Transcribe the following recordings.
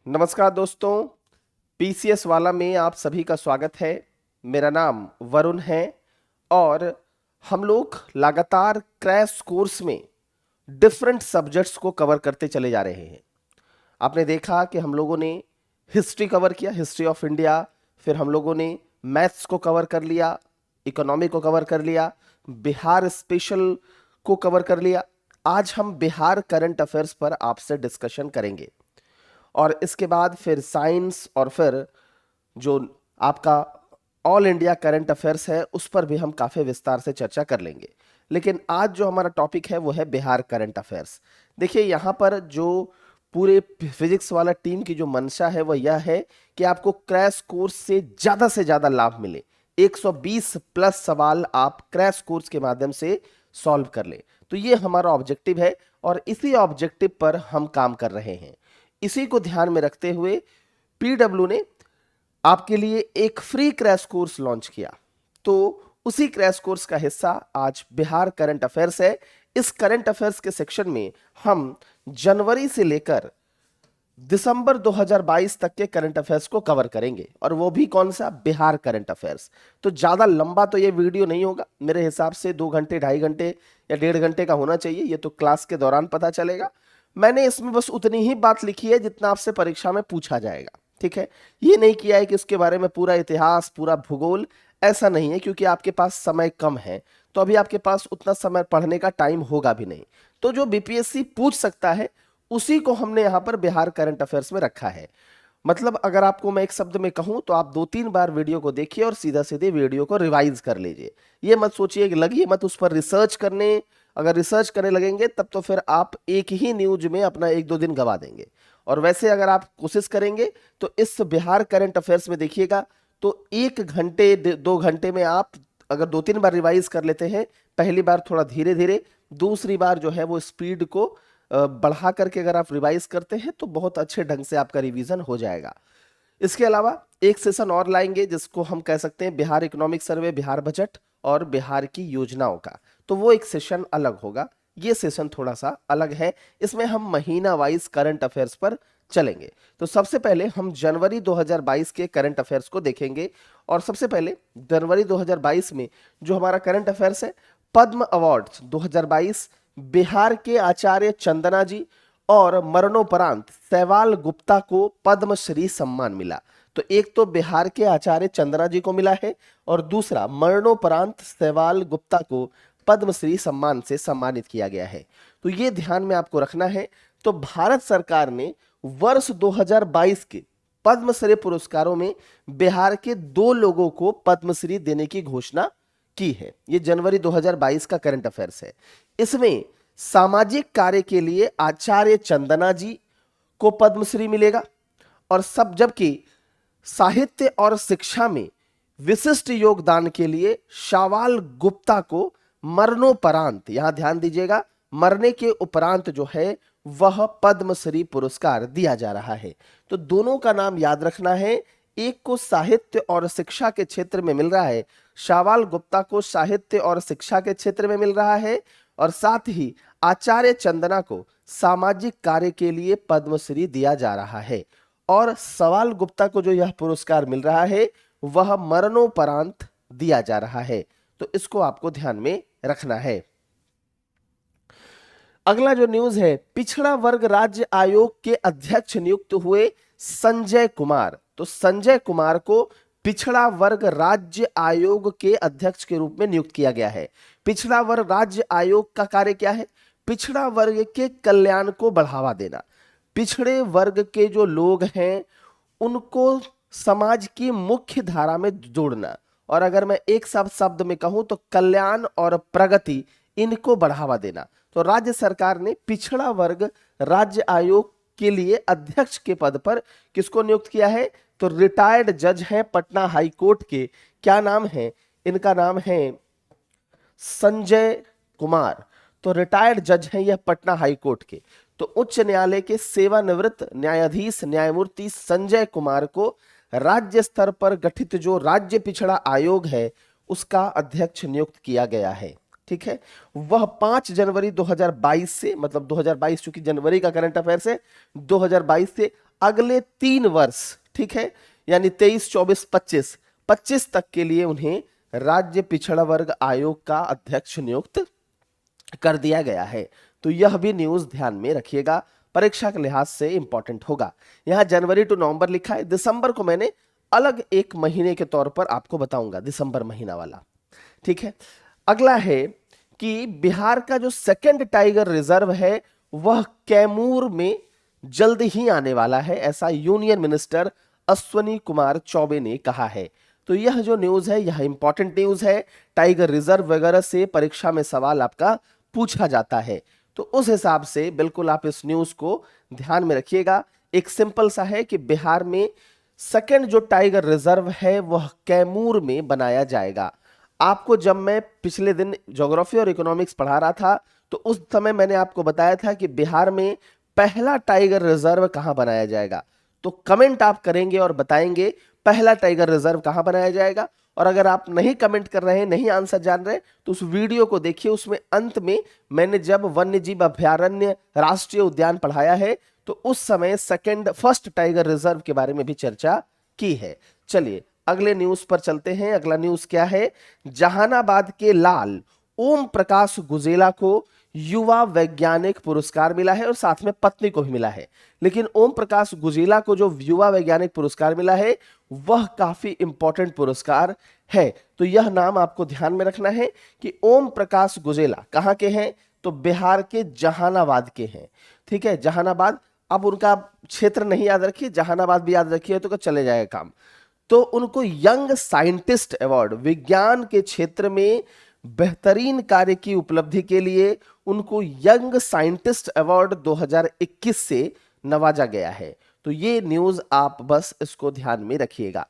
नमस्कार दोस्तों, पीसीएस वाला में आप सभी का स्वागत है। मेरा नाम वरुण है और हम लोग लगातार क्रैश कोर्स में डिफरेंट सब्जेक्ट्स को कवर करते चले जा रहे हैं। आपने देखा कि हम लोगों ने हिस्ट्री कवर किया, हिस्ट्री ऑफ इंडिया, फिर हम लोगों ने मैथ्स को कवर कर लिया, इकोनॉमी को कवर कर लिया, बिहार स्पेशल को कवर कर लिया। आज हम बिहार करंट अफेयर्स पर आपसे डिस्कशन करेंगे और इसके बाद फिर साइंस और फिर जो आपका ऑल इंडिया करंट अफेयर्स है उस पर भी हम काफ़ी विस्तार से चर्चा कर लेंगे। लेकिन आज जो हमारा टॉपिक है वो है बिहार करंट अफेयर्स। देखिए, यहाँ पर जो पूरे फिजिक्स वाला टीम की जो मंशा है वो यह है कि आपको क्रैश कोर्स से ज़्यादा लाभ मिले। 120 प्लस सवाल आप क्रैश कोर्स के माध्यम से सॉल्व कर ले, तो ये हमारा ऑब्जेक्टिव है और इसी ऑब्जेक्टिव पर हम काम कर रहे हैं। इसी को ध्यान में रखते हुए पीडब्ल्यू ने आपके लिए एक फ्री क्रैश कोर्स लॉन्च किया, तो उसी क्रैश कोर्स का हिस्सा आज बिहार करंट अफेयर्स है। इस करंट अफेयर्स के सेक्शन में हम जनवरी से लेकर दिसंबर 2022 तक के करंट अफेयर्स को कवर करेंगे, और वो भी कौन सा, बिहार करंट अफेयर्स। तो ज्यादा लंबा तो ये वीडियो नहीं होगा, मेरे हिसाब से 2 घंटे 2.5 घंटे या 1.5 घंटे का होना चाहिए। ये तो क्लास के दौरान पता चलेगा। मैंने इसमें बस उतनी ही बात लिखी है जितना आपसे परीक्षा में पूछा जाएगा, ठीक है। ये नहीं किया है कि उसके बारे में पूरा इतिहास, पूरा भूगोल, ऐसा नहीं है, क्योंकि आपके पास समय कम है, तो अभी आपके पास उतना समय पढ़ने का टाइम होगा भी नहीं। तो जो बीपीएससी पूछ सकता है उसी को हमने यहाँ पर बिहार करंट अफेयर्स में रखा है। मतलब अगर आपको मैं एक शब्द में कहूं तो आप 2-3 बार वीडियो को देखिए और सीधा सीधे वीडियो को रिवाइज कर लीजिए। ये मत सोचिए कि लगिए मत उस पर रिसर्च करने। अगर रिसर्च करने लगेंगे तब तो फिर आप एक ही न्यूज में अपना 1-2 दिन गवा देंगे। और वैसे अगर आप कोशिश करेंगे तो इस बिहार करंट अफेयर्स में देखिएगा, तो 1 घंटे 2 घंटे में आप अगर 2-3 बार रिवाइज कर लेते हैं, पहली बार थोड़ा धीरे धीरे, दूसरी बार जो है वो स्पीड को बढ़ा करके अगर आप रिवाइज करते हैं तो बहुत अच्छे ढंग से आपका रिवीजन हो जाएगा। इसके अलावा एक सेशन और लाएंगे जिसको हम कह सकते हैं Bihar economic survey, Bihar budget और बिहार की योजनाओं का, तो वो एक सेशन अलग होगा। ये सेशन थोड़ा सा अलग है, इसमें हम महीना वाइज करंट अफेयर्स पर चलेंगे। तो सबसे पहले हम जनवरी 2022 के करंट अफेयर्स को देखेंगे। और सबसे पहले जनवरी 2022 में जो हमारा करंट अफेयर्स है, पद्म अवार्ड्स 2022 बिहार के आचार्य चंदना जी और मरणोपरांत सैवाल गुप्ता को पद्मश्री सम्मान मिला। तो एक तो बिहार के आचार्य चंदना जी को मिला है और दूसरा मरणोपरांत सैवाल गुप्ता को पद्मश्री सम्मान से सम्मानित किया गया है। तो ये ध्यान में आपको रखना है। तो भारत सरकार ने वर्ष 2022 के पद्मश्री पुरस्कारों में बिहार के 2 लोगों को पद्मश्री देने की घोषणा की है। ये जनवरी 2022 का करंट अफेयर्स है। इसमें सामाजिक कार्य के लिए आचार्य चंदना जी को पद्मश्री मिलेगा, और सब जबकि साहित्य और शिक्षा में विशिष्ट योगदान के लिए सैवाल गुप्ता को मरणोपरांत, यहां ध्यान दीजिएगा, मरने के उपरांत जो है वह पद्मश्री पुरस्कार दिया जा रहा है। तो दोनों का नाम याद रखना है। एक को साहित्य और शिक्षा के क्षेत्र में मिल रहा है, सैवाल गुप्ता को साहित्य और शिक्षा के क्षेत्र में मिल रहा है, और साथ ही आचार्य चंदना को सामाजिक कार्य के लिए पद्मश्री दिया जा रहा है। और सैवाल गुप्ता को जो यह पुरस्कार मिल रहा है वह मरणोपरांत दिया जा रहा है। तो इसको आपको ध्यान में रखना है। अगला जो न्यूज है, पिछड़ा वर्ग राज्य आयोग के अध्यक्ष नियुक्त हुए संजय कुमार। तो संजय कुमार को पिछड़ा वर्ग राज्य आयोग के अध्यक्ष के रूप में नियुक्त किया गया है। पिछड़ा वर्ग राज्य आयोग का कार्य क्या है? पिछड़ा वर्ग के कल्याण को बढ़ावा देना, पिछड़े वर्ग के जो लोग हैं उनको समाज की मुख्य धारा में जोड़ना, और अगर मैं एक शब्द में कहूं तो कल्याण और प्रगति, इनको बढ़ावा देना। तो राज्य सरकार ने पिछड़ा वर्ग राज्य आयोग के लिए अध्यक्ष के पद पर किसको नियुक्त किया है? तो रिटायर्ड जज हैं पटना हाई कोर्ट के, क्या नाम है इनका? नाम है संजय कुमार। तो रिटायर्ड जज हैं यह पटना हाई कोर्ट के। तो उच्च न्यायालय के सेवानिवृत्त न्यायाधीश न्यायमूर्ति संजय कुमार को राज्य स्तर पर गठित जो राज्य पिछड़ा आयोग है उसका अध्यक्ष नियुक्त किया गया है। ठीक है, वह 5 जनवरी 2022 से, मतलब 2022 चूंकि जनवरी का करंट अफेयर्स है, 2022 से अगले 3 वर्ष, ठीक है, यानी 23, 24, 25 तक के लिए उन्हें राज्य पिछड़ा वर्ग आयोग का अध्यक्ष नियुक्त कर दिया गया है। तो यह भी न्यूज ध्यान में रखिएगा, परीक्षा के लिहाज से इंपॉर्टेंट होगा। यहां जनवरी टू नवंबर लिखा है, दिसंबर को मैंने अलग एक महीने के तौर पर आपको बताऊंगा, दिसंबर महीना वाला, ठीक है। अगला है कि बिहार का जो सेकंड टाइगर रिजर्व है वह कैमूर में जल्द ही आने वाला है, ऐसा यूनियन मिनिस्टर अश्वनी कुमार चौबे ने कहा है। तो यह जो न्यूज है यह इंपॉर्टेंट न्यूज है, टाइगर रिजर्व वगैरह से परीक्षा में सवाल आपका पूछा जाता है, तो उस हिसाब से बिल्कुल आप इस न्यूज को ध्यान में रखिएगा। एक सिंपल सा है कि बिहार में सेकंड जो टाइगर रिजर्व है वह कैमूर में बनाया जाएगा। आपको जब मैं पिछले दिन ज्योग्राफी और इकोनॉमिक्स पढ़ा रहा था तो उस समय मैंने आपको बताया था कि बिहार में पहला टाइगर रिजर्व कहां बनाया जाएगा, तो कमेंट आप करेंगे और बताएंगे पहला टाइगर रिजर्व कहां बनाया जाएगा। और अगर आप नहीं कमेंट कर रहे हैं, नहीं आंसर जान रहे, तो उस वीडियो को देखिए, उसमें अंत में मैंने जब वन्य जीव अभयारण्य राष्ट्रीय उद्यान पढ़ाया है तो उस समय फर्स्ट टाइगर रिजर्व के बारे में भी चर्चा की है। चलिए अगले न्यूज पर चलते हैं। अगला न्यूज क्या है, जहानाबाद के लाल ओम प्रकाश गुजेला को युवा वैज्ञानिक पुरस्कार मिला है और साथ में पत्नी को भी मिला है। लेकिन ओम प्रकाश गुजेला को जो युवा वैज्ञानिक पुरस्कार मिला है वह काफी इंपॉर्टेंट पुरस्कार है। तो यह नाम आपको ध्यान में रखना है कि ओम प्रकाश गुजेला कहां के हैं, तो बिहार के जहानाबाद के हैं, ठीक है, जहानाबाद। अब उनका क्षेत्र नहीं याद रखिए, जहानाबाद भी याद रखिए तो चले जाएगा काम। तो उनको यंग साइंटिस्ट अवार्ड, विज्ञान के क्षेत्र में बेहतरीन कार्य की उपलब्धि के लिए उनको यंग साइंटिस्ट अवार्ड 2021 से नवाजा गया है। तो ये न्यूज आप बस इसको ध्यान में रखिएगा,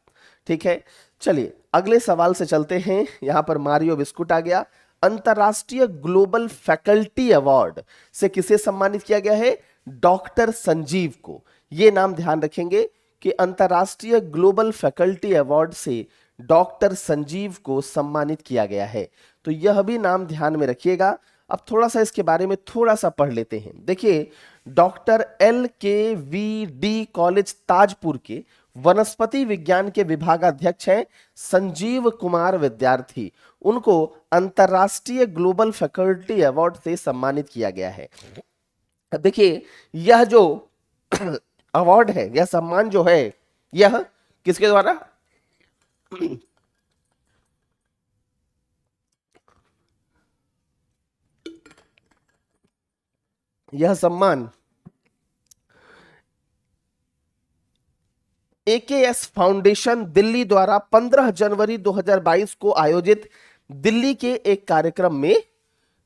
ठीक है। चलिए अगले सवाल से चलते हैं। यहां पर मारियो बिस्कुट आ गया। अंतरराष्ट्रीय ग्लोबल फैकल्टी अवार्ड से किसे सम्मानित किया गया है, डॉक्टर संजीव को। यह नाम ध्यान रखेंगे कि अंतरराष्ट्रीय ग्लोबल फैकल्टी अवार्ड से डॉक्टर संजीव को सम्मानित किया गया है। तो यह भी नाम ध्यान में रखिएगा। अब थोड़ा सा इसके बारे में थोड़ा सा पढ़ लेते हैं। देखिए, डॉक्टर LKVD कॉलेज ताजपुर के वनस्पति विज्ञान के विभागाध्यक्ष हैं संजीव कुमार विद्यार्थी। उनको अंतरराष्ट्रीय ग्लोबल फैकल्टी अवार्ड से सम्मानित किया गया है। देखिए, यह जो अवार्ड है, यह सम्मान जो है, यह किसके द्वारा, यह सम्मान AKS फाउंडेशन दिल्ली द्वारा 15 जनवरी 2022 को आयोजित दिल्ली के एक कार्यक्रम में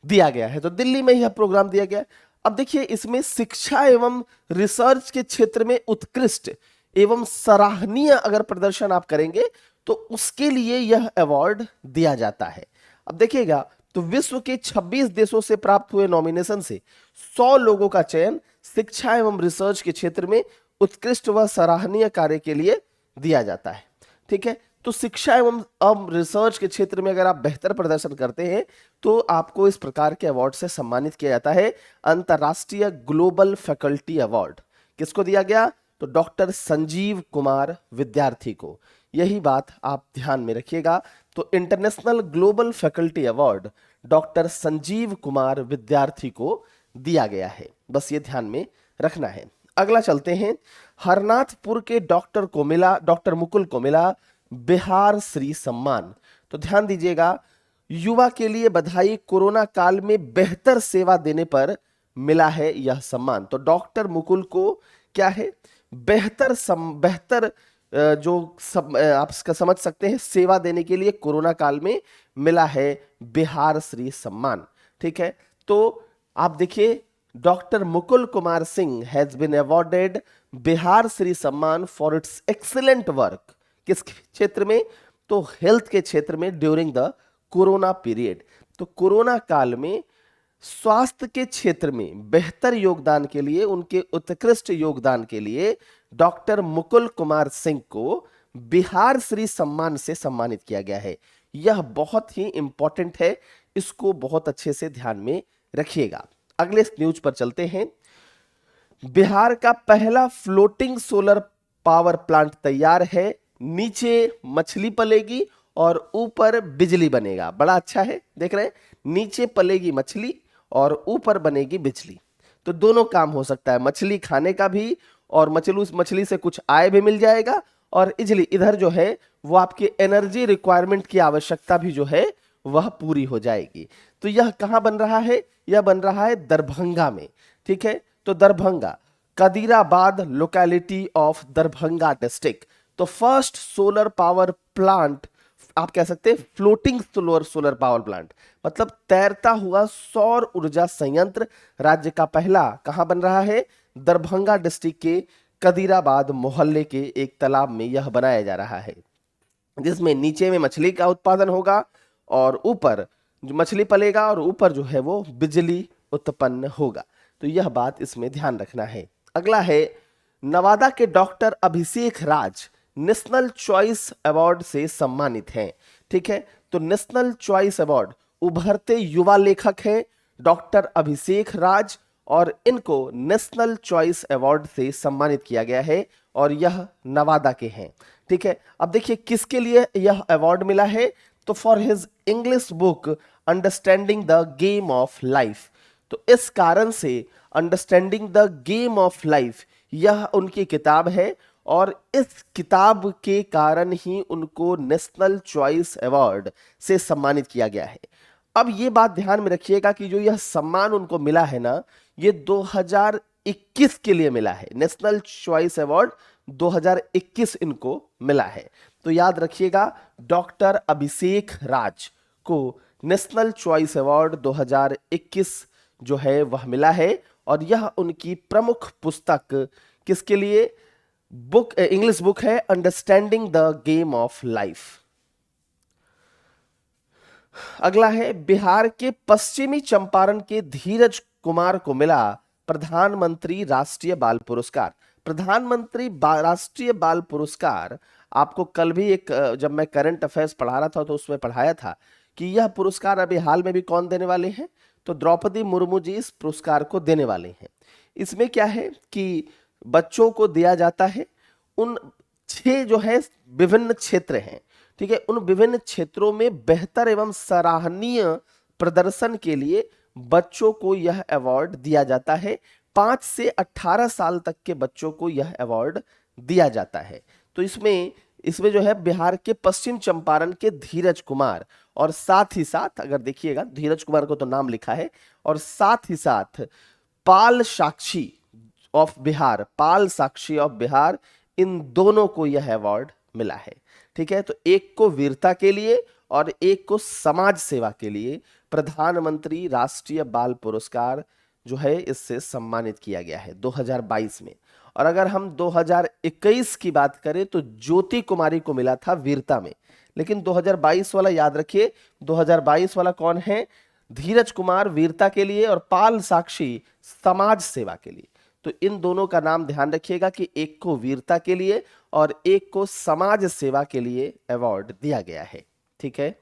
दिया गया है। तो दिल्ली में यह प्रोग्राम दिया गया। अब देखिए, इसमें शिक्षा एवं रिसर्च के क्षेत्र में उत्कृष्ट एवं सराहनीय अगर प्रदर्शन आप करेंगे तो उसके लिए यह अवार्ड दिया जाता है। अब देखिएगा, तो विश्व के 26 देशों से प्राप्त हुए नॉमिनेशन से 100 लोगों का चयन शिक्षा एवं रिसर्च के क्षेत्र में उत्कृष्ट व सराहनीय कार्य के लिए दिया जाता है, ठीक है। तो शिक्षा एवं रिसर्च के क्षेत्र में अगर आप बेहतर प्रदर्शन करते हैं तो आपको इस प्रकार के अवार्ड से सम्मानित किया जाता है। अंतरराष्ट्रीय ग्लोबल फैकल्टी अवार्ड किसको दिया गया, तो डॉक्टर संजीव कुमार विद्यार्थी को। यही बात आप ध्यान में रखिएगा। तो international global faculty award doctor Sanjeev Kumar विद्यार्थी को दिया गया है, बस ये ध्यान में रखना है। अगला चलते हैं। हरनाथपुर के डॉक्टर मुकुल को मिला बिहार श्री सम्मान। तो ध्यान दीजिएगा, युवा के लिए बधाई, कोरोना काल में बेहतर सेवा देने पर मिला है यह सम्मान। तो डॉक्टर मुकुल को क्या है, बेहतर आप इसका समझ सकते हैं, सेवा देने के लिए कोरोना काल में मिला है बिहार श्री सम्मान, ठीक है। तो आप देखिए, doctor Mukul Kumar Singh has been awarded Bihar Shri Samman for it's excellent work. किस क्षेत्र में, तो हेल्थ के क्षेत्र में ड्यूरिंग द कोरोना पीरियड। तो कोरोना काल में स्वास्थ्य के क्षेत्र में बेहतर योगदान के लिए, उनके उत्कृष्ट योगदान के लिए डॉक्टर मुकुल कुमार सिंह को बिहार श्री सम्मान से सम्मानित किया गया है। यह बहुत ही इंपॉर्टेंट है, इसको बहुत अच्छे से ध्यान में रखिएगा। अगले न्यूज पर चलते हैं। बिहार का पहला फ्लोटिंग सोलर पावर प्लांट तैयार है, नीचे मछली पलेगी और ऊपर बिजली बनेगा। बड़ा अच्छा है, देख रहे हैं, नीचे पलेगी मछली और ऊपर बनेगी बिजली। तो दोनों काम हो सकता है, मछली खाने का भी और मछली से कुछ आय भी मिल जाएगा, और इजली इधर जो है वो आपकी एनर्जी रिक्वायरमेंट की आवश्यकता भी जो है वह पूरी हो जाएगी। तो यह कहां बन रहा है? यह बन रहा है दरभंगा में। ठीक है, तो Darbhanga, Kadirabad locality of Darbhanga district. तो फर्स्ट सोलर पावर प्लांट, आप कह सकते हैं फ्लोटिंग सोलर पावर प्लांट, मतलब तैरता हुआ सौर ऊर्जा संयंत्र राज्य का पहला कहां बन रहा है? दरभंगा डिस्ट्रिक्ट के कदीराबाद मोहल्ले के एक तालाब में यह बनाया जा रहा है, जिसमें नीचे में मछली का उत्पादन होगा और ऊपर जो मछली पलेगा और ऊपर जो है वो बिजली उत्पन्न होगा। तो यह बात इसमें ध्यान रखना है। अगला है, नवादा के डॉक्टर अभिषेक राज नेशनल चॉइस अवार्ड से सम्मानित हैं। ठीक है, तो नेशनल चॉइस अवार्ड, उभरते युवा लेखक हैं डॉक्टर अभिषेक राज, और इनको नेशनल चॉइस अवार्ड से सम्मानित किया गया है और यह नवादा के हैं। ठीक है, अब देखिए किसके लिए यह अवार्ड मिला है? तो for his English book understanding the game of life. तो इस कारण से understanding the game of life यह उनकी किताब है, और इस किताब के कारण ही उनको नेशनल चॉइस अवार्ड से सम्मानित किया गया है। अब ये बात ध्यान में रखिएगा कि जो यह सम्मान उनको मिला है ना, ये 2021 के लिए मिला है। नेशनल चॉइस अवार्ड 2021 इनको मिला है। तो याद रखिएगा, डॉक्टर अभिषेक राज को नेशनल चॉइस अवार्ड 2021 जो है वह मिला है, और यह उनकी प्रमुख पुस्तक किसके लिए? बुक, इंग्लिश बुक है understanding the game of life. अगला है, बिहार के पश्चिमी चंपारण के धीरज कुमार को मिला प्रधानमंत्री राष्ट्रीय बाल पुरस्कार। प्रधानमंत्री राष्ट्रीय बाल पुरस्कार, आपको कल भी एक जब मैं करंट अफेयर्स पढ़ा रहा था तो उसमें पढ़ाया था कि यह पुरस्कार अभी हाल में भी कौन देने वाले हैं? तो द्रौपदी मुर्मू जी इस पुरस्कार को देने वाले हैं। इसमें क्या है कि बच्चों को दिया जाता है, उन 6 जो है विभिन्न क्षेत्र हैं। ठीक है, उन विभिन्न क्षेत्रों में बेहतर एवं सराहनीय प्रदर्शन के लिए बच्चों को यह अवार्ड दिया जाता है। 5 से 18 साल तक के बच्चों को यह अवार्ड दिया जाता है। तो इसमें जो है बिहार के पश्चिम चंपारण के धीरज कुमार, और साथ ही साथ अगर देखिएगा धीरज कुमार को तो नाम लिखा है, और साथ ही साथ पाल साक्षी ऑफ बिहार, पाल साक्षी ऑफ बिहार, इन दोनों को यह अवार्ड मिला है। ठीक है, तो एक को वीरता के लिए और एक को समाज सेवा के लिए प्रधानमंत्री राष्ट्रीय बाल पुरस्कार जो है इससे सम्मानित किया गया है 2022 में। और अगर हम 2021 की बात करें तो ज्योति कुमारी को मिला था वीरता में, लेकिन 2022 वाला याद रखिए, 2022 वाला कौन है? धीरज कुमार वीरता के लिए और पाल साक्षी समाज सेवा के लिए। तो इन दोनों का नाम ध्यान रखिएगा कि एक को वीरता के लिए और एक को समाज सेवा के लिए अवार्ड दिया गया है। ठीक है,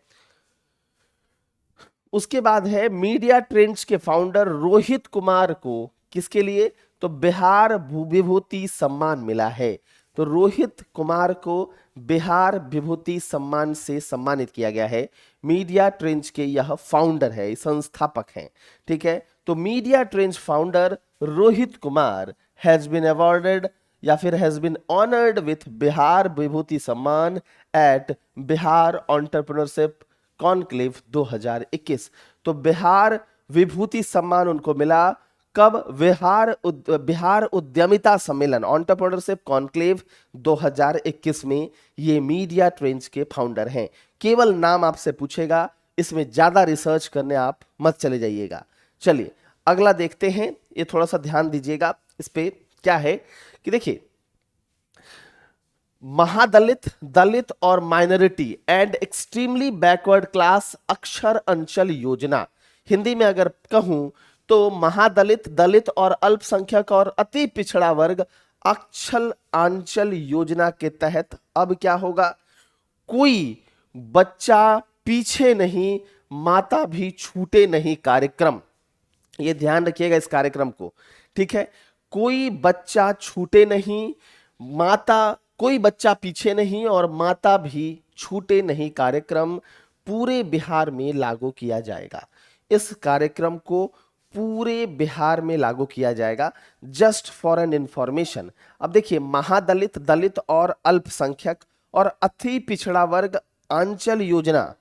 उसके बाद है मीडिया ट्रेंड्स के फाउंडर रोहित कुमार को किसके लिए? तो बिहार विभूति सम्मान मिला है। तो रोहित कुमार को बिहार विभूति सम्मान से सम्मानित किया गया है। मीडिया ट्रेंड्स के यह फाउंडर है, संस्थापक हैं। ठीक है, तो media trends founder Rohit Kumar has been awarded या फिर has been honoured with Bihar Vibhuti Samman at Bihar entrepreneurship conclave 2021। तो बिहार विभूति सम्मान उनको मिला कब? बिहार उद्यमिता सम्मेलन एंटरप्रेन्योरशिप कॉन्क्लेव 2021 में। ये मीडिया ट्रेंड्स के फाउंडर हैं। केवल नाम आपसे पूछेगा, इसमें ज्यादा रिसर्च करने आप मत चले जाइएगा। चलिए अगला देखते हैं, ये थोड़ा सा ध्यान दीजिएगा इस पे। क्या है कि देखिए, महादलित, दलित और minority and extremely backward class अक्षर अंचल योजना, हिंदी में अगर कहूं तो महादलित, दलित और अल्पसंख्यक और अति पिछड़ा वर्ग अक्षर अंचल योजना के तहत अब क्या होगा? कोई बच्चा पीछे नहीं माता भी छूटे नहीं कार्यक्रम। ये ध्यान रखिएगा इस कार्यक्रम को, ठीक है। कोई बच्चा छूटे नहीं, माता, कोई बच्चा पीछे नहीं और माता भी छूटे नहीं कार्यक्रम पूरे बिहार में लागू किया जाएगा। इस कार्यक्रम को पूरे बिहार में लागू किया जाएगा। जस्ट फॉर एन इंफॉर्मेशन, अब देखिए, महादलित, दलित और अल्पसंख्यक और अति पिछड़ा वर्ग आंचल योजना,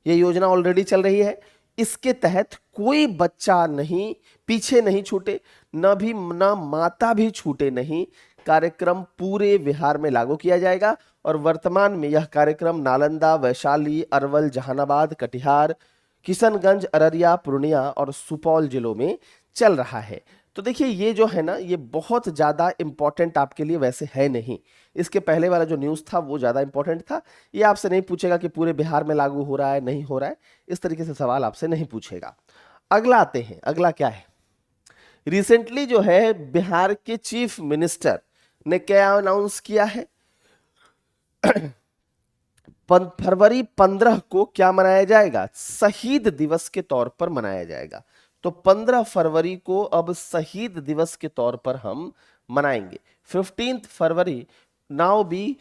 ये योजना ऑलरेडी चल रही है। इसके तहत कोई बच्चा नहीं पीछे नहीं छूटे, न माता भी छूटे नहीं, कार्यक्रम पूरे बिहार में लागू किया जाएगा। और वर्तमान में यह कार्यक्रम नालंदा, वैशाली, अरवल, जहानाबाद, कटिहार, किशनगंज, अररिया, पूर्णिया और सुपौल जिलों में चल रहा है। तो देखिए, ये जो है ना, ये बहुत ज़्यादा इंपॉर्टेंट आपके लिए वैसे है नहीं। इसके पहले वाला जो न्यूज़ था वो ज़्यादा इंपॉर्टेंट था। ये आपसे नहीं पूछेगा कि पूरे बिहार में लागू हो रहा है नहीं हो रहा है, इस तरीके से सवाल आपसे नहीं पूछेगा। अगला आते हैं, अगला क्या है। रिसेंटली जो है बिहार के चीफ मिनिस्टर ने क्या अनाउंस किया है, फरवरी 15 को क्या मनाया जाएगा, शहीद दिवस के तौर पर मनाया जाएगा। तो 15 फरवरी को अब शहीद दिवस के तौर पर हम मनाएंगे। 15 फरवरी नाउ बी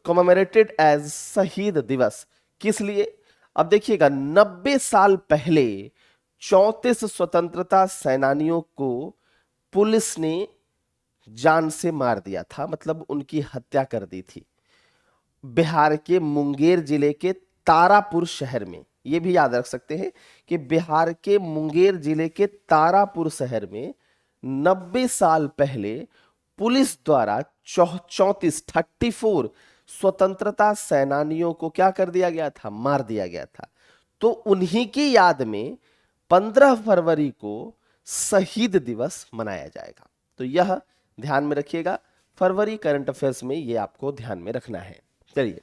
कमेमोरेटेड एज शहीद दिवस। किस लिए, अब देखिएगा, 90 साल पहले 34 स्वतंत्रता सेनानियों को पुलिस ने जान से मार दिया था, मतलब उनकी हत्या कर दी थी बिहार के मुंगेर जिले के तारापुर शहर में। ये भी याद रख सकते हैं कि बिहार के मुंगेर जिले के तारापुर शहर में 90 साल पहले पुलिस द्वारा 34 स्वतंत्रता सेनानियों को क्या कर दिया गया था, मार दिया गया था। तो उन्हीं की याद में 15 फरवरी को शहीद दिवस मनाया जाएगा। तो यह ध्यान में रखिएगा, फरवरी करंट अफेयर्स में ये आपको ध्यान में रखना है। चलिए,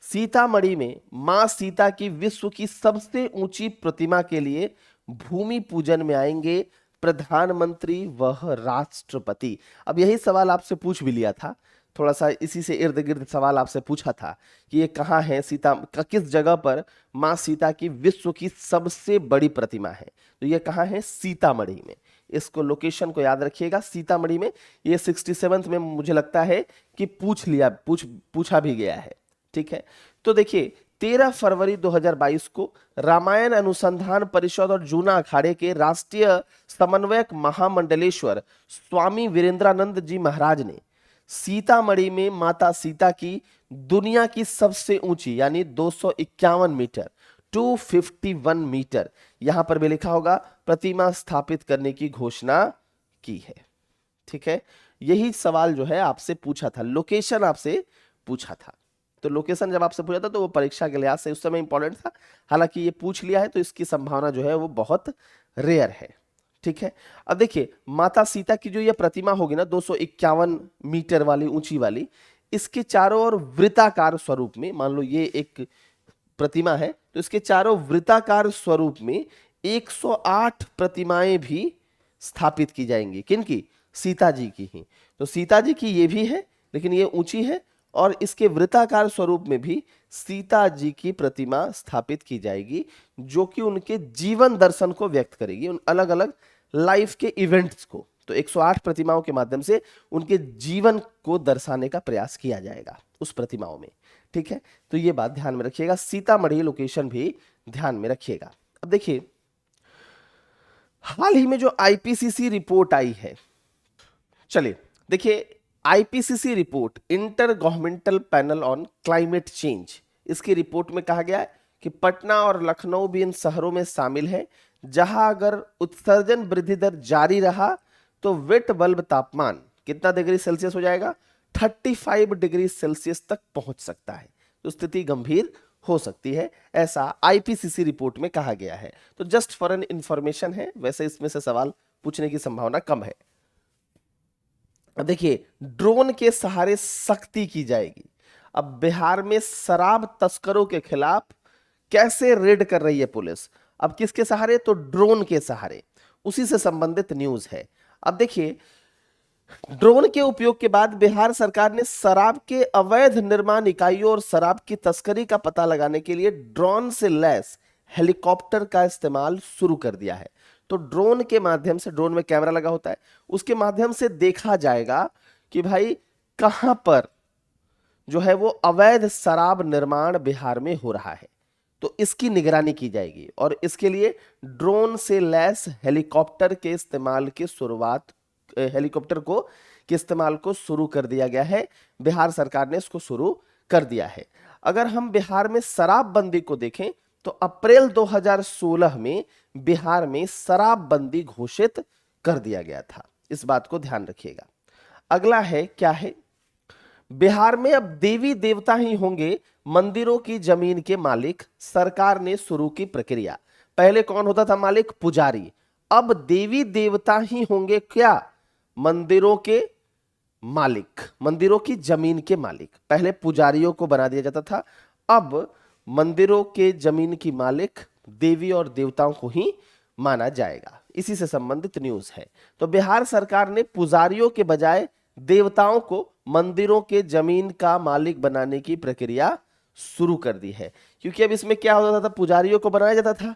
सीतामढ़ी में मां सीता की विश्व की सबसे ऊंची प्रतिमा के लिए भूमि पूजन में आएंगे प्रधानमंत्री वह राष्ट्रपति। अब यही सवाल आपसे पूछ भी लिया था, थोड़ा सा इसी से इर्द गिर्द सवाल आपसे पूछा था कि ये कहाँ है, किस जगह पर मां सीता की विश्व की सबसे बड़ी प्रतिमा है। तो ये कहाँ है, सीतामढ़ी में। इसको लोकेशन को याद रखिएगा, सीतामढ़ी में। ये 67 में मुझे लगता है कि पूछा भी गया है, ठीक है। तो देखिए, 13 फरवरी 2022 को रामायण अनुसंधान परिषद और जूना अखाड़े के राष्ट्रीय समन्वयक महामंडलेश्वर स्वामी वीरेंद्रानंद जी महाराज ने सीतामढ़ी में माता सीता की दुनिया की सबसे ऊंची यानी 251 मीटर 251 मीटर, यहां पर भी लिखा होगा, प्रतिमा स्थापित करने की घोषणा की है, ठीक है। यही सवाल जो है आपसे पूछा था, लोकेशन आपसे पूछा था। तो लोकेशन जब आपसे पूछा था तो वो परीक्षा के लिहाज से उस समय इंपॉर्टेंट था। हालांकि ये पूछ लिया है तो इसकी संभावना जो है वो बहुत रेयर है, ठीक है। अब देखिए, माता सीता की जो ये प्रतिमा होगी ना 251 मीटर वाली ऊंची वाली, इसके चारों ओर वृत्ताकार स्वरूप में, मान लो ये एक प्रतिमा है तो इसके चारों वृत्ताकार स्वरूप में 108 प्रतिमाएं भी स्थापित की जाएंगी। किनकी, सीता जी की ही। तो सीता जी की ये भी है लेकिन ये ऊंची है, और इसके वृत्ताकार स्वरूप में भी सीता जी की प्रतिमा स्थापित की जाएगी जो कि उनके जीवन दर्शन को व्यक्त करेगी, उन अलग अलग लाइफ के इवेंट्स को। तो 108 प्रतिमाओं के माध्यम से उनके जीवन को दर्शाने का प्रयास किया जाएगा उस प्रतिमाओं में, ठीक है। तो ये बात ध्यान में रखिएगा, सीतामढ़ी लोकेशन भी ध्यान में रखिएगा। अब देखिए, हाल ही में जो आईपीसीसी रिपोर्ट आई है, चलिए देखिए, IPCC report, inter governmental panel on climate change, इसकी रिपोर्ट में कहा गया है कि पटना और लखनऊ भी इन शहरों में शामिल है जहां अगर उत्सर्जन वृद्धि दर जारी रहा तो वेट बल्ब तापमान कितना डिग्री सेल्सियस हो जाएगा, 35 डिग्री सेल्सियस तक पहुंच सकता है। तो स्थिति गंभीर हो सकती है, ऐसा आईपीसीसी रिपोर्ट में कहा गया है। तो जस्ट फॉर एन इंफॉर्मेशन है, वैसे इसमें से सवाल पूछने की संभावना कम है। अब देखिए, ड्रोन के सहारे सख्ती की जाएगी। अब बिहार में शराब तस्करों के खिलाफ कैसे रेड कर रही है पुलिस, अब किसके सहारे, तो ड्रोन के सहारे, उसी से संबंधित न्यूज है। अब देखिए, ड्रोन के उपयोग के बाद बिहार सरकार ने शराब के अवैध निर्माण इकाइयों और शराब की तस्करी का पता लगाने के लिए ड्रोन से लैस हेलीकॉप्टर का इस्तेमाल शुरू कर दिया है। तो ड्रोन के माध्यम से, ड्रोन में कैमरा लगा होता है, उसके माध्यम से देखा जाएगा कि भाई कहां पर जो है वो अवैध शराब निर्माण बिहार में हो रहा है। तो इसकी निगरानी की जाएगी और इसके लिए ड्रोन से लैस हेलीकॉप्टर के इस्तेमाल की शुरुआत, हेलीकॉप्टर को के इस्तेमाल को शुरू कर दिया गया है। बिहार सरकार ने इसको शुरू कर दिया है। अगर हम बिहार में शराबबंदी को देखें तो अप्रैल 2016 में बिहार में शराबबंदी घोषित कर दिया गया था। इस बात को ध्यान रखिएगा। अगला है, क्या है, बिहार में अब देवी देवता ही होंगे मंदिरों की जमीन के मालिक। सरकार ने शुरू की प्रक्रिया। पहले कौन होता था मालिक? पुजारी। अब देवी देवता ही होंगे क्या? मंदिरों के मालिक, मंदिरों की जमीन के मालिक। पहले पुजारियों को बना दिया जाता था, अब मंदिरों के जमीन की मालिक देवी और देवताओं को ही माना जाएगा। इसी से संबंधित न्यूज है। तो बिहार सरकार ने पुजारियों के बजाय देवताओं को मंदिरों के जमीन का मालिक बनाने की प्रक्रिया शुरू कर दी है। क्योंकि अब इसमें क्या होता था, पुजारियों को बनाया जाता था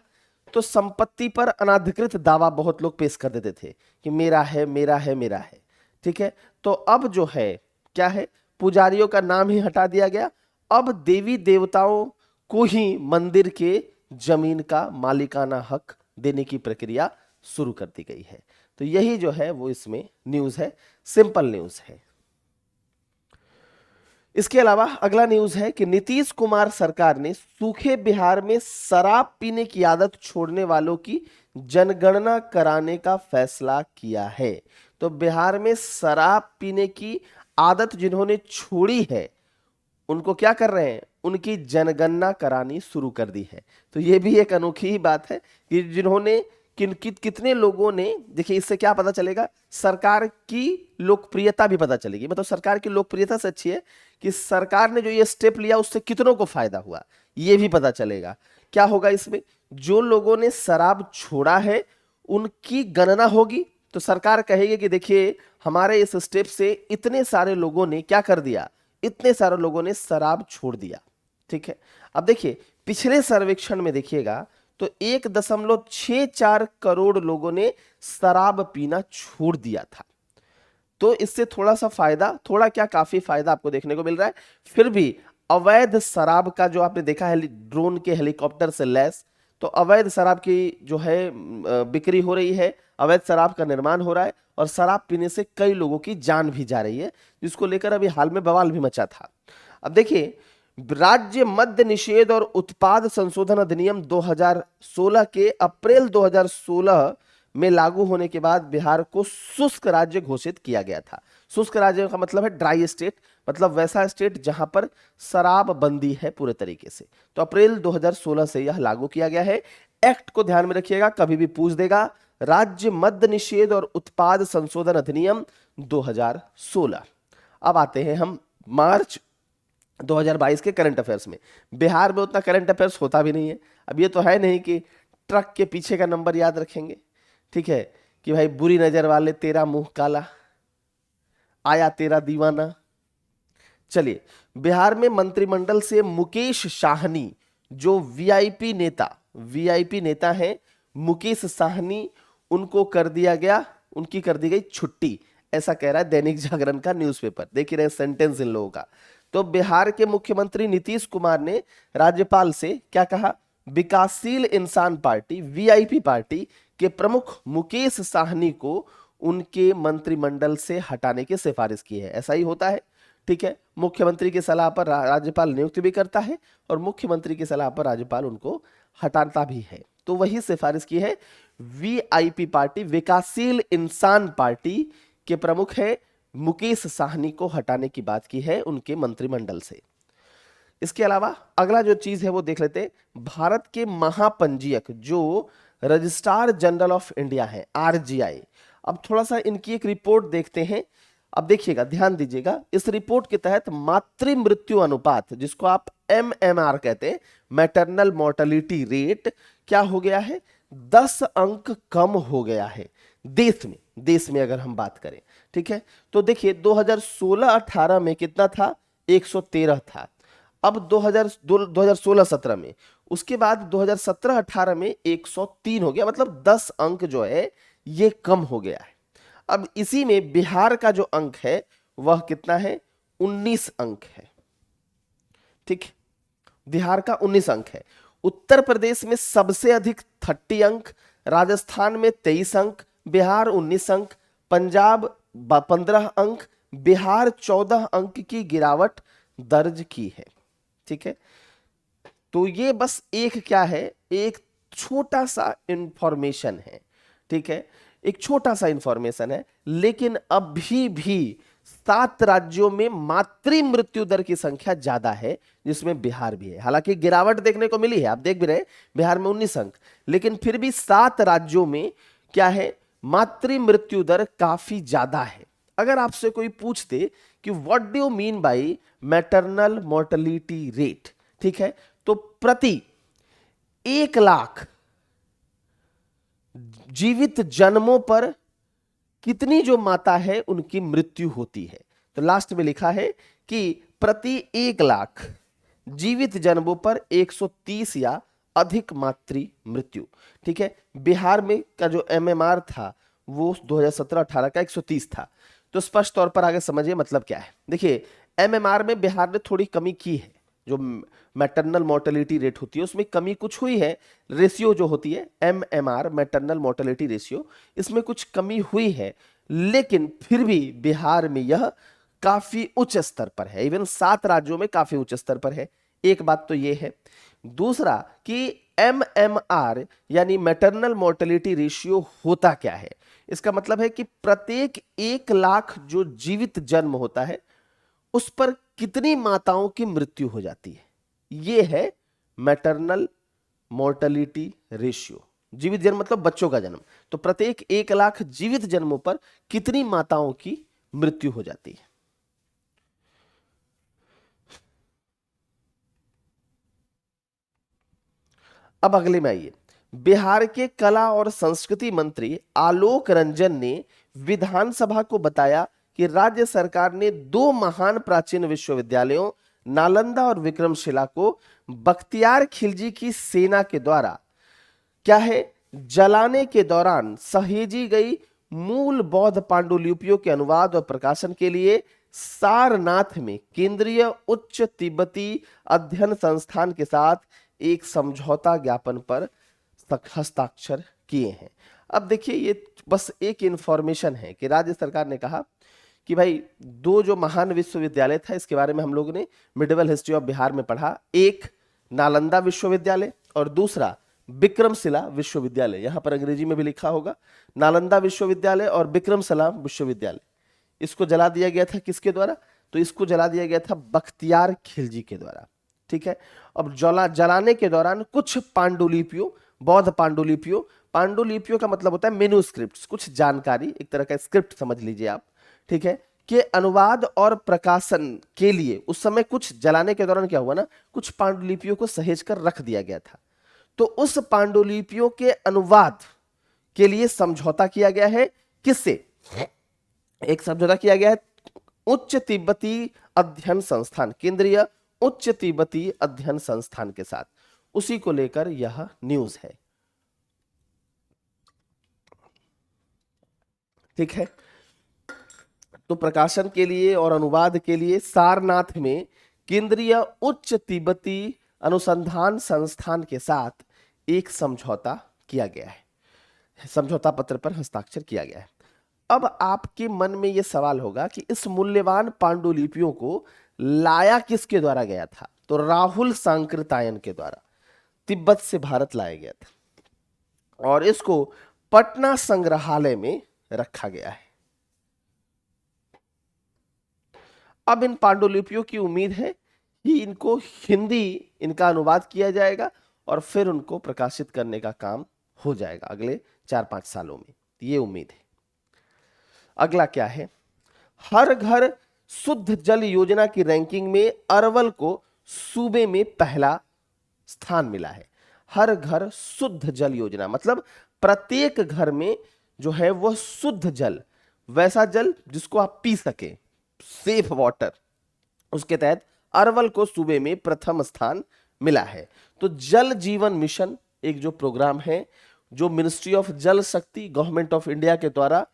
तो संपत्ति पर अनाधिकृत दावा बहुत लोग पेश कर देते थे कि मेरा है, मेरा है, मेरा है। ठीक है, तो अब जो है क्या है, पुजारियों का नाम ही हटा दिया गया। अब देवी देवताओं को ही मंदिर के जमीन का मालिकाना हक देने की प्रक्रिया शुरू कर दी गई है। तो यही जो है वो इसमें न्यूज है, सिंपल न्यूज है। इसके अलावा अगला न्यूज है कि नीतीश कुमार सरकार ने सूखे बिहार में शराब पीने की आदत छोड़ने वालों की जनगणना कराने का फैसला किया है। तो बिहार में शराब पीने की आदत जिन्होंने छोड़ी है उनको क्या कर रहे हैं, उनकी जनगणना करानी शुरू कर दी है। तो ये भी एक अनोखी ही बात है कि जिन्होंने कितने लोगों ने, देखिए इससे क्या पता चलेगा, सरकार की लोकप्रियता भी पता चलेगी। मतलब सरकार की लोकप्रियता से अच्छी है कि सरकार ने जो ये स्टेप लिया उससे कितनों को फायदा हुआ, ये भी पता चलेगा। क्या होगा इसमें, जो लोगों ने शराब छोड़ा है उनकी गणना होगी। तो सरकार कहेगी कि देखिए हमारे इस स्टेप से इतने सारे लोगों ने क्या कर दिया, इतने सारे लोगों ने शराब छोड़ दिया। ठीक है, अब देखिए पिछले सर्वेक्षण में देखिएगा तो 1.64 करोड़ लोगों ने शराब पीना छोड़ दिया था। तो इससे थोड़ा सा फायदा, थोड़ा क्या काफी फायदा आपको देखने को मिल रहा है। फिर भी अवैध शराब का जो आपने देखा है ड्रोन के हेलीकॉप्टर से लैस, तो अवैध शराब की जो है बिक्री हो रही है, अवैध शराब का निर्माण हो रहा है और शराब पीने से कई लोगों की जान भी जा रही है, जिसको लेकर अभी हाल में बवाल भी मचा था। अब देखिए राज्य मद्य निषेध और उत्पाद संशोधन अधिनियम 2016 के अप्रैल 2016 में लागू होने के बाद बिहार को शुष्क राज्य घोषित किया गया था। शुष्क राज्य का मतलब है ड्राई स्टेट, मतलब वैसा स्टेट जहां पर शराब बंदी है पूरे तरीके से। तो अप्रैल 2016 से यह लागू किया गया है। एक्ट को ध्यान में रखिएगा, कभी भी पूछ देगा, राज्य मद्य निषेध और उत्पाद संशोधन अधिनियम 2016। अब आते हैं हम मार्च 2022 के करंट अफेयर्स में। बिहार में उतना करंट अफेयर्स होता भी नहीं है। अब ये तो है नहीं कि ट्रक के पीछे का नंबर याद रखेंगे, ठीक है, कि भाई बुरी नजर वाले तेरा मुंह काला, आया तेरा दीवाना। चलिए, बिहार में मंत्रिमंडल से मुकेश साहनी जो वीआईपी नेता हैं, मुकेश साहनी, उनको कर दिया गया, उनकी कर दी गई छुट्टी, ऐसा कह रहा है दैनिक जागरण का न्यूज़पेपर। देख ही रहे सेंटेंस इन लोगों का। तो बिहार के मुख्यमंत्री नीतीश कुमार ने राज्यपाल से क्या कहा, विकासशील इंसान पार्टी वीआईपी पार्टी के प्रमुख मुकेश साहनी को उनके मंत्रिमंडल से हटाने की सिफारिश की है। ऐसा ही होता है, ठीक है, मुख्यमंत्री की सलाह पर राज्यपाल नियुक्त भी करता है और मुख्यमंत्री की सलाह पर राज्यपाल उनको हटाता भी है। तो वही सिफारिश की है वीआईपी पार्टी, विकासशील इंसान पार्टी के प्रमुख है मुकेश साहनी को हटाने की बात की है उनके मंत्रिमंडल से। इसके अलावा अगला जो चीज है वो देख लेते हैं, भारत के महापंजीयक जो रजिस्ट्रार जनरल ऑफ इंडिया है आरजीआई। अब थोड़ा सा इनकी एक रिपोर्ट देखते हैं। अब देखिएगा, ध्यान दीजिएगा, इस रिपोर्ट के तहत मातृ मृत्यु अनुपात, जिसको आप एमएमआर कहते हैं, मैटरनल मोर्टेलिटी रेट, क्या हो गया है, 10 अंक कम हो गया है देश में अगर हम बात करें। ठीक है, तो देखिए 2016-18 में कितना था, 113 था। अब 2016-17 में उसके बाद 2017-18 में 103 हो गया, मतलब 10 अंक जो है ये कम हो गया है। अब इसी में बिहार का जो अंक है वह कितना है, 19 अंक है। ठीक, बिहार का 19 अंक है। उत्तर प्रदेश में सबसे अधिक 30 अंक, राजस्थान में 23 अंक, बिहार 19 अंक, पंजाब 15 अंक, बिहार 14 अंक की गिरावट दर्ज की है। ठीक है, तो ये बस एक क्या है, एक छोटा सा इंफॉर्मेशन है। ठीक है, एक छोटा सा इंफॉर्मेशन है, लेकिन अभी भी 7 राज्यों में मातृ मृत्यु दर की संख्या ज्यादा है, जिसमें बिहार भी है। हालांकि गिरावट देखने को मिली है, आप देख भी रहे, बिहार में 19 अंक, लेकिन फिर भी 7 राज्यों में क्या है, मातृ मृत्यु दर काफी ज्यादा है। अगर आपसे कोई पूछते कि what do you mean by maternal mortality rate, ठीक है, तो प्रति 1 लाख जीवित जन्मों पर कितनी जो माता है उनकी मृत्यु होती है, तो लास्ट में लिखा है कि प्रति 1 लाख जीवित जन्मों पर 130 या अधिक मातृ मृत्यु। ठीक है, बिहार में का जो एमएमआर था वो 2017-18 का 130 था। तो स्पष्ट तौर पर आगे समझिए मतलब क्या है। देखिए, एमएमआर में बिहार ने थोड़ी कमी की है, जो मैटरनल मोर्टेलिटी रेट होती है उसमें कमी कुछ हुई है, रेशियो जो होती है एमएमआर मैटरनल मोर्टेलिटी रेशियो, इसमें कुछ कमी हुई है, लेकिन फिर भी बिहार में यह काफी उच्च स्तर पर है। इवन 7 राज्यों में काफी उच्च स्तर पर है। एक बात तो यह है। दूसरा कि एमएमआर यानी मैटरनल मोर्टेलिटी रेशियो होता क्या है, इसका मतलब है कि प्रत्येक 1 लाख जो जीवित जन्म होता है उस पर कितनी माताओं की मृत्यु हो जाती है, यह है मैटरनल मोर्टेलिटी रेशियो। जीवित जन्म मतलब बच्चों का जन्म, तो प्रत्येक 1 लाख जीवित जन्मों पर कितनी माताओं की मृत्यु हो जाती है। अब अगले में आइए, बिहार के कला और संस्कृति मंत्री आलोक रंजन ने विधानसभा को बताया कि राज्य सरकार ने 2 महान प्राचीन विश्वविद्यालयों नालंदा और विक्रमशिला को बख्तियार खिलजी की सेना के द्वारा क्या है, जलाने के दौरान सहेजी गई मूल बौद्ध पांडुलिपियों के अनुवाद और प्रकाशन के लिए सारनाथ में केंद्रीय उच्च तिब्बती अध्ययन संस्थान के साथ एक समझौता ज्ञापन पर हस्ताक्षर किए हैं। अब देखिए, ये बस एक इंफॉर्मेशन है कि राज्य सरकार ने कहा कि भाई 2 जो महान विश्वविद्यालय था, इसके बारे में हम लोगों ने मिडिवल हिस्ट्री ऑफ बिहार में पढ़ा, एक नालंदा विश्वविद्यालय और दूसरा विक्रमशिला विश्वविद्यालय। यहां पर अंग्रेजी में भी लिखा होगा, नालंदा विश्वविद्यालय और विक्रमशिला विश्वविद्यालय। इसको जला दिया गया था किसके द्वारा, तो इसको जला दिया गया था बख्तियार खिलजी के द्वारा। ठीक है, अब जलाने के दौरान कुछ पांडुलिपियों, बौद्ध पांडुलिपियों, पांडुलिपियों का मतलब होता है मेनूस्क्रिप्ट, कुछ जानकारी, एक तरह का स्क्रिप्ट समझ लीजिए आप, ठीक है, के अनुवाद और प्रकाशन के लिए उस समय कुछ जलाने के दौरान क्या हुआ ना, कुछ पांडुलिपियों को सहेज कर रख दिया गया था। तो उस पांडुलिपियों के अनुवाद के लिए समझौता किया गया है, किससे, एक समझौता किया गया है उच्च तिब्बती अध्ययन संस्थान, केंद्रीय उच्च तिब्बती अध्ययन संस्थान के साथ। उसी को लेकर यह न्यूज है। ठीक है, तो प्रकाशन के लिए और अनुवाद के लिए सारनाथ में केंद्रीय उच्च तिब्बती अनुसंधान संस्थान के साथ एक समझौता किया गया है, समझौता पत्र पर हस्ताक्षर किया गया है। अब आपके मन में यह सवाल होगा कि इस मूल्यवान पांडुलिपियों को लाया किसके द्वारा गया था, तो राहुल सांकृतायन के द्वारा तिब्बत से भारत लाया गया था और इसको पटना संग्रहालय में रखा गया है। अब इन पांडुलिपियों की उम्मीद है कि इनको हिंदी, इनका अनुवाद किया जाएगा और फिर उनको प्रकाशित करने का काम हो जाएगा अगले 4-5 सालों में, ये उम्मीद है। अगला क्या है, हर घर शुद्ध जल योजना की रैंकिंग में अरवल को सूबे में पहला स्थान मिला है। हर घर शुद्ध जल योजना मतलब प्रत्येक घर में जो है वह शुद्ध जल, वैसा जल जिसको आप पी सके, सेफ वाटर, उसके तहत अरवल को सूबे में प्रथम स्थान मिला है। तो जल जीवन मिशन एक जो प्रोग्राम है, जो मिनिस्ट्री ऑफ जल शक्ति गवर्नमेंट ऑफ इंडिया के द्वारा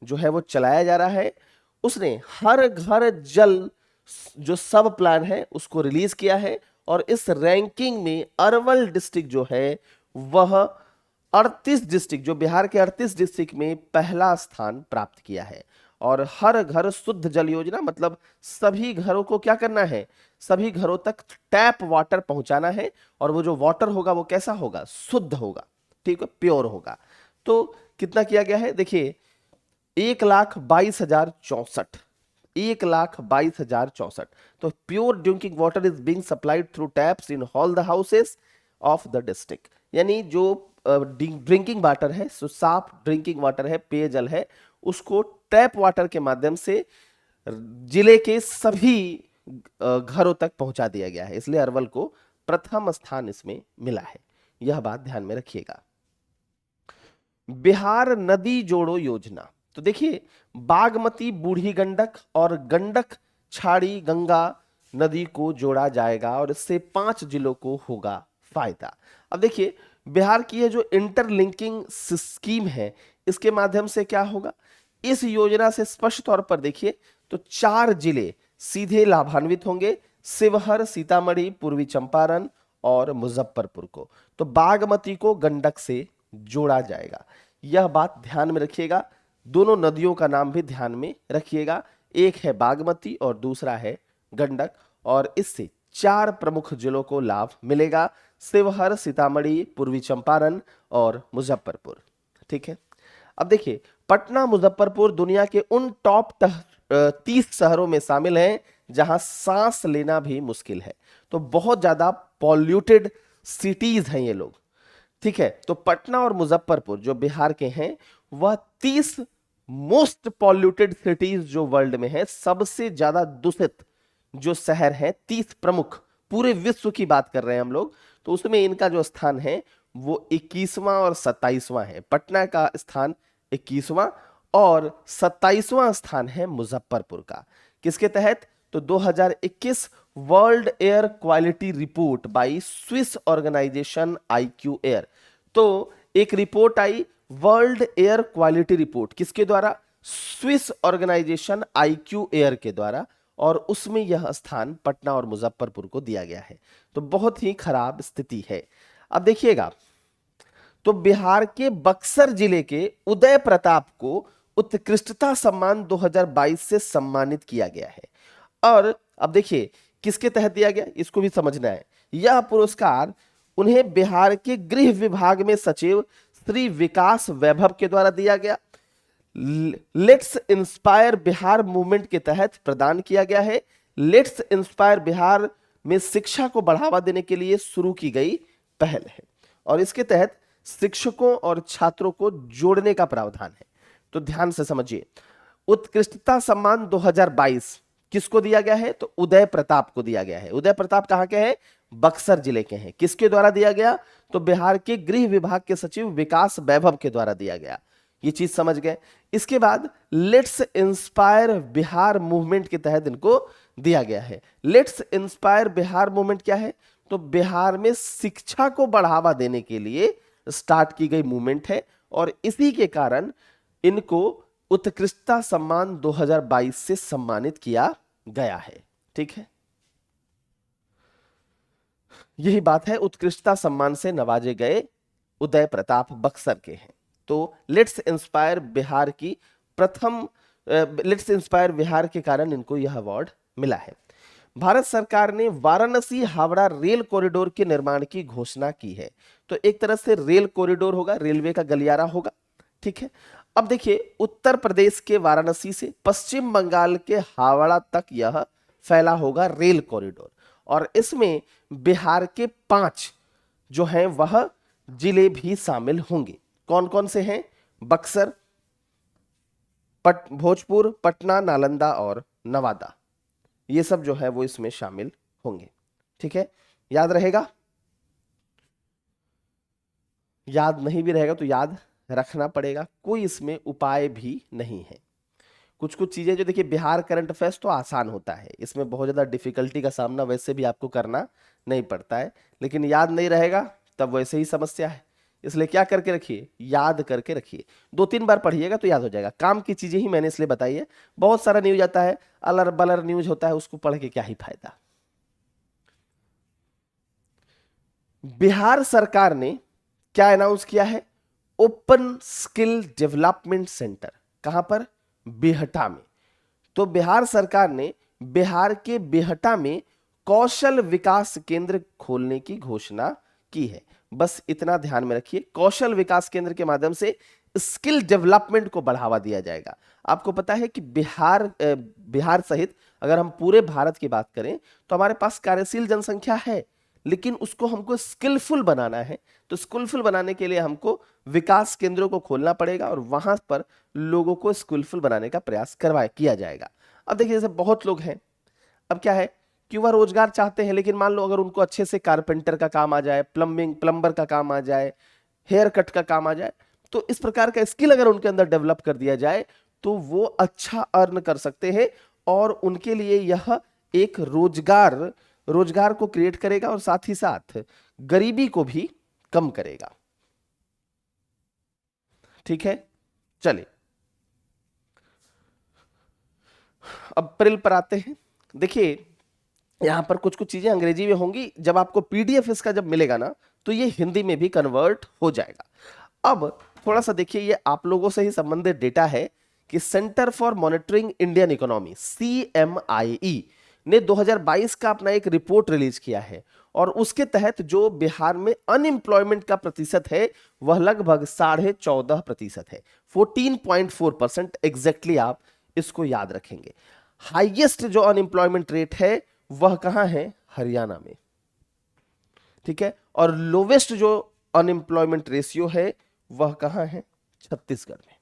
जो है वो चलाया जा रहा है, उसने हर घर जल जो सब प्लान है उसको रिलीज किया है। और इस रैंकिंग में अरवल डिस्ट्रिक्ट जो है वह 38 डिस्ट्रिक्ट, जो बिहार के 38 डिस्ट्रिक्ट में पहला स्थान प्राप्त किया है। और हर घर शुद्ध जल योजना मतलब सभी घरों को क्या करना है, सभी घरों तक टैप वाटर पहुंचाना है। और वो जो वाटर होगा वो कैसा होगा, शुद्ध होगा, ठीक है, प्योर होगा। तो कितना किया गया है, देखिए 1,22,064, 1,22,064। तो pure drinking water is being supplied through taps in all the houses of the district. यानी जो ड्रिंकिंग वाटर है, सो साफ ड्रिंकिंग वाटर है, पेयजल है, उसको टैप वाटर के माध्यम से जिले के सभी घरों तक पहुंचा दिया गया है। इसलिए अरवल को प्रथम स्थान इसमें मिला है, यह बात ध्यान में रखिएगा। बिहार नदी जोड़ो योजना, तो देखिए बागमती, बूढ़ी गंडक और गंडक छाड़ी गंगा नदी को जोड़ा जाएगा और इससे 5 जिलों को होगा फायदा। अब देखिए बिहार की ये जो इंटरलिंकिंग स्कीम है, इसके माध्यम से क्या होगा, इस योजना से स्पष्ट तौर पर देखिए तो 4 जिले सीधे लाभान्वित होंगे, शिवहर, सीतामढ़ी, पूर्वी चंपारण और मुजफ्फरपुर को। तो बागमती को गंडक से जोड़ा जाएगा, यह बात ध्यान में रखिएगा। दोनों नदियों का नाम भी ध्यान में रखिएगा, एक है बागमती और दूसरा है गंडक। और इससे 4 प्रमुख जिलों को लाभ मिलेगा, शिवहर, सीतामढ़ी, पूर्वी चंपारण और मुजफ्फरपुर, ठीक है। अब देखिए पटना, मुजफ्फरपुर दुनिया के उन टॉप 30 शहरों में शामिल हैं जहां सांस लेना भी मुश्किल है। तो बहुत ज्यादा पॉल्यूटेड सिटीज हैं ये लोग, ठीक है। तो पटना और मुजफ्फरपुर जो बिहार के हैं वह 30 मोस्ट पॉल्यूटेड सिटीज जो वर्ल्ड में है, सबसे ज्यादा दूषित जो शहर है, 30 प्रमुख, पूरे विश्व की बात कर रहे हैं हम लोग, तो उसमें इनका जो स्थान है वो 21वां और 27वां है। पटना का स्थान 21वां और 27वां स्थान है मुजफ्फरपुर का। किसके तहत, तो 2021 world air quality report by Swiss organization IQ air. तो एक रिपोर्ट आई वर्ल्ड एयर क्वालिटी रिपोर्ट, किसके द्वारा, स्विस ऑर्गेनाइजेशन IQ एयर के द्वारा, और उसमें यह स्थान पटना और मुजफ्फरपुर को दिया गया है। तो बहुत ही खराब स्थिति है। अब देखिएगा तो बिहार के बक्सर जिले के उदय प्रताप को उत्कृष्टता सम्मान 2022 से सम्मानित किया गया है। और अब देखिए किसके तहत दिया गया, इसको भी समझना है। यह पुरस्कार उन्हें बिहार के गृह विभाग में सचिव श्री विकास वैभव के द्वारा दिया गया। लेट्स इंस्पायर बिहार मूवमेंट के तहत प्रदान किया गया है। लेट्स इंस्पायर बिहार में शिक्षा को बढ़ावा देने के लिए शुरू की गई पहल है और इसके तहत शिक्षकों और छात्रों को जोड़ने का प्रावधान है। तो ध्यान से समझिए, उत्कृष्टता सम्मान 2022 किसको दिया गया है, तो उदय प्रताप को दिया गया है। उदय प्रताप कहां के हैं, बक्सर जिले के हैं। किसके द्वारा दिया गया, तो बिहार के गृह विभाग के सचिव विकास वैभव के द्वारा दिया गया। ये चीज समझ गए। इसके बाद लेट्स इंस्पायर बिहार मूवमेंट के तहत इनको दिया गया है। लेट्स इंस्पायर बिहार मूवमेंट क्या है, तो बिहार में शिक्षा को बढ़ावा देने के लिए स्टार्ट की गई मूवमेंट है और इसी के कारण इनको उत्कृष्टता सम्मान 2022 से सम्मानित किया गया है, ठीक है। यही बात है, उत्कृष्टता सम्मान से नवाजे गए उदय प्रताप बक्सर के हैं। तो लेट्स इंस्पायर बिहार की लेट्स इंस्पायर बिहार के कारण इनको यह अवार्ड मिला है। भारत सरकार ने वाराणसी हावड़ा रेल कॉरिडोर के निर्माण की घोषणा की है। तो एक तरह से रेल कॉरिडोर होगा, रेलवे का गलियारा होगा, ठीक है। अब देखिए उत्तर प्रदेश के वाराणसी से पश्चिम बंगाल के हावड़ा तक यह फैला होगा रेल कॉरिडोर और इसमें बिहार के 5 जो हैं वह जिले भी शामिल होंगे। कौन कौन से हैं, बक्सर, भोजपुर, पटना, नालंदा और नवादा, ये सब जो है वो इसमें शामिल होंगे, ठीक है। याद रहेगा, याद नहीं भी रहेगा तो याद रखना पड़ेगा, कोई इसमें उपाय भी नहीं है, कुछ कुछ चीजें जो देखिए बिहार करंट अफेयर्स तो आसान होता है, इसमें बहुत ज्यादा डिफिकल्टी का सामना वैसे भी आपको करना नहीं पड़ता है, लेकिन याद नहीं रहेगा तब वैसे ही समस्या है। इसलिए क्या करके रखिए, याद करके रखिए, 2-3 बार पढ़िएगा तो याद हो जाएगा। काम की चीजें ही मैंने इसलिए बताई है, बहुत सारा न्यूज आता है, अलर बलर न्यूज होता है, उसको पढ़ के क्या ही फायदा। बिहार सरकार ने क्या अनाउंस किया है, ओपन स्किल डेवलपमेंट सेंटर। कहां पर, बेहटा में। तो बिहार सरकार ने बिहार के बेहटा में कौशल विकास केंद्र खोलने की घोषणा की है। बस इतना ध्यान में रखिए, कौशल विकास केंद्र के माध्यम से स्किल डेवलपमेंट को बढ़ावा दिया जाएगा। आपको पता है कि बिहार सहित अगर हम पूरे भारत की बात करें तो हमारे पास कार्यशील जनसंख्या है, लेकिन उसको हमको स्किलफुल बनाना है। तो स्किलफुल बनाने के लिए हमको विकास केंद्रों को खोलना पड़ेगा और वहां पर लोगों को स्किलफुल बनाने का प्रयास किया जाएगा। अब देखिए जैसे बहुत लोग हैं, अब क्या है कि वह रोजगार चाहते हैं, लेकिन मान लो अगर उनको अच्छे से कारपेंटर का काम आ जाए, प्लम्बर का काम आ जाए, हेयर कट का काम आ जाए, तो इस प्रकार का स्किल अगर उनके अंदर डेवलप कर दिया जाए तो वो अच्छा अर्न कर सकते हैं और उनके लिए यह एक रोजगार को क्रिएट करेगा और साथ ही साथ गरीबी को भी कम करेगा। ठीक है, चलिए अब अप्रैल पर आते हैं। देखिए यहां पर कुछ कुछ चीजें अंग्रेजी में होंगी, जब आपको पीडीएफ इसका जब मिलेगा ना तो ये हिंदी में भी कन्वर्ट हो जाएगा। अब थोड़ा सा देखिए, ये आप लोगों से ही संबंधित डेटा है कि centre for monitoring Indian economy CMIE ने 2022 का अपना एक रिपोर्ट रिलीज किया है और उसके तहत जो बिहार में अनएम्प्लॉयमेंट का प्रतिशत है वह लगभग 14.5% है, 14.4% एग्जैक्टली। आप इसको याद रखेंगे। हाईएस्ट जो अनएम्प्लॉयमेंट रेट है वह कहां है, हरियाणा में। ठीक है, और लोवेस्ट जो अनएम्प्लॉयमेंट रेशियो है वह कहां है, छत्तीसगढ़ में।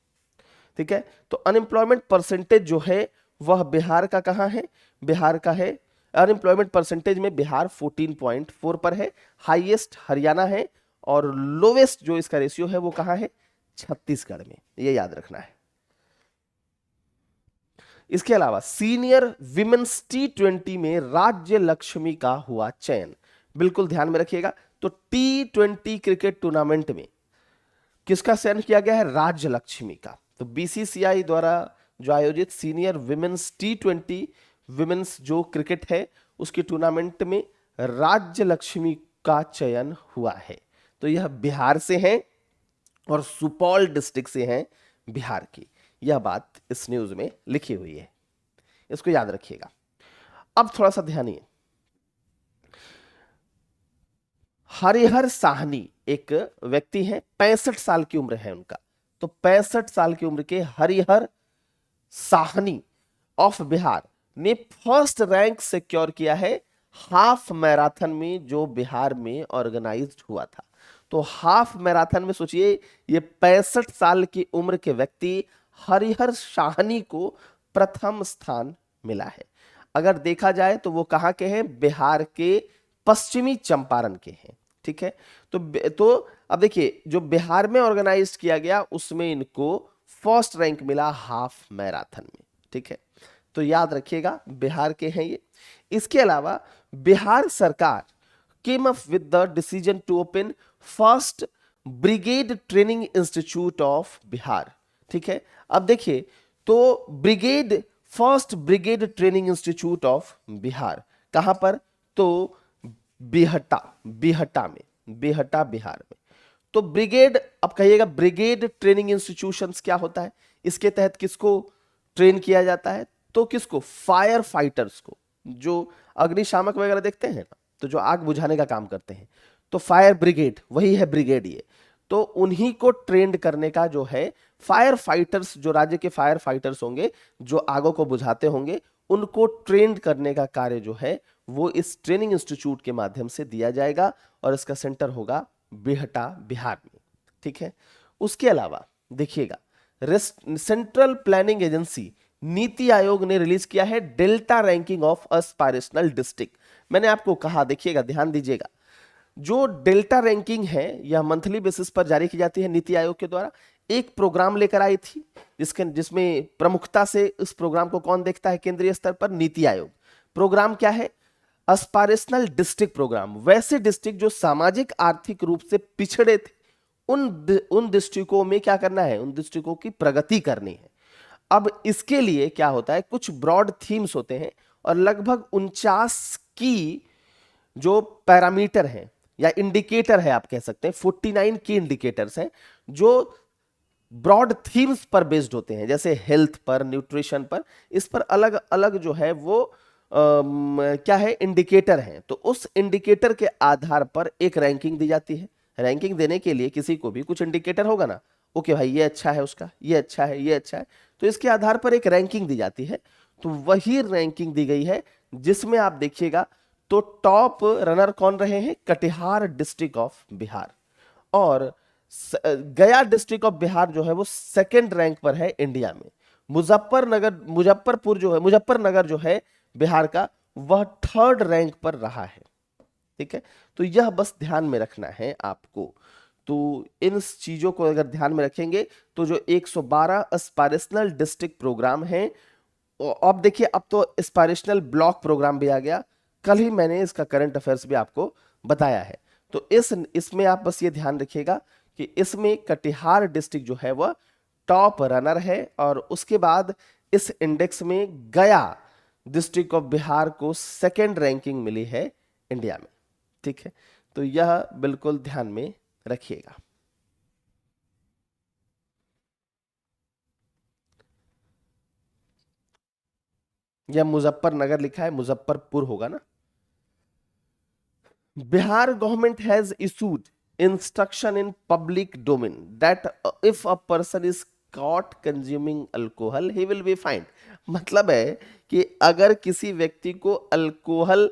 ठीक है, तो अनएम्प्लॉयमेंट परसेंटेज जो है वह बिहार का कहां है, बिहार का है, अनएम्प्लॉयमेंट परसेंटेज में बिहार 14.4 पर है, हाईएस्ट हरियाणा है और लोवेस्ट जो इसका रेशियो है वो कहां है, छत्तीसगढ़ में। ये याद रखना है। इसके अलावा सीनियर विमेंस T20 में राज्य लक्ष्मी का हुआ चयन, बिल्कुल ध्यान में रखिएगा। तो T20 क्रिकेट टूर्नामेंट में किसका चयन किया गया है, राज्य लक्ष्मी का। तो BCCI द्वारा जो आयोजित सीनियर विमेंस T20 विमेंस जो क्रिकेट है उसकी टूर्नामेंट में राज्य लक्ष्मी का चयन हुआ है। तो यह बिहार से है और सुपौल डिस्ट्रिक्ट से है बिहार की। यह बात इस न्यूज में लिखी हुई है, इसको याद रखिएगा। अब थोड़ा सा ध्यान दिए, हरिहर साहनी एक व्यक्ति है, 65 साल की उम्र है उनका। तो 65 साल की उम्र के हरिहर साहनी ऑफ बिहार ने फर्स्ट रैंक सिक्योर किया है हाफ मैराथन में जो बिहार में ऑर्गेनाइज्ड हुआ था। तो हाफ मैराथन में सोचिए, ये 65 साल की उम्र के व्यक्ति हरिहर साहनी को प्रथम स्थान मिला है। अगर देखा जाए तो वो कहां के हैं, बिहार के पश्चिमी चंपारण के हैं। ठीक है, तो अब देखिए जो बिहार में ऑर्गेनाइज किया गया उसमें इनको फर्स्ट रैंक मिला हाफ मैराथन में। ठीक है, तो याद रखिएगा बिहार के हैं ये। इसके अलावा बिहार सरकार came up with the decision to open first brigade training institute of Bihar. ठीक है, अब देखिए तो first brigade training institute of Bihar कहां पर, तो बिहटा बिहार में। तो ब्रिगेड, अब कहिएगा ब्रिगेड ट्रेनिंग इंस्टीट्यूशंस क्या होता है, इसके तहत किसको ट्रेन किया जाता है, तो किसको, फायर फाइटर्स को, जो अग्निशामक वगैरह देखते हैं ना, तो जो आग बुझाने का काम करते हैं, तो फायर ब्रिगेड वही है ब्रिगेड ये। तो उन्हीं को ट्रेंड करने का जो है फायर फाइटर्स, जो राज्य के फायर फाइटर्स होंगे जो आगों को बुझाते होंगे, उनको ट्रेंड करने का कार्य जो है वो इस ट्रेनिंग इंस्टीट्यूट के माध्यम से दिया जाएगा और इसका सेंटर होगा बिहटा बिहार में। ठीक है, उसके अलावा देखिएगा central planning agency NITI Aayog ने रिलीज किया है delta ranking of aspirational district. मैंने आपको कहा, देखिएगा ध्यान दीजिएगा, जो डेल्टा रैंकिंग है यह मंथली बेसिस पर जारी की जाती है नीति आयोग के द्वारा। एक प्रोग्राम लेकर आई थी, जिसमें प्रमुखता से इस प्रोग्राम को कौन देखता है केंद्रीय स्तर पर? नीति आयोग। प्रोग्राम क्या है? Aspirational district program. वैसे डिस्ट्रिक्ट जो सामाजिक आर्थिक रूप से पिछड़े थे, उन डिस्ट्रिक्टों में क्या करना है? उन डिस्ट्रिक्टों की प्रगति करनी है। अब इसके लिए क्या होता है, कुछ ब्रॉड थीम्स होते हैं और लगभग 49 की जो पैरामीटर है या इंडिकेटर है, आप कह सकते हैं 49 की इंडिकेटर्स हैं जो ब्रॉड थीम्स पर बेस्ड होते हैं, जैसे हेल्थ पर, न्यूट्रिशन पर। इस पर अलग अलग जो है वो क्या है, इंडिकेटर हैं। तो उस इंडिकेटर के आधार पर एक रैंकिंग दी जाती है। रैंकिंग देने के लिए किसी को भी कुछ इंडिकेटर होगा ना, ओके भाई ये अच्छा है, उसका ये अच्छा है, ये अच्छा है, तो इसके आधार पर एक रैंकिंग दी जाती है। तो वही रैंकिंग दी गई है जिसमें आप देखिएगा तो टॉप रनर कौन रहे हैं? Katihar district of Bihar. और गया डिस्ट्रिक्ट ऑफ बिहार जो है वो सेकंड रैंक पर है इंडिया में। मुजफ्फरनगर जो है बिहार का, वह थर्ड रैंक पर रहा है। ठीक है, तो यह बस ध्यान में रखना है आपको। तो इन चीजों को अगर ध्यान में रखेंगे तो जो 112 एस्पायरेशनल डिस्ट्रिक्ट प्रोग्राम है, अब देखिए अब तो एस्पायरेशनल ब्लॉक प्रोग्राम भी आ गया। कल ही मैंने इसका करंट अफेयर्स भी आपको बताया है। तो इसमें आप बस ये ध्यान रखिएगा कि इसमें कटिहार डिस्ट्रिक्ट जो है वह टॉप रनर है, और उसके बाद इस इंडेक्स में गया डिस्ट्रिक्ट ऑफ बिहार को सेकंड रैंकिंग मिली है इंडिया में। ठीक है, तो यह बिल्कुल ध्यान में रखिएगा। यह मुजफ्फरनगर लिखा है, मुजफ्फरपुर होगा ना। Bihar government has issued instruction in public domain that if a person is caught consuming alcohol he will be fined। मतलब है कि अगर किसी व्यक्ति को अल्कोहल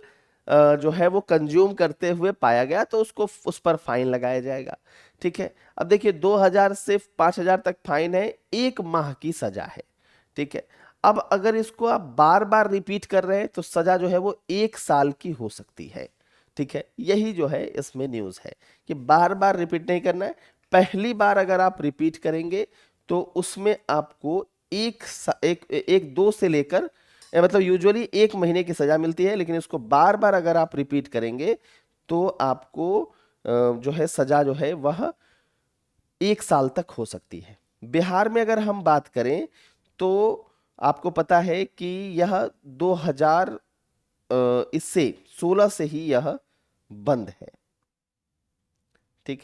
जो है वो कंज्यूम करते हुए पाया गया तो उसको उस पर फाइन लगाया जाएगा। ठीक है, अब देखिए 2000 से 5000 तक फाइन है, 1 माह की सजा है। ठीक है, अब अगर इसको आप बार बार रिपीट कर रहे हैं तो सजा जो है वो 1 साल की हो सकती है। ठीक है, यही जो है इसमें न्यूज़ है कि बार बार रिपीट नहीं करना है। पहली बार अगर आप रिपीट करेंगे तो उसमें आपको एक 2 से लेकर मतलब यूजुअली 1 महीने की सजा मिलती है, लेकिन इसको बार बार अगर आप रिपीट करेंगे तो आपको जो है सजा जो है वह 1 साल तक हो सकती है। बिहार में अगर हम बात करें तो आपको पता है कि यह 2000 इससे 16 से ही यह बंद है। ठीक,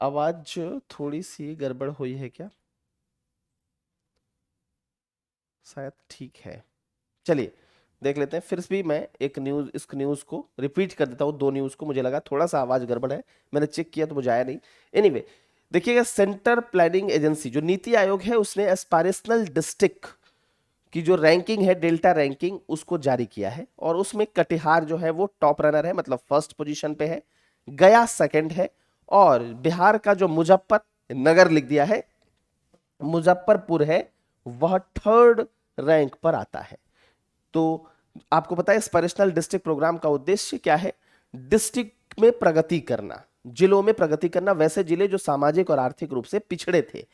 आवाज थोड़ी सी गड़बड़ हुई है क्या? शायद ठीक है, चलिए देख लेते हैं। फिर भी मैं इस न्यूज को रिपीट कर देता हूँ, 2 न्यूज को। मुझे लगा थोड़ा सा आवाज गड़बड़ है, मैंने चेक किया तो मुझे आया नहीं। एनीवे देखिएगा, सेंटर प्लानिंग एजेंसी जो नीति आयोग है उसने एस्पायरेशनल डिस्ट्रिक्ट की जो रैंकिंग है, डेल्टा रैंकिंग, उसको जारी किया है। और उसमें कटिहार जो है वो टॉप रनर है, मतलब फर्स्ट पोजीशन पे है। गया सेकंड है, और बिहार का जो मुजफ्फरनगर लिख दिया है, मुजफ्फरपुर है, वह थर्ड रैंक पर आता है। तो आपको पता है एस्पायरेशनल डिस्ट्रिक्ट प्रोग्राम का उद्देश्य क्या है? डिस्ट्रिक्ट में प्रगति करना, जिलों में प्रगति करना, वैसे जिले जो सामाजिक और आर्थिक रूप से पिछड़े थे,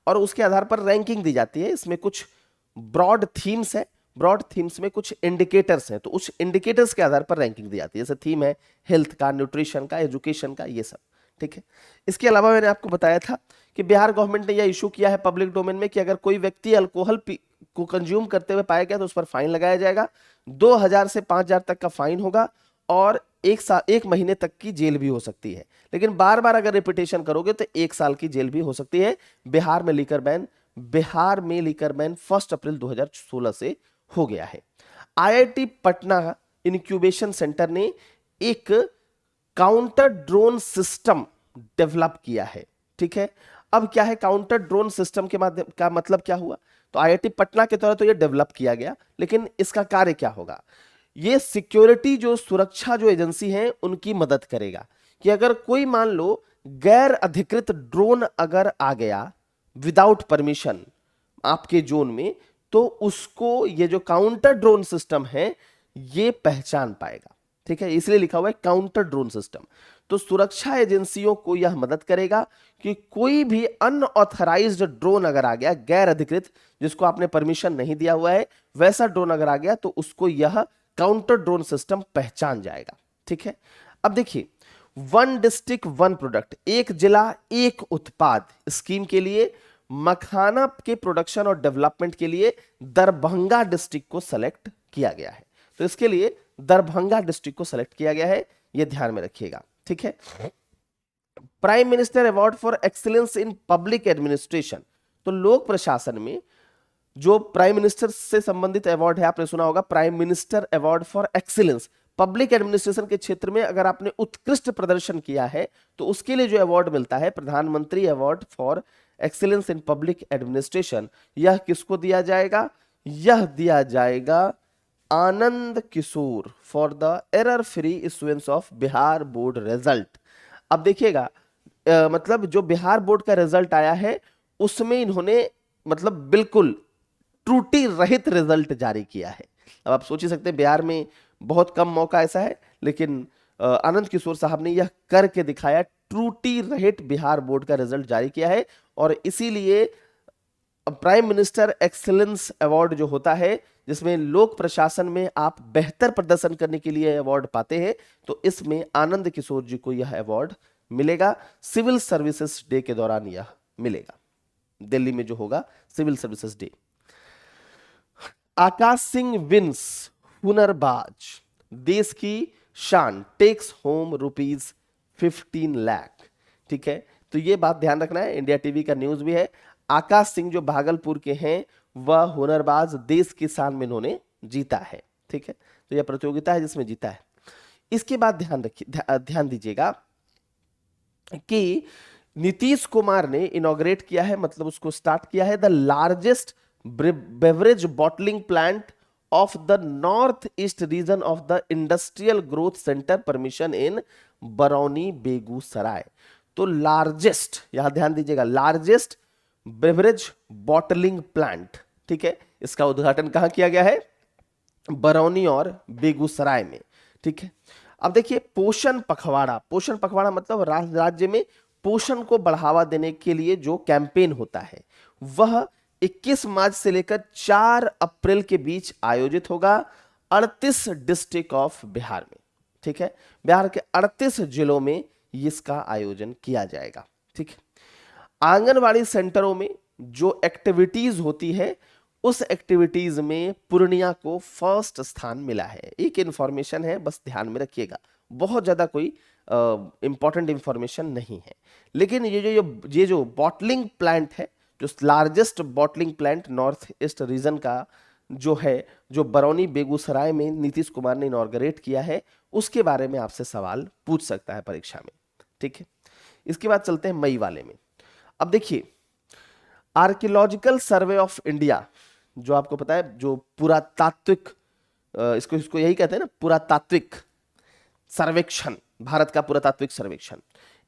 और उसके आधार पर रैंकिंग दी जाती है। इसमें कुछ ब्रॉड थीम्स है, ब्रॉड थीम्स में कुछ इंडिकेटर्स हैं, तो उस इंडिकेटर्स के आधार पर रैंकिंग दी जाती है। जैसे थीम है हेल्थ का, न्यूट्रिशन का, एजुकेशन का, ये सब। ठीक है। इसके अलावा मैंने आपको बताया था कि बिहार गवर्नमेंट ने यह इशू किया है पब्लिक डोमेन में कि अगर कोई व्यक्ति अल्कोहल को कंज्यूम करते हुए पाया गया तो उस पर फाइन लगाया जाएगा। 2000 से 5000 तक का फाइन होगा और 1 महीने तक की जेल भी हो सकती है। लेकिन बार बार अगर रिपीटेशन करोगे तो 1 साल की जेल भी हो सकती है। बिहार में लीकर बैन 1 अप्रैल 2016 से हो गया है। आईआईटी पटना इंक्यूबेशन सेंटर ने एक काउंटर ड्रोन सिस्टम डेवलप किया है। ठीक है, अब क्या है काउंटर ड्रोन सिस्टम के माध्यम का मतलब क्या हुआ, तो आईआईटी पटना के द्वारा तो ये डेवलप किया गया, लेकिन इसका कार्य क्या होगा, ये सिक्योरिटी जो सुरक्षा जो एजेंसी है उनकी मदद करेगा कि अगर कोई मान लो गैर अधिकृत ड्रोन अगर आ गया विदाउट परमिशन आपके जोन में, तो उसको ये जो काउंटर ड्रोन सिस्टम है ये पहचान पाएगा। ठीक है, इसलिए लिखा हुआ है काउंटर ड्रोन सिस्टम। तो सुरक्षा एजेंसियों को यह मदद करेगा कि कोई भी अनऑथराइज्ड ड्रोन अगर आ गया, गैर अधिकृत, जिसको आपने परमिशन नहीं दिया हुआ है, वैसा ड्रोन अगर आ गया तो उसको यह काउंटर ड्रोन सिस्टम पहचान जाएगा। ठीक है, अब देखिए 1 डिस्ट्रिक्ट 1 प्रोडक्ट, एक जिला एक उत्पाद स्कीम के लिए मखाना के प्रोडक्शन और डेवलपमेंट के लिए दरभंगा डिस्ट्रिक्ट को सेलेक्ट किया गया है। तो इसके लिए दरभंगा डिस्ट्रिक्ट को सेलेक्ट किया गया है, यह ध्यान में रखिएगा। ठीक है, prime minister award for excellence in public administration, तो लोक प्रशासन में जो प्राइम मिनिस्टर से संबंधित अवार्ड है, आपने सुना होगा prime minister award for excellence, public administration के क्षेत्र में अगर आपने उत्कृष्ट प्रदर्शन किया है तो उसके लिए जो अवार्ड मिलता है Pradhanmantri award for excellence in public administration, यह किसको दिया जाएगा, यह दिया जाएगा Anand Kishore for the error free issuance of Bihar board result. अब देखिएगा मतलब जो बिहार बोर्ड का रिजल्ट आया है उसमें इन्होंने मतलब बिल्कुल त्रुटि रहित रिजल्ट जारी किया है। अब आप सोच ही सकते हैं बिहार में बहुत कम मौका ऐसा है, लेकिन आनंद किशोर साहब ने यह करके दिखाया, त्रुटि रहित बिहार बोर्ड का रिजल्ट जारी किया है। और इसीलिए प्राइम मिनिस्टर एक्सीलेंस अवार्ड जो होता है जिसमें लोक प्रशासन में आप बेहतर प्रदर्शन करने के लिए अवार्ड पाते हैं, तो इसमें आनंद किशोर जी को यह अवार्ड मिलेगा। सिविल सर्विसेज डे के दौरान यह मिलेगा, दिल्ली में जो होगा civil services day. Akash Singh wins Hunarbaaz, देश की शान, टेक्स होम ₹15 लाख। ठीक है, तो ये बात ध्यान रखना है, इंडिया टीवी का न्यूज भी है। आकाश सिंह जो भागलपुर के हैं वह हुनरबाज, देश की शान में इन्होंने जीता है। ठीक है, तो यह प्रतियोगिता है जिसमें जीता है। इसके बाद ध्यान दीजिएगा कि नीतीश कुमार ने इनॉग्रेट किया है, मतलब उसको स्टार्ट किया है, the largest beverage bottling plant of the north east region of the industrial growth centre permission in Barauni Begusarai. तो लार्जेस्ट, यहां ध्यान दीजिएगा, लार्जेस्ट बेवरेज बॉटलिंग प्लांट। ठीक है, इसका उद्घाटन कहां किया गया है, बरौनी और बेगूसराय में। ठीक है, अब देखिए पोषण पखवाड़ा मतलब राज्य में पोषण को बढ़ावा देने के लिए जो कैंपेन होता है वह 21 मार्च से लेकर 4 अप्रैल के बीच आयोजित होगा 38 डिस्ट्रिक्ट ऑफ बिहार में। ठीक है, बिहार के 38 जिलों में इसका आयोजन किया जाएगा। ठीक है, आंगनवाड़ी सेंटरों में जो एक्टिविटीज होती है उस एक्टिविटीज में पूर्णिया को फर्स्ट स्थान मिला है। एक इंफॉर्मेशन है, बस ध्यान में रखिएगा, बहुत ज्यादा कोई इंपॉर्टेंट इंफॉर्मेशन नहीं है, लेकिन ये जो बॉटलिंग प्लांट है, जो largest bottling plant north east reason का जो है, जो बरौनी बेगूसराय में नीतीश कुमार ने इनॉर्गरेट किया है, उसके बारे में आपसे सवाल पूछ सकता है परीक्षा में। ठीक है, इसके बाद चलते हैं मई वाले में। अब देखिए आर्कियोलॉजिकल सर्वे ऑफ इंडिया, जो आपको पता है जो पुरातात्विक, इसको यही कहते हैं ना, पुरातात्विक सर्वेक्षण, भारत का पुरातात्विक सर्वेक्षण,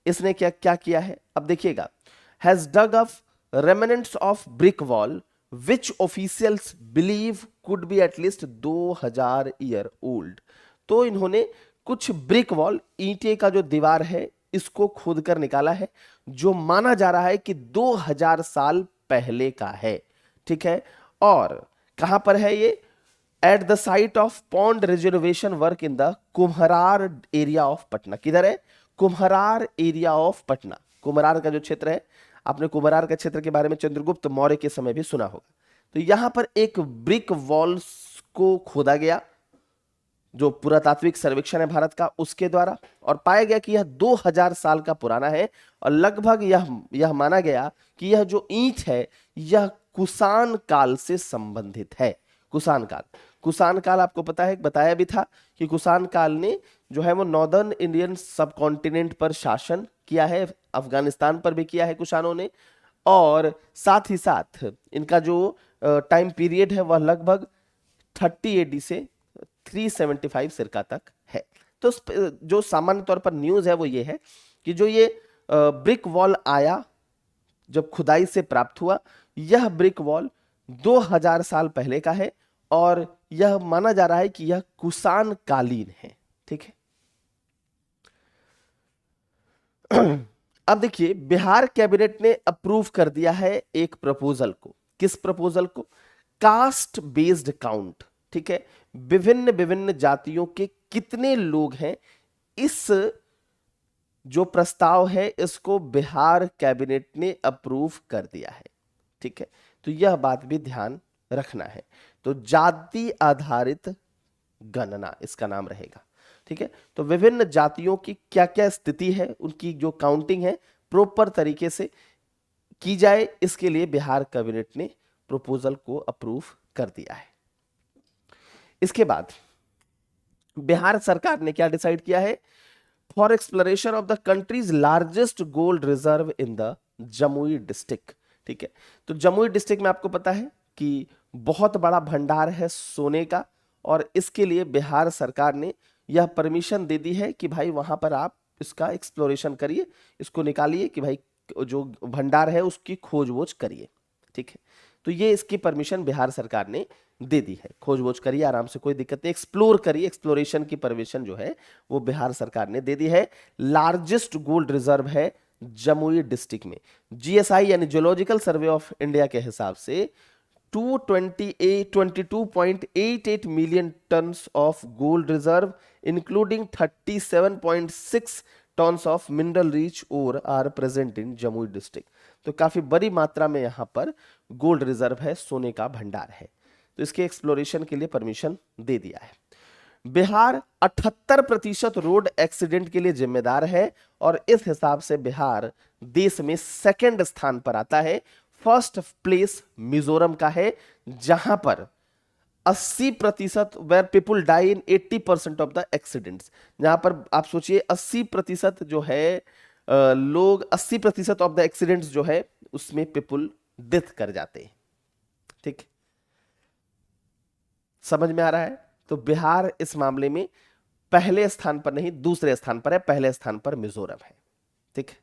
इसने क्या किया है, अब देखिएगा, has dug up remnants of brick wall which officials believe could be at least 2000 year old. तो इन्होंने कुछ ब्रिक वॉल, ईंटे का जो दीवार है, इसको खोद कर निकाला है जो माना जा रहा है कि 2000 साल पहले का है। ठीक है, और कहां पर है ये, at the site of pond reservation work in the Kumhrar area of Patna. किधर है, कुम्हरार एरिया ऑफ पटना। कुम्हरार का जो क्षेत्र है, आपने कुम्हरार का क्षेत्र के बारे में चंद्रगुप्त मौर्य के समय भी सुना होगा। तो यहां पर एक ब्रिक वॉल्स को खोदा गया, जो पुरातात्विक सर्वेक्षण है भारत का उसके द्वारा, और पाया गया कि यह 2000 साल का पुराना है। और लगभग यह माना गया कि यह जो ईंट है यह कुषाण काल से संबंधित है। कुषाण काल, कुषाण काल आपको पता है, बताया भी था कि कुषाण काल ने जो है वो नॉर्दर्न इंडियन सब कॉन्टिनेंट पर शासन किया है, अफगानिस्तान पर भी किया है कुषाणों ने। और साथ ही साथ इनका जो टाइम पीरियड है वह लगभग 30 एडी से 375 सिरका तक है। तो जो सामान्य तौर पर न्यूज है वो ये है कि जो ये ब्रिक वॉल आया, जब खुदाई से प्राप्त हुआ, यह ब्रिक वॉल 2000 साल पहले का है और यह माना जा रहा है कि यह कुषाण कालीन है। ठीक है। अब देखिए, बिहार कैबिनेट ने अप्रूव कर दिया है एक प्रपोजल को। किस प्रपोजल को? Caste based count. ठीक है, विभिन्न विभिन्न जातियों के कितने लोग हैं, इस जो प्रस्ताव है इसको बिहार कैबिनेट ने अप्रूव कर दिया है। ठीक है, तो यह बात भी ध्यान रखना है। तो जाति आधारित गणना इसका नाम रहेगा। ठीक है, तो विभिन्न जातियों की क्या क्या स्थिति है, उनकी जो काउंटिंग है प्रॉपर तरीके से की जाए, इसके लिए बिहार कैबिनेट ने प्रपोजल को अप्रूव कर दिया है। इसके बाद बिहार सरकार ने क्या डिसाइड किया है? For exploration of the countries largest gold reserve in the Jamui district. ठीक है, तो जमुई डिस्ट्रिक्ट में आपको पता है कि बहुत बड़ा भंडार है सोने का, और इसके लिए बिहार सरकार ने यह परमिशन दे दी है कि भाई वहां पर आप इसका एक्सप्लोरेशन करिए, इसको निकालिए, कि भाई जो भंडार है उसकी खोज वोज करिए। ठीक है, तो ये इसकी परमिशन बिहार सरकार ने दे दी है। खोज वोज करिए आराम से, कोई दिक्कत नहीं, एक्सप्लोर करिए, एक्सप्लोरेशन की परमिशन जो है वो बिहार सरकार ने दे दी है। लार्जेस्ट गोल्ड रिजर्व है जमुई डिस्ट्रिक्ट में। जीएसआई यानी जियोलॉजिकल सर्वे ऑफ इंडिया के हिसाब से 22.88 million tons of gold reserve including 37.6 tons of mineral rich ore are present in Jamui district. तो काफी बड़ी मात्रा में यहां पर गोल्ड रिजर्व है, सोने का भंडार है, तो इसके एक्सप्लोरेशन के लिए परमिशन दे दिया है। बिहार 78% रोड एक्सीडेंट के लिए जिम्मेदार है, और इस हिसाब से बिहार देश में सेकंड स्थान पर आता है। फर्स्ट प्लेस मिजोरम का है, जहां पर 80%, where people die in 80% of the accidents. जहां पर आप सोचिए 80% जो है लोग, 80% ऑफ द एक्सीडेंट्स जो है उसमें पीपुल डेथ कर जाते हैं। ठीक, समझ में आ रहा है? तो बिहार इस मामले में पहले स्थान पर नहीं, दूसरे स्थान पर है, पहले स्थान पर मिजोरम है। ठीक है,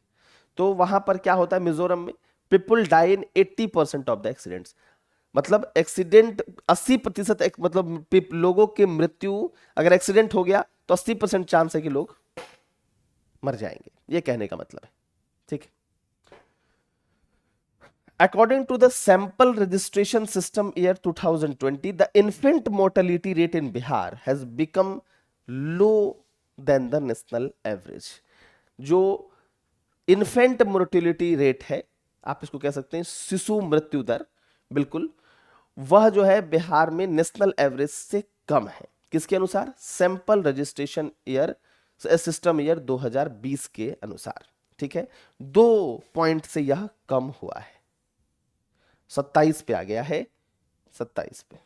तो वहां पर क्या होता है मिजोरम में? People die in 80% of the accidents, मतलब एक्सीडेंट 80%, मतलब लोगों की मृत्यु, अगर एक्सीडेंट हो गया तो 80% चांस है कि लोग मर जाएंगे, ये कहने का मतलब है। ठीक है, according to the sample registration system year 2020, the infant mortality rate in Bihar has become low than the national average। जो इन्फेंट मोर्टिलिटी रेट है, आप इसको कह सकते हैं शिशु मृत्यु दर, बिल्कुल वह जो है बिहार में नेशनल एवरेज से कम है। किसके अनुसार? Sample registration year system year 2020 के अनुसार। ठीक है, 2 पॉइंट से यह कम हुआ है, 27 पे आ गया है, 27 पे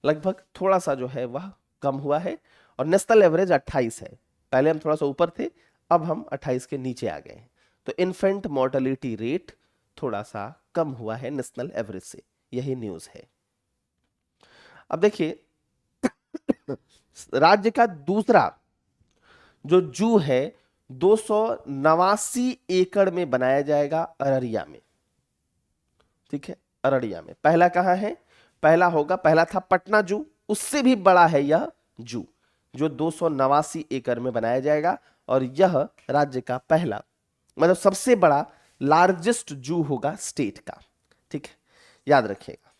लगभग थोड़ा सा जो है वह कम हुआ है, और नेशनल एवरेज 28 है। पहले हम थोड़ा सा ऊपर थे, अब हम 28 के नीचे आ गए हैं। तो इन्फेंट मोर्टेलिटी रेट थोड़ा सा कम हुआ है नेशनल एवरेज से, यही न्यूज है। अब देखिए राज्य का दूसरा जो जू है 289 एकड़ में बनाया जाएगा अररिया में। ठीक है, अररिया में। पहला कहां है? पहला होगा, पहला था पटना जू, उससे भी बड़ा है यह जू, जो 289 एकड़ में बनाया जाएगा, और यह राज्य का पहला, मतलब सबसे बड़ा लार्जेस्ट जू होगा स्टेट का। ठीक है, याद रखिएगा।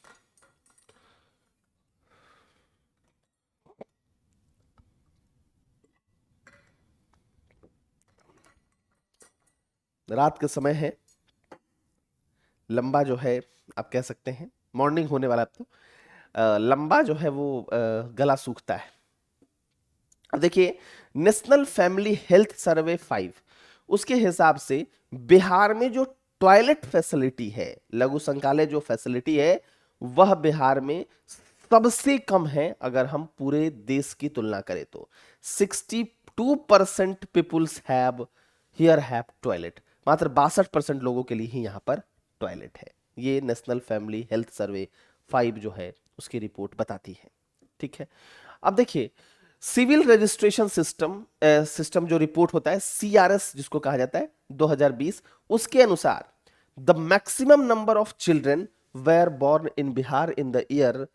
रात के समय है, लंबा जो है आप कह सकते हैं, मॉर्निंग होने वाला, अब तो लंबा जो है वो गला सूखता है। अब देखिए, नेशनल फैमिली हेल्थ सर्वे 5, उसके हिसाब से बिहार में जो टॉयलेट फैसिलिटी है, लघु संकाय जो फैसिलिटी है, वह बिहार में सबसे कम है अगर हम पूरे देश की तुलना करें तो। 62% peoples have here have toilet, मात्र 62% लोगों के लिए ही यहाँ पर टॉयलेट है। ये नेशनल फैमिली हेल्थ सर्वे 5 जो है उसकी रिपोर्ट बताती है। ठीक है, अब देखिए, सिविल रजिस्ट्रेशन सिस्टम जो रिपोर्ट होता है, सीआरएस जिसको कहा जाता है 2020, उसके अनुसार the maximum number of children were born in Bihar in the year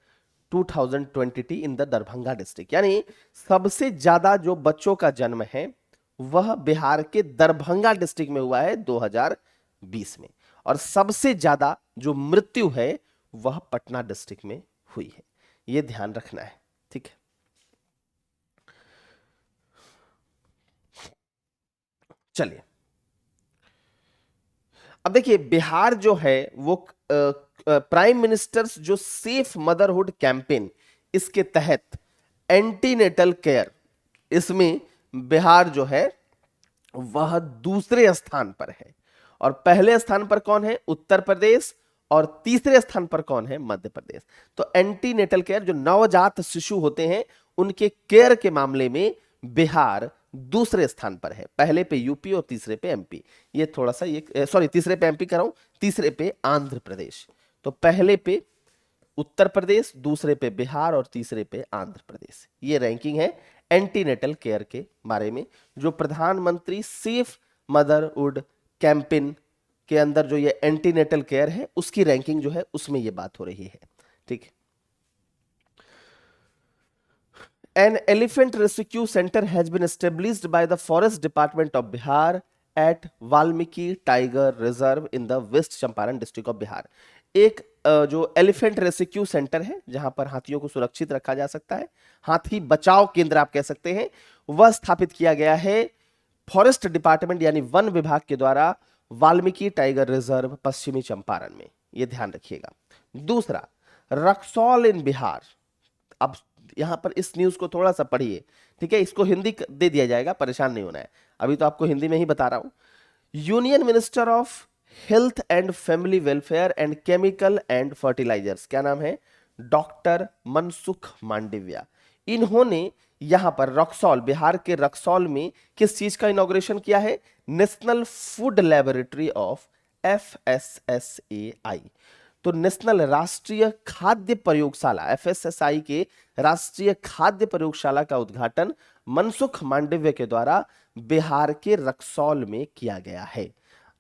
2020 in the Darbhanga district, यानी सबसे ज्यादा जो बच्चों का जन्म है वह बिहार के दरभंगा डिस्ट्रिक्ट में हुआ है 2020 में, और सबसे ज्यादा जो मृत्यु है वह पटना डिस्ट्रिक्ट में हुई है। यह ध्यान रखना है। ठीक है, चलिए, अब देखिए, बिहार जो है वो प्राइम मिनिस्टर्स जो सेफ मदरहुड कैंपेन, इसके तहत एंटीनेटल केयर, इसमें बिहार जो है वह दूसरे स्थान पर है, और पहले स्थान पर कौन है? उत्तर प्रदेश, और तीसरे स्थान पर कौन है? मध्य प्रदेश। तो एंटीनेटल केयर, जो नवजात शिशु होते हैं उनके केयर के मामले में बिहार दूसरे स्थान पर है, पहले पे यूपी और तीसरे पे एमपी। ये थोड़ा सा ये सॉरी, तीसरे पे एमपी कर रहा हूं, तीसरे पे आंध्र प्रदेश। तो पहले पे उत्तर प्रदेश, दूसरे पे बिहार और तीसरे पे आंध्र प्रदेश। ये रैंकिंग है एंटीनेटल केयर के बारे में, जो प्रधानमंत्री सेफ मदरहुड कैंपेन के अंदर जो ये एंटीनेटल केयर है उसकी रैंकिंग जो है उसमें ये बात हो रही है। ठीक है, An elephant rescue center has been established by the Forest Department of Bihar at Valmiki Tiger Reserve in the West Champaran district of Bihar। एक जो एलिफेंट रेस्क्यू सेंटर है जहां पर हाथियों को सुरक्षित रखा जा सकता है, हाथी बचाव केंद्र आप कह सकते हैं, वह स्थापित किया गया है फॉरेस्ट डिपार्टमेंट यानी वन विभाग के द्वारा वाल्मीकि टाइगर रिजर्व पश्चिमी चंपारण में। यह ध्यान रखिएगा। दूसरा, रक्सौल इन बिहार। अब यहां पर इस न्यूज को थोड़ा सा पढ़िए, ठीक है, इसको हिंदी दे दिया जाएगा, परेशान नहीं होना है, अभी तो आपको हिंदी में ही बता रहा हूं। Union minister of health and family welfare and chemical and fertilizers, क्या नाम है? डॉक्टर मनसुख मांडविया। इन्होंने यहां पर रक्सौल, बिहार के रक्सौल में किस चीज का इनॉग्रेशन किया है? National food laboratory of FSSAI। तो नेशनल राष्ट्रीय खाद्य प्रयोगशाला FSSAI के राष्ट्रीय खाद्य प्रयोगशाला का उद्घाटन मनसुख मांडव्य के द्वारा बिहार के रक्सौल में किया गया है।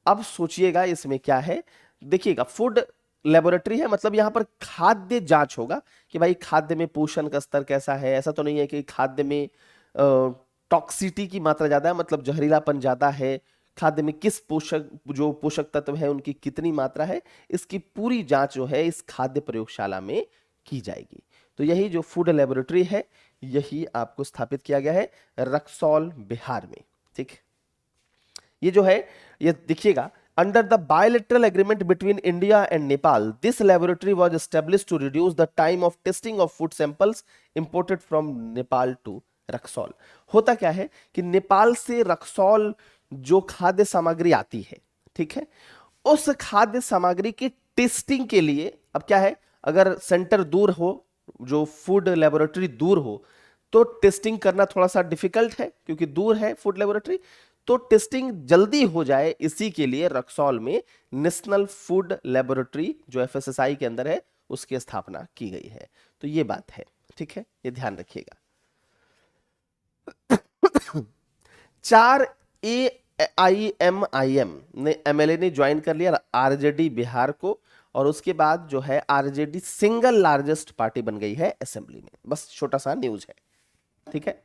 अब सोचिएगा इसमें क्या है, देखिएगा, फूड लेबोरेटरी है, मतलब यहां पर खाद्य जांच होगा कि भाई खाद्य में पोषण का स्तर कैसा है। ऐसा तो नहीं है कि खाद्य में टॉक्सिटी की मात्रा ज्यादा है, मतलब जहरीलापन ज्यादा है, खाद्य में किस पोषक तत्व है उनकी कितनी मात्रा है, इसकी पूरी जांच जो है इस खाद्य प्रयोगशाला में की जाएगी। तो यही जो फूड लेबोरेटरी है यही आपको स्थापित किया गया है रक्सौल बिहार में। ठीक, ये जो है ये देखिएगा, under the bilateral agreement between India and Nepal, this laboratory was established to reduce the time of testing of food samples imported from Nepal to Raxaul. होता क्या है कि नेपाल से रक्सौल जो खाद्य सामग्री आती है, ठीक है, उस खाद्य सामग्री की टेस्टिंग के लिए अब क्या है, अगर सेंटर दूर हो, जो फूड लेबोरेटरी दूर हो, तो टेस्टिंग करना थोड़ा सा डिफिकल्ट है क्योंकि दूर है फूड लेबोरेटरी। तो टेस्टिंग जल्दी हो जाए इसी के लिए रक्सौल में नेशनल फूड लेबोरेटरी जो FSSAI के अंदर है उसकी स्थापना की गई है। तो ये बात है, ठीक है, ये ध्यान रखिएगा। 4 AIMIM ने MLA ने ज्वाइन कर लिया RJD बिहार को, और उसके बाद जो है RJD सिंगल लार्जेस्ट पार्टी बन गई है असेंबली में। बस छोटा सा न्यूज है, ठीक है।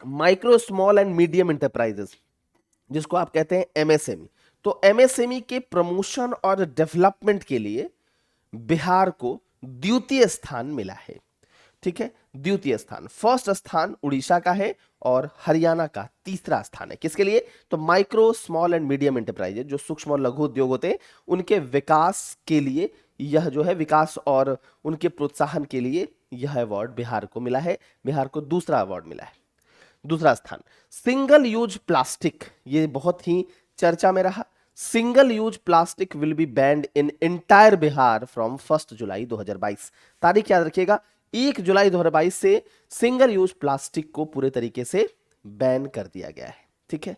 Micro small and medium enterprises, जिसको आप कहते हैं MSME। तो MSME के प्रमोशन और डेवलपमेंट के लिए बिहार को द्वितीय स्थान मिला है। ठीक है, द्वितीय स्थान, फर्स्ट स्थान उड़ीसा का है और हरियाणा का तीसरा स्थान है। किसके लिए? तो micro small and medium enterprises, जो सूक्ष्म और लघु उद्योग होते हैं, उनके विकास के लिए यह जो है विकास और उनके प्रोत्साहन के लिए यह अवार्ड बिहार को मिला है। बिहार को दूसरा अवार्ड मिला है, दूसरा स्थान। सिंगल यूज प्लास्टिक, ये बहुत ही चर्चा में रहा। Single use plastic will be band in entire Bihar from 1 जुलाई 2022। तारीख याद रखिएगा, 1 जुलाई 2022 से सिंगल यूज प्लास्टिक को पूरे तरीके से बैन कर दिया गया है। ठीक है,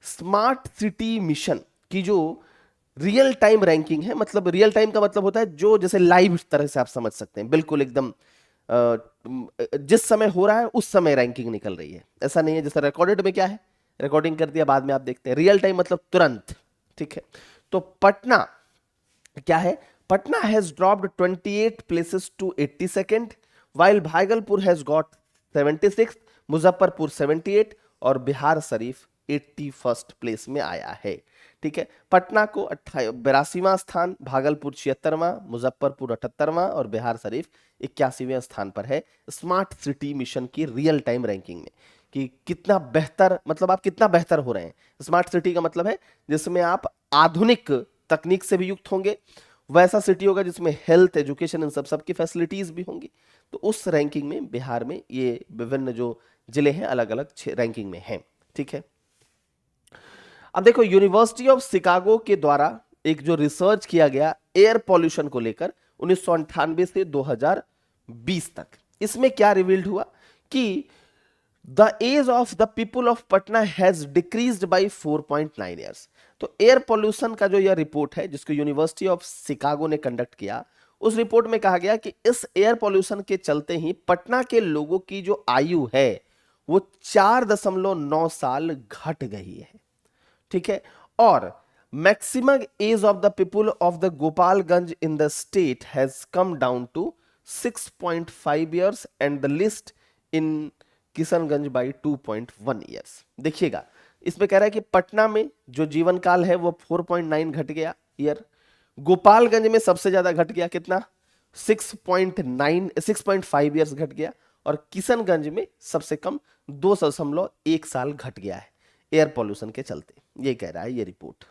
स्मार्ट सिटी मिशन की जो रियल टाइम रैंकिंग है, मतलब रियल टाइम का मतलब होता है जो जैसे लाइव तरह से आप समझ सकते हैं, बिल्कुल एकदम जिस समय हो रहा है उस समय रैंकिंग निकल रही है। ऐसा नहीं है जैसे रिकॉर्डेड में क्या है, रिकॉर्डिंग कर दिया बाद में आप देखते हैं। रियल टाइम मतलब तुरंत। ठीक है, तो पटना क्या है? Patna has dropped 28 places to 82nd, while Bhagalpur has got 76, Muzaffarpur 78 और बिहार शरीफ 81st प्लेस में आया है। ठीक है, पटना को 82वां स्थान, भागलपुर 76वां, मुजफ्फरपुर 78वां और बिहार शरीफ 81वें स्थान पर है स्मार्ट सिटी मिशन की रियल टाइम रैंकिंग में। कि कितना बेहतर, मतलब आप कितना बेहतर हो रहे हैं। स्मार्ट सिटी का मतलब है जिसमें आप आधुनिक तकनीक से भी युक्त होंगे, वैसा सिटी होगा जिसमें हेल्थ, एजुकेशन, इन सबकी फैसिलिटीज भी होंगी। तो उस रैंकिंग में बिहार में ये विभिन्न जो जिले हैं अलग अलग रैंकिंग में हैं। ठीक है, अब देखो, यूनिवर्सिटी ऑफ शिकागो के द्वारा एक जो रिसर्च किया गया एयर पॉल्यूशन को लेकर 1998 से 2020 तक, इसमें क्या रिवील्ड हुआ कि the age of the people of Patna has decreased by 4.9 years. तो एयर पॉल्यूशन का जो यह रिपोर्ट है जिसको यूनिवर्सिटी ऑफ शिकागो ने कंडक्ट किया, उस रिपोर्ट में कहा गया कि इस एयर पॉल्यूशन के चलते ही पटना के लोगों की जो आयु है वो 4.9 साल घट गई है। ठीक है, और maximum age of the people of the Gopalganj in the state has come down to 6.5 years and the least in Kishanganj by 2.1 years. देखिएगा, इसमें कह रहा है कि पटना में जो जीवन काल है वो 4.9 घट गया ईयर, गोपालगंज में सबसे ज्यादा घट गया, कितना? 6.5 ईयर्स घट गया, और किशनगंज में सबसे कम 2.1 साल घट गया है एयर पॉल्यूशन के चलते। ये कह रहा है ये रिपोर्ट।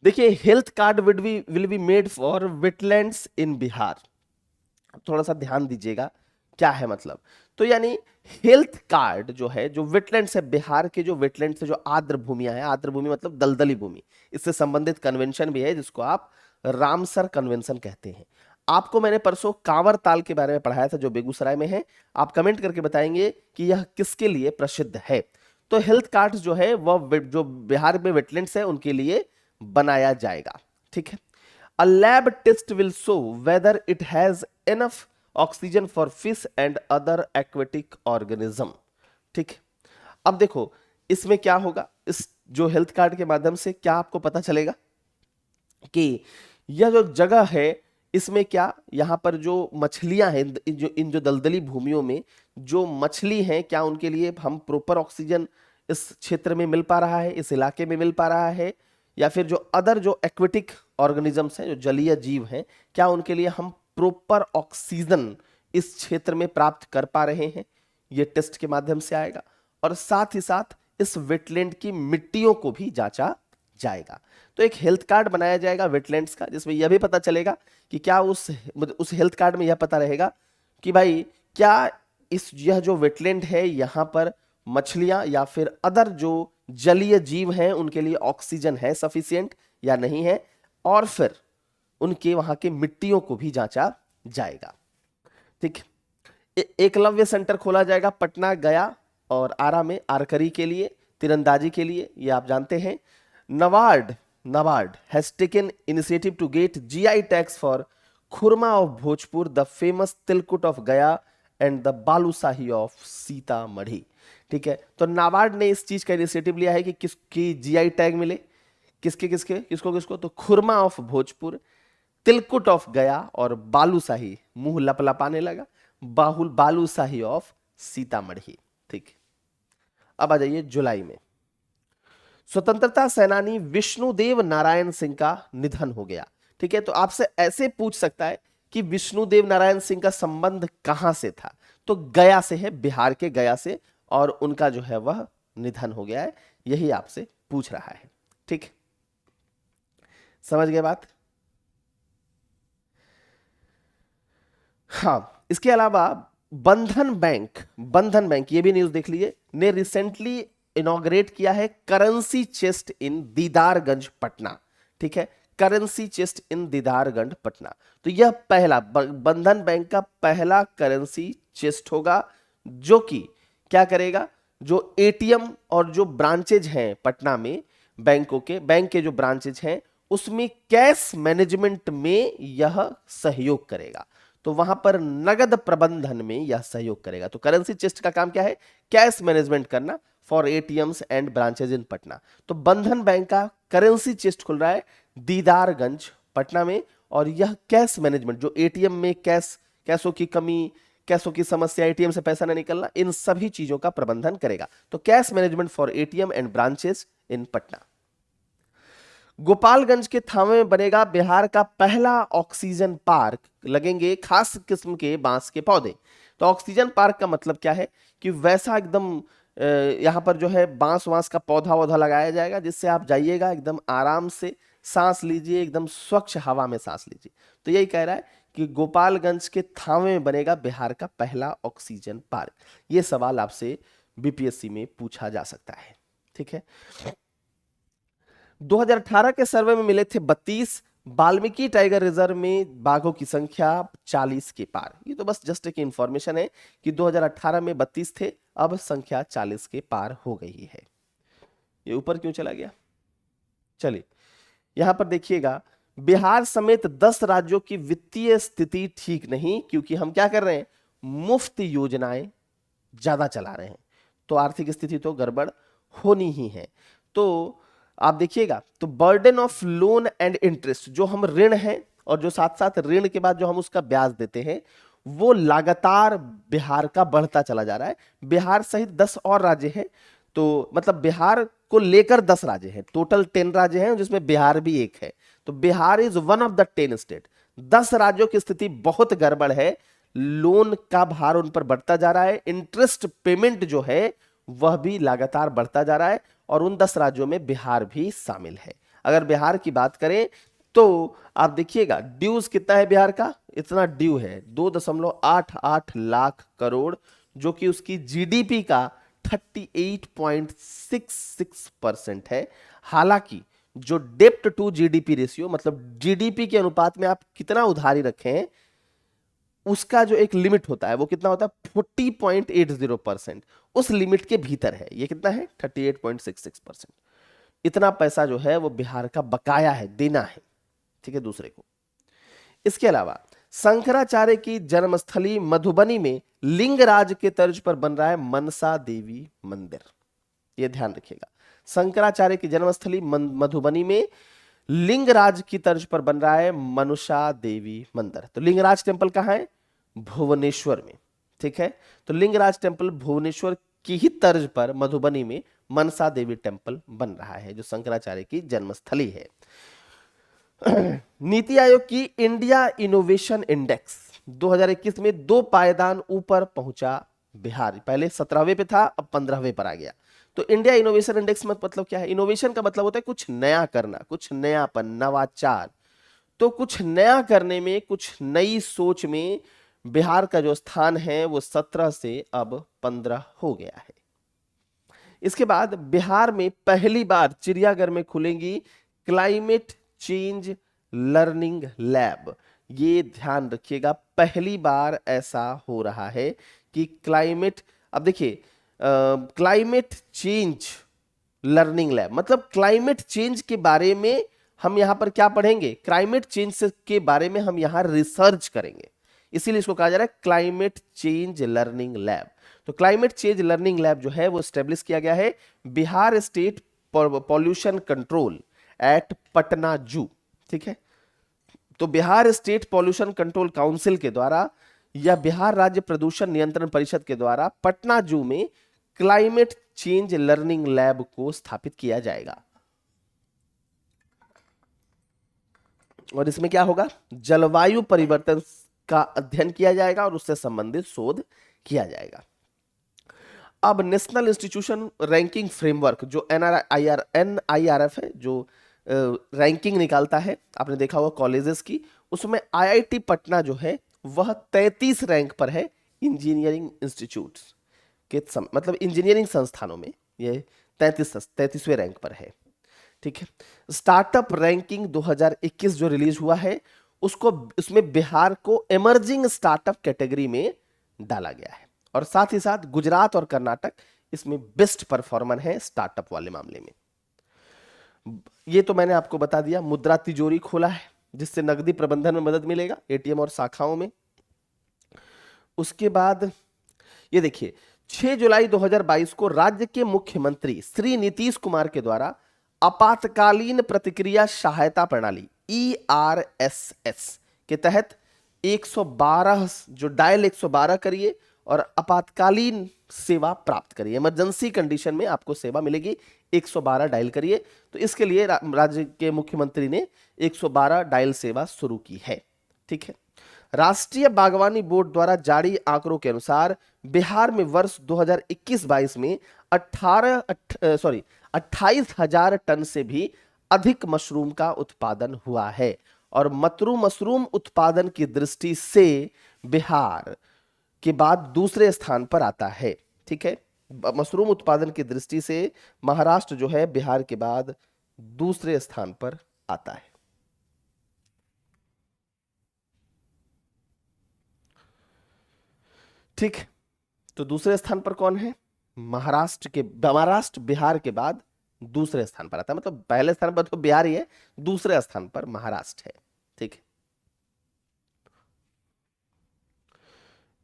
देखिए, health card will be made for wetlands in Bihar. थोड़ा सा ध्यान दीजिएगा क्या है मतलब। तो यानी हेल्थ कार्ड जो है, जो वेटलैंड्स है, बिहार के जो वेटलैंड्स है, जो आर्द्र भूमियां है, आर्द्र भूमि मतलब दलदली भूमि, इससे संबंधित कन्वेंशन भी है जिसको आप रामसर कन्वेंशन कहते हैं। आपको मैंने परसों कांवर ताल के बारे में पढ़ाया था जो बेगूसराय में है। आप कमेंट करके बताएंगे कि यह किसके लिए प्रसिद्ध है। तो हेल्थ कार्ड जो है वह जो बिहार में वेटलैंड्स है उनके लिए बनाया जाएगा। ठीक है, a lab test will show whether it has enough oxygen for fish and other aquatic organism. ठीक, अब देखो इसमें क्या होगा, इस जो हेल्थ कार्ड के माध्यम से क्या आपको पता चलेगा कि यह जो जगह है इसमें क्या, यहां पर जो मछलियां हैं, इन जो दलदली भूमियों में जो मछली हैं, क्या उनके लिए हम प्रॉपर ऑक्सीजन इस क्षेत्र में मिल पा रहा है, इस इलाके में मिल पा रहा है, या फिर जो अदर जो एक्वेटिक ऑर्गेनिजम्स हैं, जो जलीय जीव हैं, क्या उनके लिए हम प्रॉपर ऑक्सीजन इस क्षेत्र में प्राप्त कर पा रहे हैं। यह टेस्ट के माध्यम से आएगा, और साथ ही साथ इस वेटलैंड की मिट्टियों को भी जांचा जाएगा। तो एक हेल्थ कार्ड बनाया जाएगा वेटलैंड्स का, जिसमें यह भी पता चलेगा कि क्या उस हेल्थ कार्ड में यह पता रहेगा कि भाई क्या यह जो वेटलैंड है यहां पर मछलियां या फिर अदर जो जलीय जीव हैं उनके लिए ऑक्सीजन है सफिशिएंट या नहीं है, और फिर उनके वहां के मिट्टियों को भी जांचा जाएगा। ठीक, एकलव्य सेंटर खोला जाएगा पटना, गया और आरा में आर्चरी के लिए, तीरंदाजी के लिए, ये आप जानते हैं। NABARD has taken initiative to get GI tags for khurma of Bhojpur, the famous tilkut of Gaya and the balushahi of Sitamarhi. ठीक है, तो नाबार्ड ने इस चीज का इनिशिएटिव लिया है कि किसकी जीआई टैग मिले, किसको, तो खुरमा ऑफ भोजपुर, तिलकुट ऑफ गया और बालूशाही, मुंह लपलपाने लगा, बालूशाही ऑफ सीतामढ़ी। ठीक, अब आ जाइए जुलाई में। स्वतंत्रता सेनानी विष्णुदेव नारायण सिंह का निधन हो गया। ठीक है, तो आपसे ऐसे पूछ सकता है कि विष्णुदेव नारायण सिंह का संबंध कहां से था, तो गया से है, बिहार के गया से, और उनका जो है वह निधन हो गया है, यही आपसे पूछ रहा है। ठीक, समझ गए बात। हाँ, इसके अलावा बंधन बैंक ये भी न्यूज देख लीजिए, ने रिसेंटली इनॉग्रेट किया है करेंसी चेस्ट इन दीदारगंज पटना। ठीक है, करेंसी चेस्ट इन दीदारगंज पटना। तो यह पहला बंधन बैंक का पहला करेंसी चेस्ट होगा, जो कि क्या करेगा, जो एटीएम और जो ब्रांचेज हैं पटना में, बैंक के जो ब्रांचेज हैं उसमें कैश मैनेजमेंट में यह सहयोग करेगा। तो वहां पर नगद प्रबंधन में यह सहयोग करेगा। तो करेंसी चेस्ट का काम क्या है, कैश मैनेजमेंट करना फॉर एटीएम्स एंड ब्रांचेज इन पटना। तो बंधन बैंक का करेंसी चेस्ट खुल रहा है दीदारगंज पटना में, और यह कैश मैनेजमेंट, जो एटीएम में कैशों की कमी, कैशों की समस्या, एटीएम से पैसा न निकलना, इन सभी चीजों का प्रबंधन करेगा। तो cash management for ATM and branches in Patna. Gopalganj के थावे में बनेगा बिहार का पहला ऑक्सीजन पार्क, लगेंगे खास किस्म के बांस के पौधे। तो ऑक्सीजन पार्क का मतलब क्या है कि वैसा एकदम यहां पर जो है बांस का पौधा लगाया जाएगा, जिससे आप जाइएगा एकदम आराम से सांस लीजिए, एकदम स्वच्छ हवा में सांस लीजिए। तो यही कह रहा है कि गोपालगंज के थावे में बनेगा बिहार का पहला ऑक्सीजन पार्क। ये सवाल आपसे बीपीएससी में पूछा जा सकता है। ठीक है, 2018 के सर्वे में मिले थे 32, वाल्मीकि टाइगर रिजर्व में बाघों की संख्या 40 के पार। ये तो बस जस्ट एक इंफॉर्मेशन है कि 2018 में 32 थे, अब संख्या 40 के पार हो गई है। ये ऊपर क्यों चला गया, चलिए यहां पर देखिएगा, बिहार समेत 10 राज्यों की वित्तीय स्थिति ठीक नहीं, क्योंकि हम क्या कर रहे हैं, मुफ्त योजनाएं ज्यादा चला रहे हैं, तो आर्थिक स्थिति तो गड़बड़ होनी ही है। तो आप देखिएगा, तो burden of loan and interest, जो हम ऋण हैं और जो साथ साथ ऋण के बाद जो हम उसका ब्याज देते हैं, वो लगातार बिहार का बढ़ता चला जा रहा है। बिहार सहित 10 और राज्य हैं, तो मतलब बिहार को लेकर 10 राज्य हैं, टोटल 10 राज्य हैं जिसमें बिहार भी एक है। तो Bihar is one of the 10 state. 10 राज्यों की स्थिति बहुत गड़बड़ है, लोन का भार उन पर बढ़ता जा रहा है, इंटरेस्ट पेमेंट जो है वह भी लगातार बढ़ता जा रहा है, और उन 10 राज्यों में बिहार भी शामिल है। अगर बिहार की बात करें तो आप देखिएगा ड्यूज कितना है बिहार का, इतना ड्यू है 2.88 लाख करोड़, जो कि उसकी जीडीपी का 38.66% है। हालांकि जो डेप्ट टू जीडीपी रेशियो, मतलब जीडीपी के अनुपात में आप कितना उधारी रखें, उसका जो एक लिमिट होता है वो कितना होता है 40.80%, उस लिमिट के भीतर है। ये कितना है 38.66%। इतना पैसा जो है वो बिहार का बकाया है, देना है, ठीक है, दूसरे को। इसके अलावा शंकराचार्य की जन्मस्थली मधुबनी में लिंगराज के तर्ज पर बन रहा है मनसा देवी मंदिर। ये ध्यान रखिएगा, शंकराचार्य की जन्मस्थली मधुबनी में लिंगराज की तर्ज पर बन रहा है मनसा देवी मंदिर। तो लिंगराज टेम्पल कहां है, भुवनेश्वर में। ठीक है, तो लिंगराज टेम्पल भुवनेश्वर की ही तर्ज पर मधुबनी में मनसा देवी टेम्पल बन रहा है, जो शंकराचार्य की जन्मस्थली है। नीति आयोग की इंडिया इनोवेशन इंडेक्स 2021 में 2 पायदान ऊपर पहुंचा बिहार। पहले 17वें पे था, अब 15वें पर आ गया। तो इंडिया इनोवेशन इंडेक्स में मतलब क्या है, इनोवेशन का मतलब होता है कुछ नया करना, कुछ नयापन, नवाचार। तो कुछ नया करने में, कुछ नई सोच में बिहार का जो स्थान है वो 17 से अब 15 हो गया है। इसके बाद बिहार में पहली बार चिड़ियाघर में खुलेंगी क्लाइमेट चेंज लर्निंग लैब। ये ध्यान रखिएगा, पहली बार ऐसा हो रहा है कि अब देखिए क्लाइमेट चेंज लर्निंग लैब, मतलब क्लाइमेट चेंज के बारे में हम यहां पर क्या पढ़ेंगे, क्लाइमेट चेंज के बारे में हम यहां रिसर्च करेंगे, इसीलिए इसको कहा जा रहा है क्लाइमेट चेंज लर्निंग लैब। तो क्लाइमेट चेंज लर्निंग लैब जो है वो स्टेब्लिश किया गया है Bihar state pollution control at Patna zoo. ठीक है, तो Bihar state pollution control council के द्वारा या बिहार राज्य प्रदूषण नियंत्रण परिषद के द्वारा पटना जू में क्लाइमेट चेंज लर्निंग लैब को स्थापित किया जाएगा। और इसमें क्या होगा, जलवायु परिवर्तन का अध्ययन किया जाएगा और उससे संबंधित शोध किया जाएगा। अब नेशनल इंस्टीट्यूशन रैंकिंग फ्रेमवर्क जो NIRF है, जो रैंकिंग निकालता है, आपने देखा होगा कॉलेजेस की, उसमें IIT पटना जो है वह 33 रैंक पर है इंजीनियरिंग इंस्टीट्यूट्स के मतलब इंजीनियरिंग संस्थानों में ये 33वें रैंक पर है। ठीक है। स्टार्टअप रैंकिंग 2021 जो रिलीज हुआ है उसको, उसमें बिहार को इमर्जिंग स्टार्टअप कैटेगरी में डाला गया है और साथ ही साथ गुजरात और कर्नाटक इसमें बेस्ट परफॉर्मर है स्टार्टअप वाले मामले में। ये तो मैंने आपको बता दिया। मुद्रा तिजोरी खोला है जिससे नकदी प्रबंधन में मदद मिलेगा ATM और शाखाओं में। उसके बाद ये देखिए 6 जुलाई 2022 को राज्य के मुख्यमंत्री श्री नीतीश कुमार के द्वारा आपातकालीन प्रतिक्रिया सहायता प्रणाली ERSS के तहत 112 जो डायल 112 करिए और आपातकालीन सेवा प्राप्त करिए, इमरजेंसी कंडीशन में आपको सेवा मिलेगी, 112 डायल करिए। तो इसके लिए राज्य के मुख्यमंत्री ने 112 डायल सेवा शुरू की है। ठीक है। राष्ट्रीय बागवानी बोर्ड द्वारा जारी आंकड़ों के अनुसार बिहार में वर्ष 2021-22 में 28,000 टन से भी अधिक मशरूम का उत्पादन हुआ है और मशरूम उत्पादन की दृष्टि से बिहार के बाद दूसरे स्थान पर आता है। ठीक है। मशरूम उत्पादन की दृष्टि से महाराष्ट्र जो है बिहार के बाद दूसरे स्थान पर आता है। ठीक। तो दूसरे स्थान पर कौन है? महाराष्ट्र बिहार के बाद दूसरे स्थान पर आता है, मतलब पहले स्थान पर तो बिहार ही है, दूसरे स्थान पर महाराष्ट्र है। ठीक है।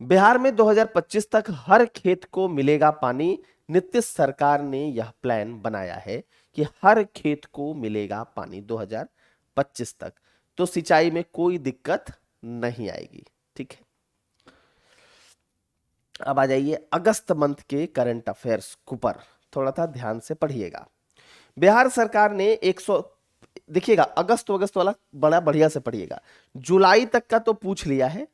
बिहार में 2025 तक हर खेत को मिलेगा पानी। नीतीश सरकार ने यह प्लान बनाया है कि हर खेत को मिलेगा पानी 2025 तक, तो सिंचाई में कोई दिक्कत नहीं आएगी। ठीक है। अब आ जाइए अगस्त मंथ के करंट अफेयर्स ऊपर, थोड़ा सा ध्यान से पढ़िएगा। बिहार सरकार ने 100, देखिएगा अगस्त वाला बड़ा बढ़िया से पढ़िएगा। जुलाई तक का तो पूछ लिया है,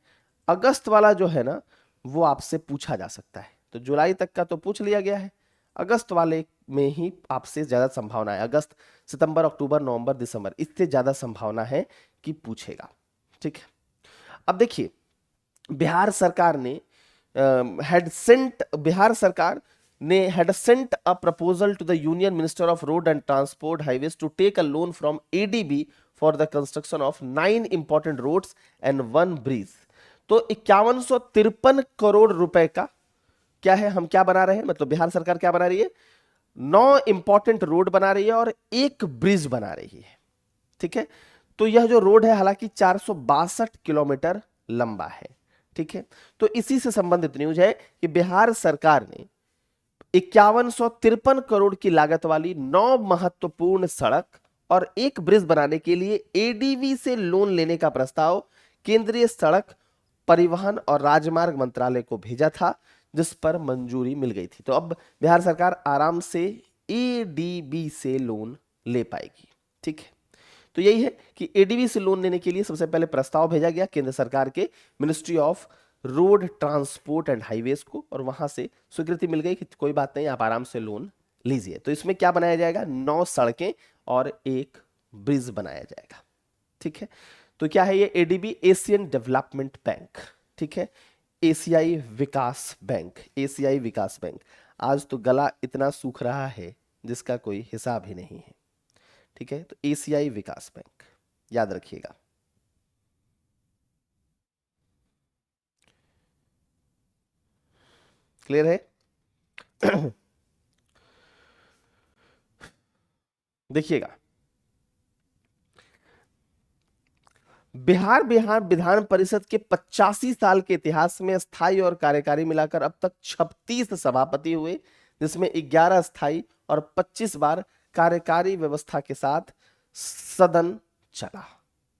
अगस्त वाला जो है ना वो आपसे पूछा जा सकता है। तो जुलाई तक का तो पूछ लिया गया है, अगस्त वाले में ही आपसे ज्यादा संभावना है। अगस्त, सितंबर, अक्टूबर, नवंबर, दिसंबर, इससे ज्यादा संभावना है कि पूछेगा। ठीक है। अब देखिए बिहार सरकार ने had sent a proposal to the Union Minister of Road and Transport Highways to take a loan from ADB for the construction of 9 important roads and 1 bridge। तो 5153 करोड़ रुपए का क्या है, हम क्या बना रहे हैं, मतलब बिहार सरकार क्या बना रही है, 9 इंपॉर्टेंट रोड बना रही है और 1 ब्रिज बना रही है। ठीक है। तो यह जो रोड है हालांकि 462 किलोमीटर लंबा है। ठीक है। तो इसी से संबंधित न्यूज है कि बिहार सरकार ने 5153 करोड़ की लागत वाली 9 महत्वपूर्ण सड़क और 1 ब्रिज बनाने के लिए ADB से लोन लेने का प्रस्ताव केंद्रीय सड़क परिवहन और राजमार्ग मंत्रालय को भेजा था, जिस पर मंजूरी मिल गई थी। तो अब बिहार सरकार आराम से ADB से लोन ले पाएगी। ठीक है। तो यही है कि ADB से लोन लेने के लिए सबसे पहले प्रस्ताव भेजा गया केंद्र सरकार के ministry of road transport and highways को, और वहां से स्वीकृति मिल गई कि कोई बात नहीं, आप आराम से लोन लीजिए। तो इसमें क्या बनाया जाएगा, 9 सड़कें और 1 ब्रिज बनाया जाएगा। ठीक है। तो क्या है ये ADB, एशियन डेवलपमेंट बैंक। ठीक है। एशियाई विकास बैंक, एशियाई विकास बैंक। आज तो गला इतना सूख रहा है जिसका कोई हिसाब ही नहीं है। ठीक है। तो एशियाई विकास बैंक याद रखिएगा। क्लियर है? देखिएगा बिहार विधान परिषद के 85 साल के इतिहास में स्थायी और कार्यकारी मिलाकर अब तक 36 सभापति हुए, जिसमें 11 स्थायी और 25 बार कार्यकारी व्यवस्था के साथ सदन चला।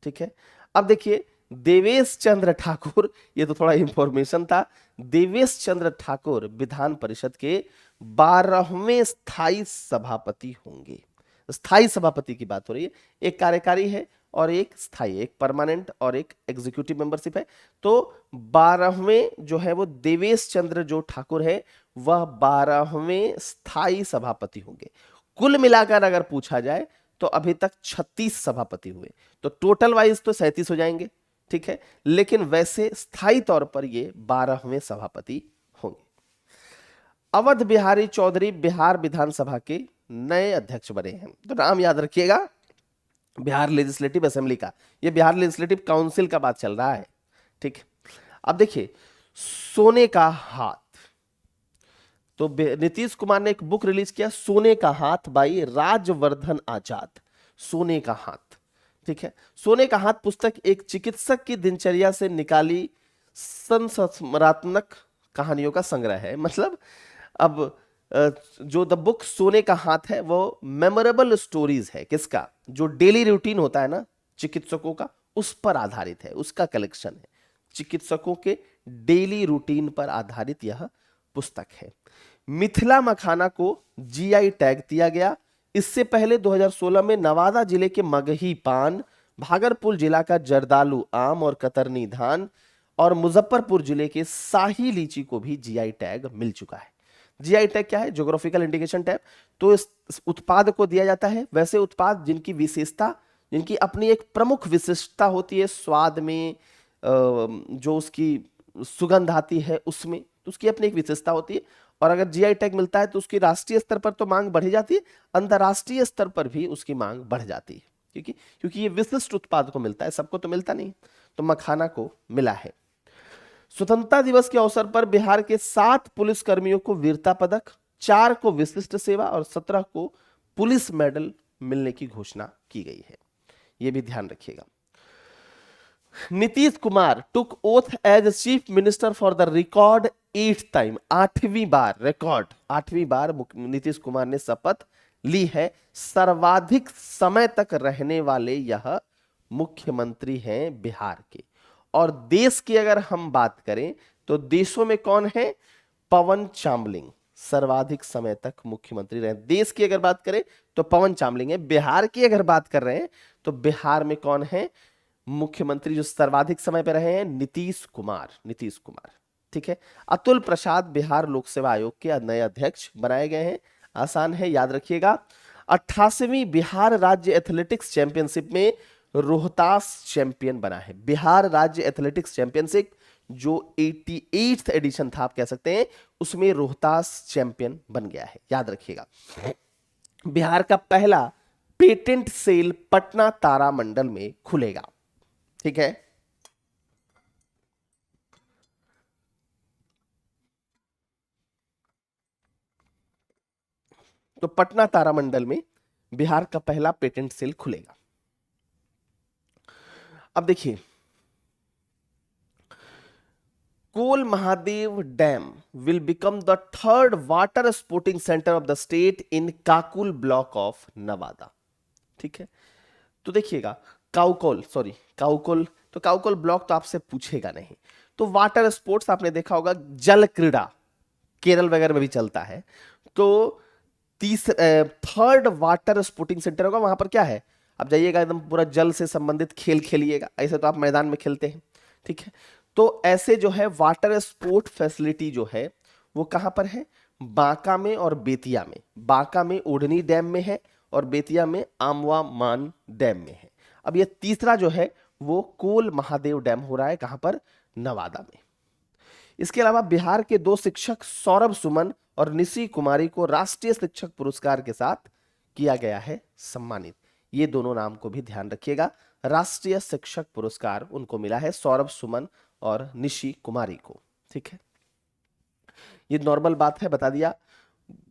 ठीक है। अब देखिए देवेश चंद्र ठाकुर, ये तो थोड़ा इंफॉर्मेशन था, देवेश चंद्र ठाकुर विधान परिषद के 12वें स्थायी सभापति होंगे। स्थायी सभापति की बात हो रही है, एक कार्यकारी है और एक स्थायी, एक परमानेंट और एक एग्जीक्यूटिव मेंबरशिप है। तो 12वें जो है वो देवेश चंद्र जो ठाकुर है वह 12वें स्थायी सभापति होंगे। कुल मिलाकर अगर पूछा जाए तो अभी तक 36 सभापति हुए, तो टोटल वाइज तो 37 हो जाएंगे, ठीक है, लेकिन वैसे स्थायी तौर पर ये 12वें सभापति होंगे। अवध बिहारी चौधरी बिहार विधानसभा के नए अध्यक्ष बने हैं। तो नाम याद रखिएगा, बिहार लेजिस्लेटिव असेंबली का, ये बिहार लेजिस्लेटिव काउंसिल का बात चल रहा है, ठीक है। अब देखिए सोने का हाथ, तो नीतीश कुमार ने एक बुक रिलीज किया, सोने का हाथ बाई राजवर्धन आजाद, सोने का हाथ, ठीक है। सोने का हाथ पुस्तक एक चिकित्सक की दिनचर्या से निकाली संस्मरणात्मक कहानियों का संग्रह है। मतलब अब जो द बुक सोने का हाथ है वो मेमोरेबल स्टोरीज है, किसका, जो डेली रूटीन होता है ना चिकित्सकों का, उस पर आधारित है, उसका कलेक्शन है, चिकित्सकों के डेली रूटीन पर आधारित यह पुस्तक है। मिथिला मखाना को जीआई टैग दिया गया। इससे पहले 2016 में नवादा जिले के मगही पान, भागलपुर जिला का जर्दालू आम और कतरनी धान और मुजफ्फरपुर जिले के शाही लीची को भी जीआई टैग मिल चुका है। जीआई टैग क्या है, ज्योग्राफिकल इंडिकेशन टैग। तो इस उत्पाद को दिया जाता है वैसे उत्पाद जिनकी विशेषता, जिनकी अपनी एक प्रमुख विशिष्टता होती है, स्वाद में जो उसकी सुगंध आती है उसमें, तो उसकी अपनी एक विशेषता होती है। और अगर जीआई टैग मिलता है तो उसकी राष्ट्रीय स्तर पर तो मांग बढ़ी जाती है, अंतर्राष्ट्रीय स्तर पर भी उसकी मांग बढ़ जाती है, क्योंकि ये विशिष्ट उत्पाद को मिलता है, सबको तो मिलता नहीं। तो मखाना को मिला है। स्वतंत्रता दिवस के अवसर पर बिहार के 7 पुलिस कर्मियों को वीरता पदक, 4 को विशिष्ट सेवा और 17 को पुलिस मेडल मिलने की घोषणा की गई है, यह भी ध्यान रखिएगा। Nitish Kumar took oath as chief minister for the record 8th time, 8वीं बार, रिकॉर्ड 8वीं बार नीतीश कुमार ने शपथ ली है। सर्वाधिक समय तक रहने वाले यह मुख्यमंत्री हैं बिहार के। और देश की अगर हम बात करें तो देशों में कौन है, पवन चामलिंग सर्वाधिक समय तक मुख्यमंत्री रहे। देश की अगर बात करें तो पवन चामलिंग है। बिहार की अगर बात कर रहे हैं तो बिहार में कौन है मुख्यमंत्री जो सर्वाधिक समय पर रहे हैं, नीतीश कुमार, नीतीश कुमार, ठीक है। अतुल प्रसाद बिहार लोक सेवा आयोग के नए अध्यक्ष बनाए गए हैं, आसान है याद रखिएगा। 88वीं बिहार राज्य एथलेटिक्स चैंपियनशिप में रोहतास चैंपियन बना है। बिहार राज्य एथलेटिक्स चैंपियनशिप जो 88th एडिशन था आप कह सकते हैं, उसमें रोहतास चैंपियन बन गया है, याद रखिएगा। बिहार का पहला पेटेंट सेल पटना तारामंडल में खुलेगा, ठीक है। तो पटना तारामंडल में बिहार का पहला पेटेंट सेल खुलेगा। अब देखिए Kol Mahadev dam will become the 3rd water sporting centre of the state in Kakul block of Nawada, ठीक है। तो देखिएगा काउकोल ब्लॉक तो आपसे पूछेगा नहीं। तो वाटर स्पोर्ट्स आपने देखा होगा, जल क्रीड़ा केरल वगैरह में भी चलता है। तो 3rd वाटर स्पोर्टिंग सेंटर होगा, वहां पर क्या है, आप जाइएगा एकदम पूरा जल से संबंधित खेल खेलिएगा, ऐसे तो आप मैदान में खेलते हैं, ठीक है। तो ऐसे जो है वाटर स्पोर्ट फैसिलिटी जो है वो कहां पर है, बांका में और बेतिया में। बांका में ओढ़नी डैम में है और बेतिया में आमवा मान डैम में है। अब ये तीसरा जो है वो कोल महादेव डैम हो रहा है, कहां पर, नवादा में। इसके अलावा बिहार के 2 शिक्षक सौरभ सुमन और निशी कुमारी को राष्ट्रीय शिक्षक पुरस्कार के साथ किया गया है सम्मानित। ये दोनों नाम को भी ध्यान रखिएगा, राष्ट्रीय शिक्षक पुरस्कार उनको मिला है, सौरभ सुमन और निशी कुमारी को, ठीक है। ये नॉर्मल बात है, बता दिया।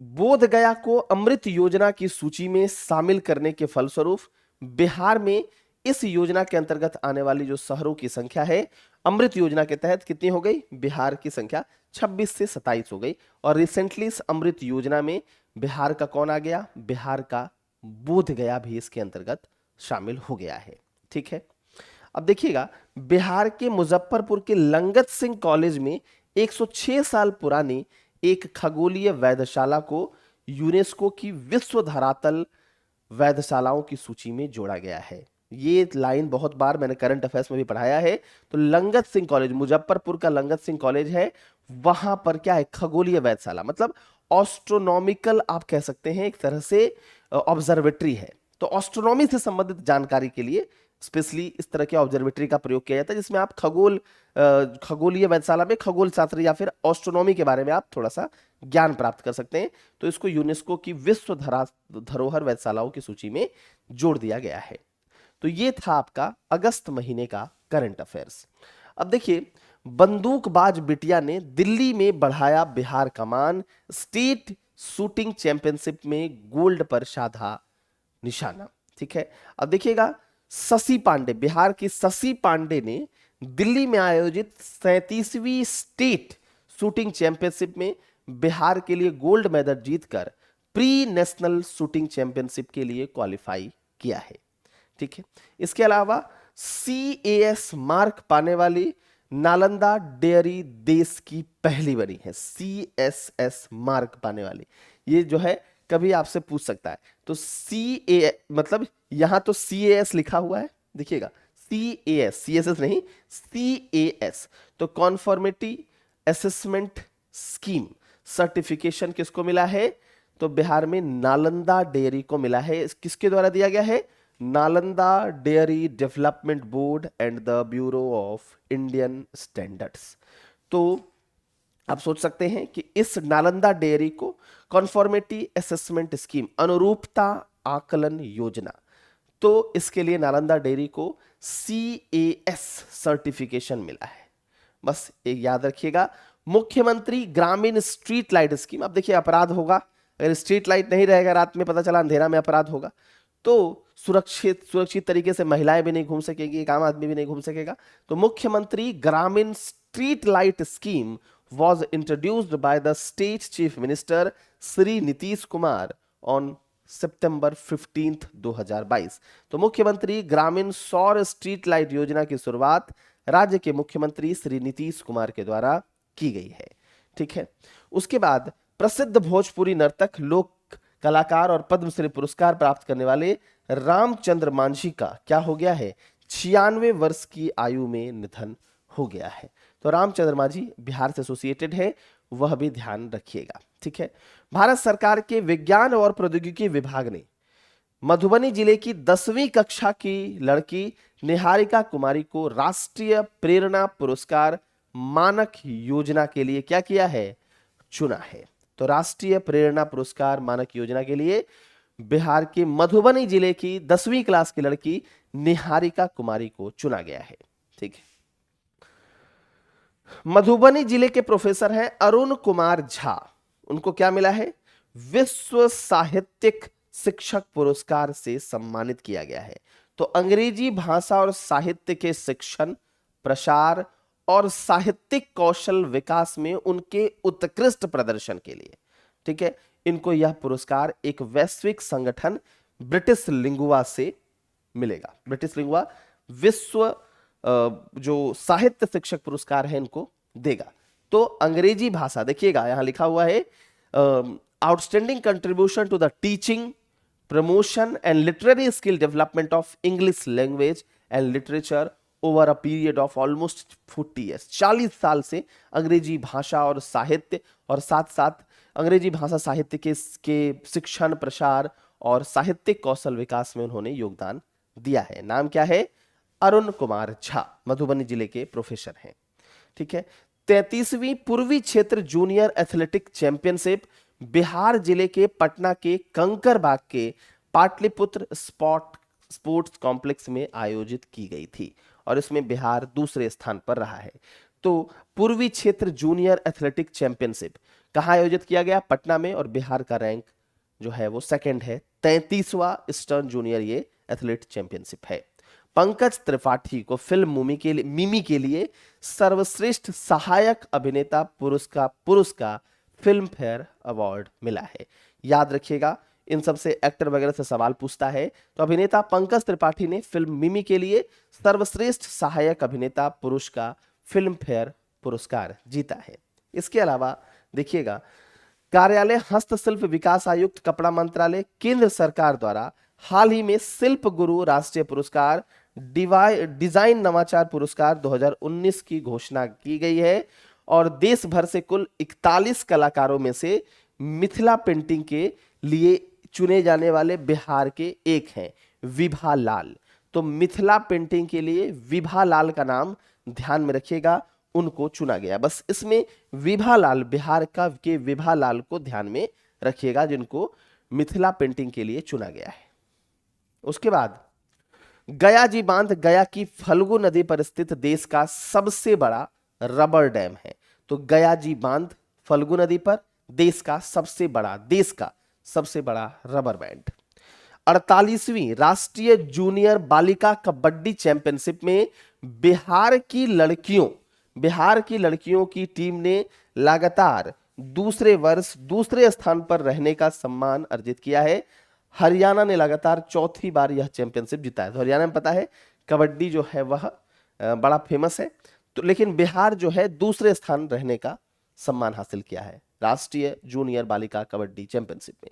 बोध गया को अमृत योजना की सूची में शामिल करने के फलस्वरूप बिहार में इस योजना के अंतर्गत आने वाली जो शहरों की संख्या है अमृत योजना के तहत कितनी हो गई, बिहार की संख्या 26 से 27 हो गई। और रिसेंटली इस अमृत योजना में बिहार का कौन आ गया, बिहार का बोध गया भी इसके अंतर्गत शामिल हो गया है, ठीक है। अब देखिएगा बिहार के मुजफ्फरपुर के लंगत सिंह कॉलेज में 106 साल पुरानी एक खगोलीय वेधशाला को यूनेस्को की विश्व धरातल वेधशालाओं की सूची में जोड़ा गया है। ये लाइन बहुत बार मैंने करंट अफेयर्स में भी पढ़ाया है। तो लंगत सिंह कॉलेज, मुजफ्फरपुर का लंगत सिंह कॉलेज है, वहां पर क्या है, खगोलीय वेधशाला, मतलब ऑस्ट्रोनॉमिकल आप कह सकते हैं, एक तरह से ऑब्जर्वेटरी है। तो ऑस्ट्रोनॉमी से संबंधित जानकारी के लिए स्पेशली इस तरह के ऑब्जर्वेटरी का प्रयोग किया जाता है, जिसमें आप खगोलीय वेधशाला में खगोल शास्त्र या फिर ऑस्ट्रोनॉमी के बारे में आप थोड़ा सा ज्ञान प्राप्त कर सकते हैं। तो इसको यूनेस्को की विश्व धरोहर वेधशालाओं की सूची में जोड़ दिया गया है। तो ये था आपका अगस्त महीने का करंट अफेयर्स। अब देखिए, बंदूकबाज बिटिया ने दिल्ली में बढ़ाया बिहार का मान, स्टेट शूटिंग चैंपियनशिप में गोल्ड पर साधा निशाना। ठीक है, अब देखिएगा, शशि पांडे, बिहार की शशि पांडे ने दिल्ली में आयोजित 37वीं स्टेट शूटिंग चैंपियनशिप में बिहार के लिए गोल्ड मेडल जीतकर प्री नेशनल शूटिंग चैंपियनशिप के लिए क्वालिफाई किया है। ठीक है, इसके अलावा CAS मार्क पाने वाली नालंदा डेयरी देश की पहली बनी है। CSS मार्क पाने वाली, ये जो है कभी आपसे पूछ सकता है। तो CA मतलब यहां तो CAS लिखा हुआ है, देखिएगा CAS, CSS नहीं, CAS। तो कॉन्फॉर्मिटी असेसमेंट स्कीम सर्टिफिकेशन किसको मिला है? तो बिहार में नालंदा डेयरी को मिला है। किसके द्वारा दिया गया है? Nalanda dairy development board and the bureau of Indian standards. तो आप सोच सकते हैं कि इस नालंदा डेयरी को कॉन्फॉर्मिटी असेसमेंट स्कीम, अनुरूपता आकलन योजना, तो इसके लिए नालंदा डेयरी को CAS सर्टिफिकेशन मिला है। बस एक याद रखिएगा, मुख्यमंत्री ग्रामीण स्ट्रीट लाइट स्कीम। अब देखिए, अपराध होगा अगर स्ट्रीट लाइट नहीं रहेगा, रात में पता चला अंधेरा में अपराध होगा, तो सुरक्षित तरीके से महिलाएं भी नहीं घूम सकेगी, एक आम आदमी भी नहीं घूम सकेगा। तो मुख्यमंत्री ग्रामीण street light scheme was introduced by the state chief minister Shri Nitish Kumar on September 15th 2022। तो मुख्यमंत्री ग्रामीण सौर स्ट्रीट लाइट योजना की शुरुआत राज्य के मुख्यमंत्री श्री नीतीश कुमार के द्वारा की गई है। ठीक है, उसके बाद प्रसिद्ध भोजपुरी नर्तक, लोक कलाकार और पद्मश्री पुरस्कार प्राप्त करने वाले रामचंद्र मांझी का क्या हो गया है? 96 वर्ष की आयु में निधन हो गया है। तो रामचंद्र मांझी बिहार से एसोसिएटेड है, वह भी ध्यान रखिएगा। ठीक है, भारत सरकार के विज्ञान और प्रौद्योगिकी विभाग ने मधुबनी जिले की 10वीं कक्षा की लड़की निहारिका कुमारी को राष्ट्रीय प्रेरणा पुरस्कार मानक योजना के लिए क्या किया है? चुना है। तो राष्ट्रीय प्रेरणा पुरस्कार मानक योजना के लिए बिहार के मधुबनी जिले की 10वीं क्लास की लड़की निहारिका कुमारी को चुना गया है। ठीक है, मधुबनी जिले के प्रोफेसर हैं अरुण कुमार झा, उनको क्या मिला है? विश्व साहित्यिक शिक्षक पुरस्कार से सम्मानित किया गया है। तो अंग्रेजी भाषा और साहित्य के शिक्षण, प्रसार और साहित्यिक कौशल विकास में उनके उत्कृष्ट प्रदर्शन के लिए, ठीक है, इनको यह पुरस्कार एक वैश्विक संगठन ब्रिटिश लिंगुआ से मिलेगा। ब्रिटिश लिंगुआ विश्व जो साहित्य शिक्षक पुरस्कार है इनको देगा। तो अंग्रेजी भाषा, देखिएगा यहां लिखा हुआ है outstanding contribution to the teaching, promotion and literary skill development of English language and literature over a period of almost 40 years. 40 साल से अंग्रेजी भाषा और साहित्य और साथ साथ अंग्रेजी भाषा साहित्य के शिक्षण, प्रसार और साहित्यिक कौशल विकास में उन्होंने योगदान दिया है। नाम क्या है? अरुण कुमार झा, मधुबनी जिले के प्रोफेसर हैं। ठीक है, 33वीं पूर्वी क्षेत्र जूनियर एथलेटिक चैंपियनशिप बिहार जिले के पटना के कंकरबाग के पाटलिपुत्र स्पोर्ट्स कॉम्प्लेक्स में आयोजित की गई थी और इसमें बिहार दूसरे स्थान पर रहा है। तो पूर्वी क्षेत्र जूनियर एथलेटिक चैंपियनशिप कहां आयोजित किया गया? पटना में, और बिहार का रैंक जो है वो सेकंड है। 33वां ईस्टर्न जूनियर ये एथलेट चैंपियनशिप है। पंकज त्रिपाठी को फिल्म मिमी के लिए सर्वश्रेष्ठ सहायक अभिनेता पुरुष का फिल्म फेयर अवार्ड मिला है। याद रखिएगा, इन सब से एक्टर वगैरह से सवाल पूछता है। तो अभिनेता पंकज त्रिपाठी ने फिल्म मिमी के लिए सर्वश्रेष्ठ सहायक अभिनेता पुरुष का फिल्म फेयर पुरस्कार जीता है। इसके अलावा देखिएगा, कार्यालय हस्तशिल्प विकास आयुक्त, कपड़ा मंत्रालय, केंद्र सरकार द्वारा हाल ही में शिल्प गुरु राष्ट्रीय पुरस्कार, डिजाइन नवाचार पुरस्कार 2019 की घोषणा की गई है और देश भर से कुल 41 कलाकारों में से मिथिला पेंटिंग के लिए चुने जाने वाले बिहार के एक हैं विभा लाल। तो मिथिला पेंटिंग के लिए विभा लाल का नाम ध्यान में रखिएगा, उनको चुना गया। बस इसमें विभा लाल, बिहार का के विभा लाल को ध्यान में रखिएगा, जिनको मिथिला पेंटिंग के लिए चुना गया है। उसके बाद गया जी बांध गया की फल्गु नदी पर स्थित देश का सबसे बड़ा रबर डैम है। तो गया जी बांध फल्गु नदी पर देश का सबसे बड़ा रबर बैंड। 48वीं राष्ट्रीय जूनियर बालिका कबड्डी चैंपियनशिप में बिहार की लड़कियों की टीम ने लगातार दूसरे वर्ष दूसरे स्थान पर रहने का सम्मान अर्जित किया है। हरियाणा ने लगातार चौथी बार यह चैंपियनशिप जीता है। तो हरियाणा में पता है कबड्डी जो है वह बड़ा फेमस है, तो लेकिन बिहार जो है दूसरे स्थान रहने का सम्मान हासिल किया है राष्ट्रीय जूनियर बालिका कबड्डी चैंपियनशिप में।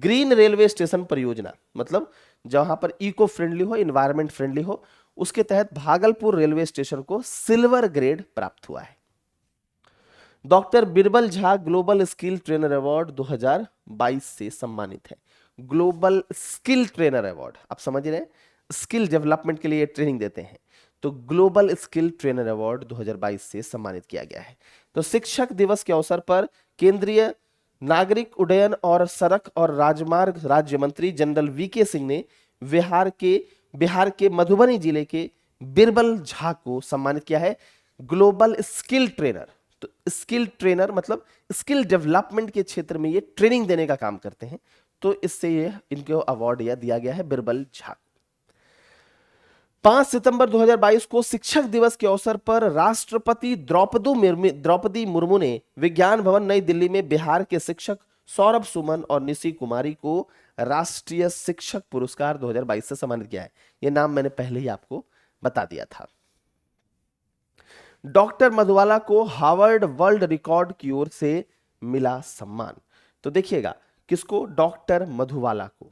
ग्रीन रेलवे स्टेशन परियोजना, मतलब जहां पर इको फ्रेंडली हो, इन्वायरमेंट फ्रेंडली हो, उसके तहत भागलपुर रेलवे स्टेशन को सिल्वर ग्रेड प्राप्त हुआ है। Doctor Birbal Jha global skill trainer award 2022 से सम्मानित है। ग्लोबल स्किल ट्रेनर अवार्ड, आप समझ रहे हैं, स्किल डेवलपमेंट के लिए ट्रेनिंग देते हैं, तो ग्लोबल स्किल ट्रेनर अवार्ड 2022 से सम्मानित किया गया है। तो शिक्षक दिवस के अवसर पर केंद्रीय नागरिक उड्डयन और सड़क और राजमार्ग राज्य मंत्री जनरल वीके सिंह ने बिहार के मधुबनी जिले के बिरबल झा को सम्मानित किया है ग्लोबल स्किल ट्रेनर। तो स्किल ट्रेनर मतलब स्किल डेवलपमेंट के क्षेत्र में ये ट्रेनिंग देने का काम करते हैं, तो इससे ये इनको अवार्ड यह दिया गया है बिरबल झा। 5 सितंबर 2022 को शिक्षक दिवस के अवसर पर राष्ट्रपति द्रौपदी मुर्मू ने विज्ञान भवन नई दिल्ली में बिहार के शिक्षक सौरभ सुमन और निशी कुमारी को राष्ट्रीय शिक्षक पुरस्कार 2022 से सम्मानित किया है। यह नाम मैंने पहले ही आपको बता दिया था। डॉक्टर मधुबाला को हार्वर्ड वर्ल्ड रिकॉर्ड की ओर से मिला सम्मान। तो देखिएगा किसको, डॉक्टर मधुबाला को।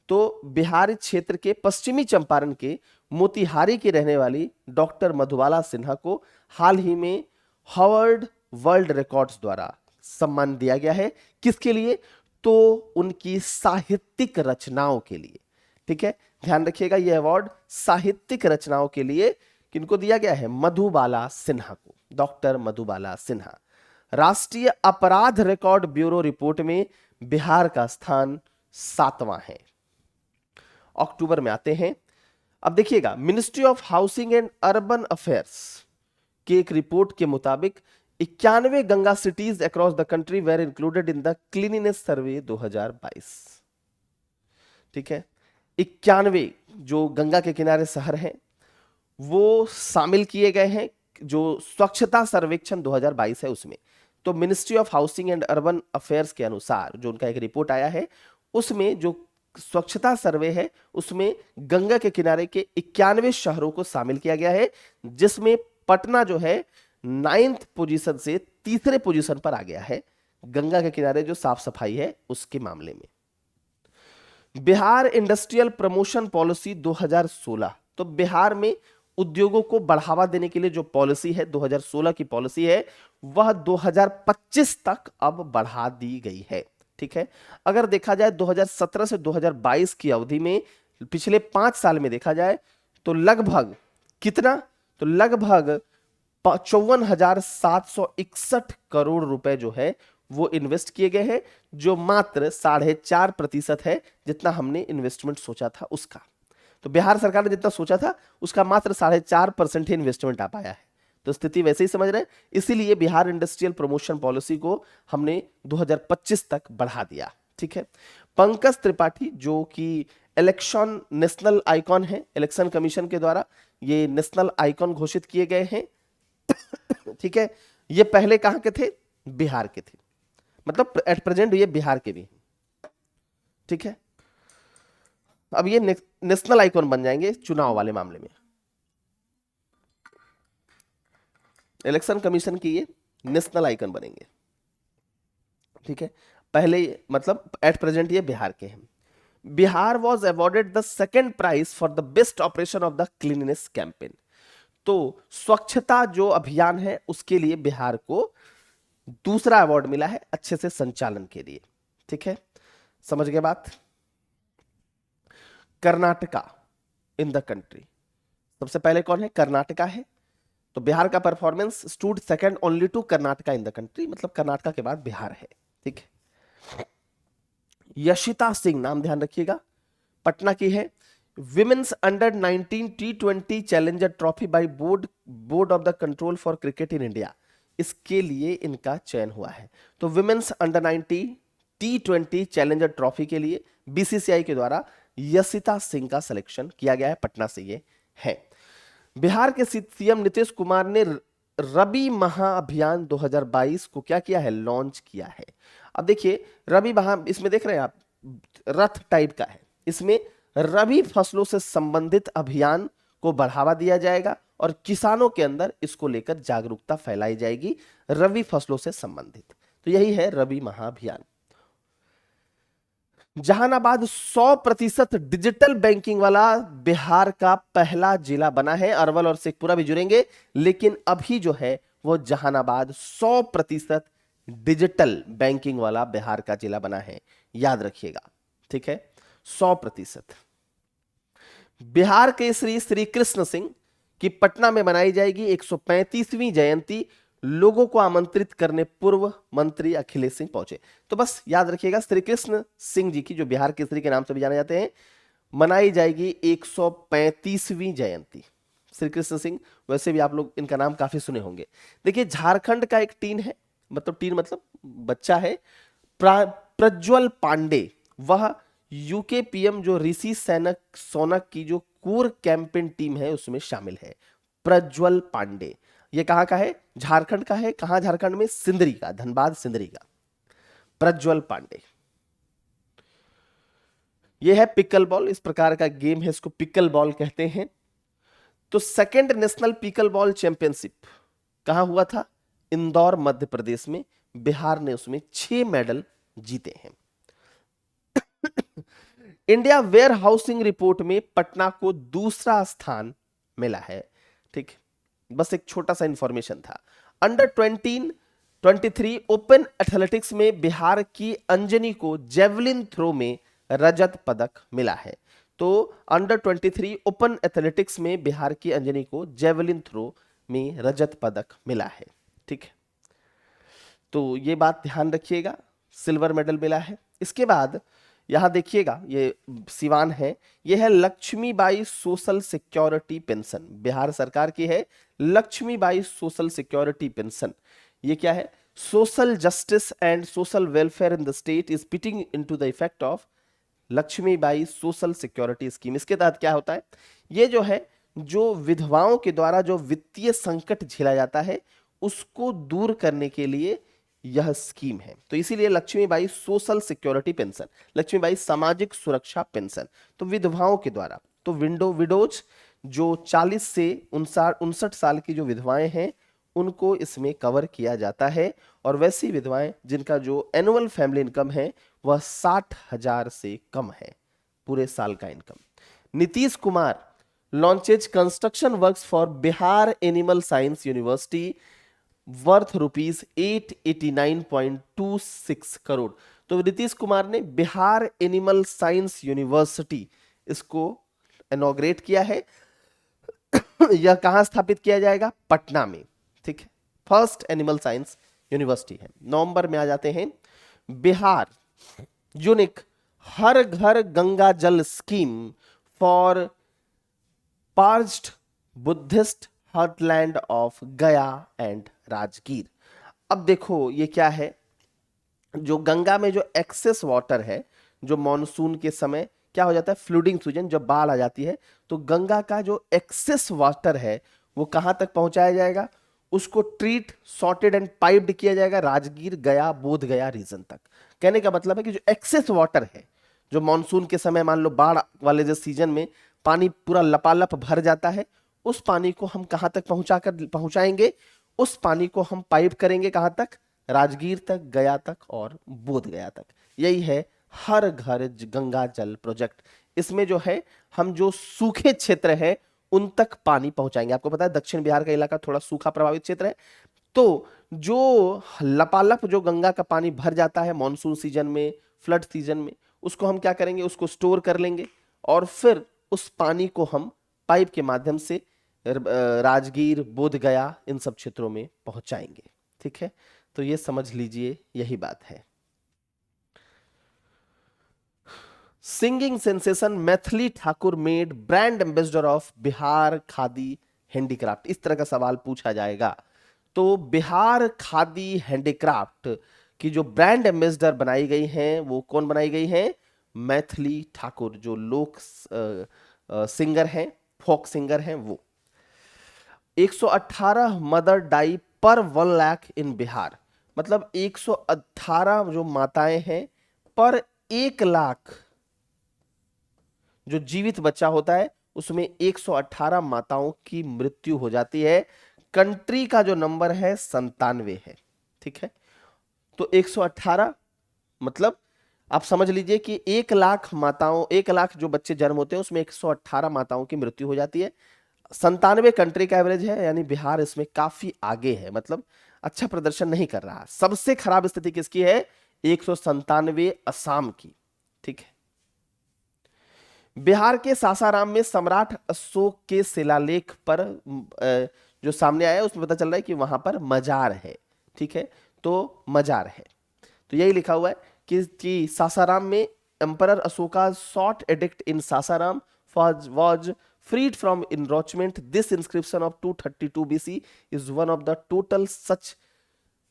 तो बिहार क्षेत्र के पश्चिमी चंपारण के मोतिहारी की रहने वाली डॉक्टर मधुबाला सिन्हा को हाल ही में हार्वर्ड वर्ल्ड रिकॉर्ड्स द्वारा सम्मान दिया गया है। किसके लिए? तो उनकी साहित्यिक रचनाओं के लिए। ठीक है, ध्यान रखिएगा, यह अवार्ड साहित्यिक रचनाओं के लिए किनको दिया गया है? मधुबाला सिन्हा को, डॉक्टर मधुबाला सिन्हा। राष्ट्रीय अपराध रिकॉर्ड ब्यूरो रिपोर्ट में बिहार का स्थान 7वां है। अक्टूबर में आते हैं। अब देखिएगा, ministry of housing and urban affairs की एक रिपोर्ट के मुताबिक 91 Ganga cities across the country were included in the cleanliness survey 2022। ठीक है, 91 जो गंगा के किनारे शहर हैं वो शामिल किए गए हैं जो स्वच्छता सर्वेक्षण 2022 है उसमें। तो ministry of housing and urban affairs के अनुसार जो उनका एक रिपोर्ट आया है उसमें जो स्वच्छता सर्वे है उसमें गंगा के किनारे के 91 शहरों को शामिल किया गया है, जिसमें पटना जो है 9th पोजीशन से 3रे पोजीशन पर आ गया है गंगा के किनारे जो साफ सफाई है उसके मामले में। बिहार इंडस्ट्रियल प्रमोशन पॉलिसी 2016, तो बिहार में उद्योगों को बढ़ावा देने के लिए जो पॉलिसी है 2016 की पॉलिसी है वह 2025 तक अब बढ़ा दी गई है। ठीक है, अगर देखा जाए 2017 से 2022 की अवधि में, पिछले 5 साल में देखा जाए तो लगभग कितना, तो लगभग 54,761 करोड़ रुपए जो है वो इन्वेस्ट किए गए हैं, जो मात्र 4.5% है जितना हमने इन्वेस्टमेंट सोचा था उसका। तो बिहार सरकार ने जितना सोचा था उसका मात्र 4.5% ही इन्वेस्टमेंट आ पाया है। तो स्थिति वैसे ही समझ रहे हैं, इसीलिए बिहार इंडस्ट्रियल प्रमोशन पॉलिसी को हमने 2025 तक बढ़ा दिया। ठीक है, पंकज त्रिपाठी जो कि इलेक्शन नेशनल आइकॉन है, इलेक्शन कमीशन के द्वारा ये नेशनल आइकॉन घोषित किए गए हैं। ठीक है, ये पहले कहां के थे? बिहार के थे, मतलब एट प्रेजेंट ये बिहार के भी हैं। ठीक है, अब ये नेशनल आइकॉन बन जाएंगे चुनाव वाले मामले में। इलेक्शन कमीशन की ये नेशनल आइकन बनेंगे। ठीक है, पहले मतलब एट प्रेजेंट ये बिहार के हैं। Bihar was awarded the second prize for the best operation of the cleanness campaign. तो स्वच्छता जो अभियान है उसके लिए बिहार को दूसरा अवार्ड मिला है अच्छे से संचालन के लिए। ठीक है, समझ गए बात। कर्नाटका इन द कंट्री, सबसे पहले कौन है? कर्नाटका है। तो बिहार का performance stood second only to Karnataka in the country, मतलब कर्नाटका के बाद बिहार है। ठीक है। यशिता सिंह, नाम ध्यान रखिएगा, पटना की है। Women's under 19 T20 challenger trophy by board of the control for cricket in India, इसके लिए इनका चयन हुआ है। तो women's under 19 T20 challenger trophy के लिए बीसीसीआई के द्वारा यशिता सिंह का सिलेक्शन किया गया है, पटना से ये है। बिहार के सीएम नीतीश कुमार ने रबी महाअभियान 2022 को क्या किया है? लॉन्च किया है। अब देखिए रबी महा, इसमें देख रहे हैं आप रथ टाइप का है, इसमें रबी फसलों से संबंधित अभियान को बढ़ावा दिया जाएगा और किसानों के अंदर इसको लेकर जागरूकता फैलाई जाएगी रबी फसलों से संबंधित। तो यही है रबी महाअभियान। जहानाबाद 100% डिजिटल बैंकिंग वाला बिहार का पहला जिला बना है। अरवल और शेखपुरा भी जुड़ेंगे, लेकिन अभी जो है वो जहानाबाद 100% डिजिटल बैंकिंग वाला बिहार का जिला बना है, याद रखिएगा। ठीक है, 100%। बिहार के श्री कृष्ण सिंह की पटना में मनाई जाएगी 135वीं जयंती। लोगों को आमंत्रित करने पूर्व मंत्री अखिलेश सिंह पहुंचे। तो बस याद रखिएगा श्री कृष्ण सिंह जी की, जो बिहार केसरी के नाम से भी जाने जाते हैं, मनाई जाएगी 135वीं जयंती। श्री कृष्ण सिंह, वैसे भी आप लोग इनका नाम काफी सुने होंगे। देखिए झारखंड का एक टीन है, टीन मतलब बच्चा है, प्रज्वल पांडे, वह यूके पीएम जो ऋषि सोनक की जो कोर कैंपेन टीम है उसमें शामिल है। प्रज्वल पांडे, ये कहां का है? झारखंड का है। कहां झारखंड में? सिंदरी का, धनबाद सिंदरी का प्रज्वल पांडे। ये है पिकल बॉल, इस प्रकार का गेम है, इसको पिकल बॉल कहते हैं। तो second national pickle ball championship कहां हुआ था? इंदौर मध्य प्रदेश में। बिहार ने उसमें 6 मेडल जीते हैं। इंडिया वेयर हाउसिंग रिपोर्ट में पटना को दूसरा स्थान मिला है। ठीक, बस एक छोटा सा इंफॉर्मेशन था। अंडर 23 ओपन एथलेटिक्स में बिहार की अंजनी को जेवलिन थ्रो में रजत पदक मिला है। तो अंडर 23 ओपन एथलेटिक्स में बिहार की अंजनी को जेवलिन थ्रो में रजत पदक मिला है। ठीक है, तो ये बात ध्यान रखिएगा, सिल्वर मेडल मिला है। इसके बाद यहां देखिएगा, ये सिवान है, ये है Laxmibai social security pension, Bihar सरकार की है। लक्ष्मीबाई सोशल सिक्योरिटी पेंशन, ये क्या है? Social justice and social welfare in the state is putting into the effect of Laxmibai social security scheme. इसके तहत क्या होता है? ये जो है, जो विधवाओं के द्वारा जो वित्तीय संकट झेला जाता है उसको दूर करने के लिए यह स्कीम है। तो इसीलिए Laxmibai social security pension, Laxmibai सामाजिक सुरक्षा पेंशन, तो विधवाओं के द्वारा, तो विडोज जो 40 से 59 साल की जो विधवाएं हैं उनको इसमें कवर किया जाता है। और वैसी विधवाएं जिनका जो एनुअल फैमिली इनकम है वह 60,000 से कम है, पूरे साल का income. Nitish Kumar launches construction works for Bihar animal science university worth ₹889.26 crore. तो नीतीश कुमार ने बिहार एनिमल साइंस यूनिवर्सिटी इसको इनॉग्रेट किया है। यह कहां स्थापित किया जाएगा? पटना में। ठीक है, फर्स्ट एनिमल साइंस यूनिवर्सिटी है। नवंबर में आ जाते हैं। Bihar unique her Ghar Ganga Jal scheme for parched Buddhist heartland of Gaya and Rajgir. अब देखो ये क्या है, जो गंगा में जो एक्सेस वाटर है, जो मॉनसून के समय क्या हो जाता है, फ्लूडिंग सीजन, जब बाढ़ आ जाती है तो गंगा का जो एक्सेस वाटर है वो कहां तक पहुंचाया जाएगा? उसको ट्रीट, सॉर्टेड एंड पाइप्ड किया जाएगा राजगीर, गया, बोध गया रीजन तक। कहने का मतलब है कि जो एक्सेस वाटर है, जो मॉनसून के समय मान लो बाढ़ वाले जो सीजन में पानी पूरा लपालप भर जाता है, उस पानी को हम कहां तक पहुंचाएंगे? उस पानी को हम पाइप करेंगे कहां तक? राजगीर तक, गया तक और बोध गया तक। यही है हर घर गंगा जल प्रोजेक्ट। इसमें जो है हम जो सूखे क्षेत्र है उन तक पानी पहुंचाएंगे। आपको पता है दक्षिण बिहार का इलाका थोड़ा सूखा प्रभावित क्षेत्र है, तो जो लपालप जो गंगा का पानी भर जाता है मॉनसून सीजन में, फ्लड सीजन में, उसको हम क्या करेंगे, उसको स्टोर कर लेंगे और फिर उस पानी को हम पाइप के माध्यम से राजगीर, बोध गया, इन सब क्षेत्रों में पहुंचाएंगे। ठीक है, तो ये समझ लीजिए, यही बात है। Singing sensation Maithili Thakur made brand ambassador of Bihar khadi handicraft, इस तरह का सवाल पूछा जाएगा तो बिहार खादी हैंडीक्राफ्ट की जो ब्रांड एम्बेसडर बनाई गई हैं वो कौन बनाई गई हैं? मैथिली ठाकुर, जो लोक सिंगर हैं, फोक सिंगर हैं वो। 118 मदर डाई पर 1 लाख इन बिहार, मतलब 118 जो माताएं हैं पर 1 लाख जो जीवित बच्चा होता है उसमें 118 माताओं की मृत्यु हो जाती है। कंट्री का जो नंबर है 97 है। ठीक है, तो 118 मतलब आप समझ लीजिए कि 1 लाख माताओं, 1 लाख जो बच्चे जन्म होते हैं उसमें 118 माताओं की मृत्यु हो जाती है। 97 कंट्री का एवरेज है, यानी बिहार इसमें काफी आगे है, मतलब अच्छा प्रदर्शन नहीं कर रहा। सबसे खराब स्थिति किसकी है? 197 असम की। ठीक है, बिहार के सासाराम में सम्राट अशोक के शिलालेख पर जो सामने आया है उसमें पता चल रहा है कि वहां पर मजार है। ठीक है, तो मजार है, तो यही लिखा हुआ है कि सासाराम में emperor Ashoka short addict in Sasaram was freed from enroachment. This inscription of 232 BC is one of the total such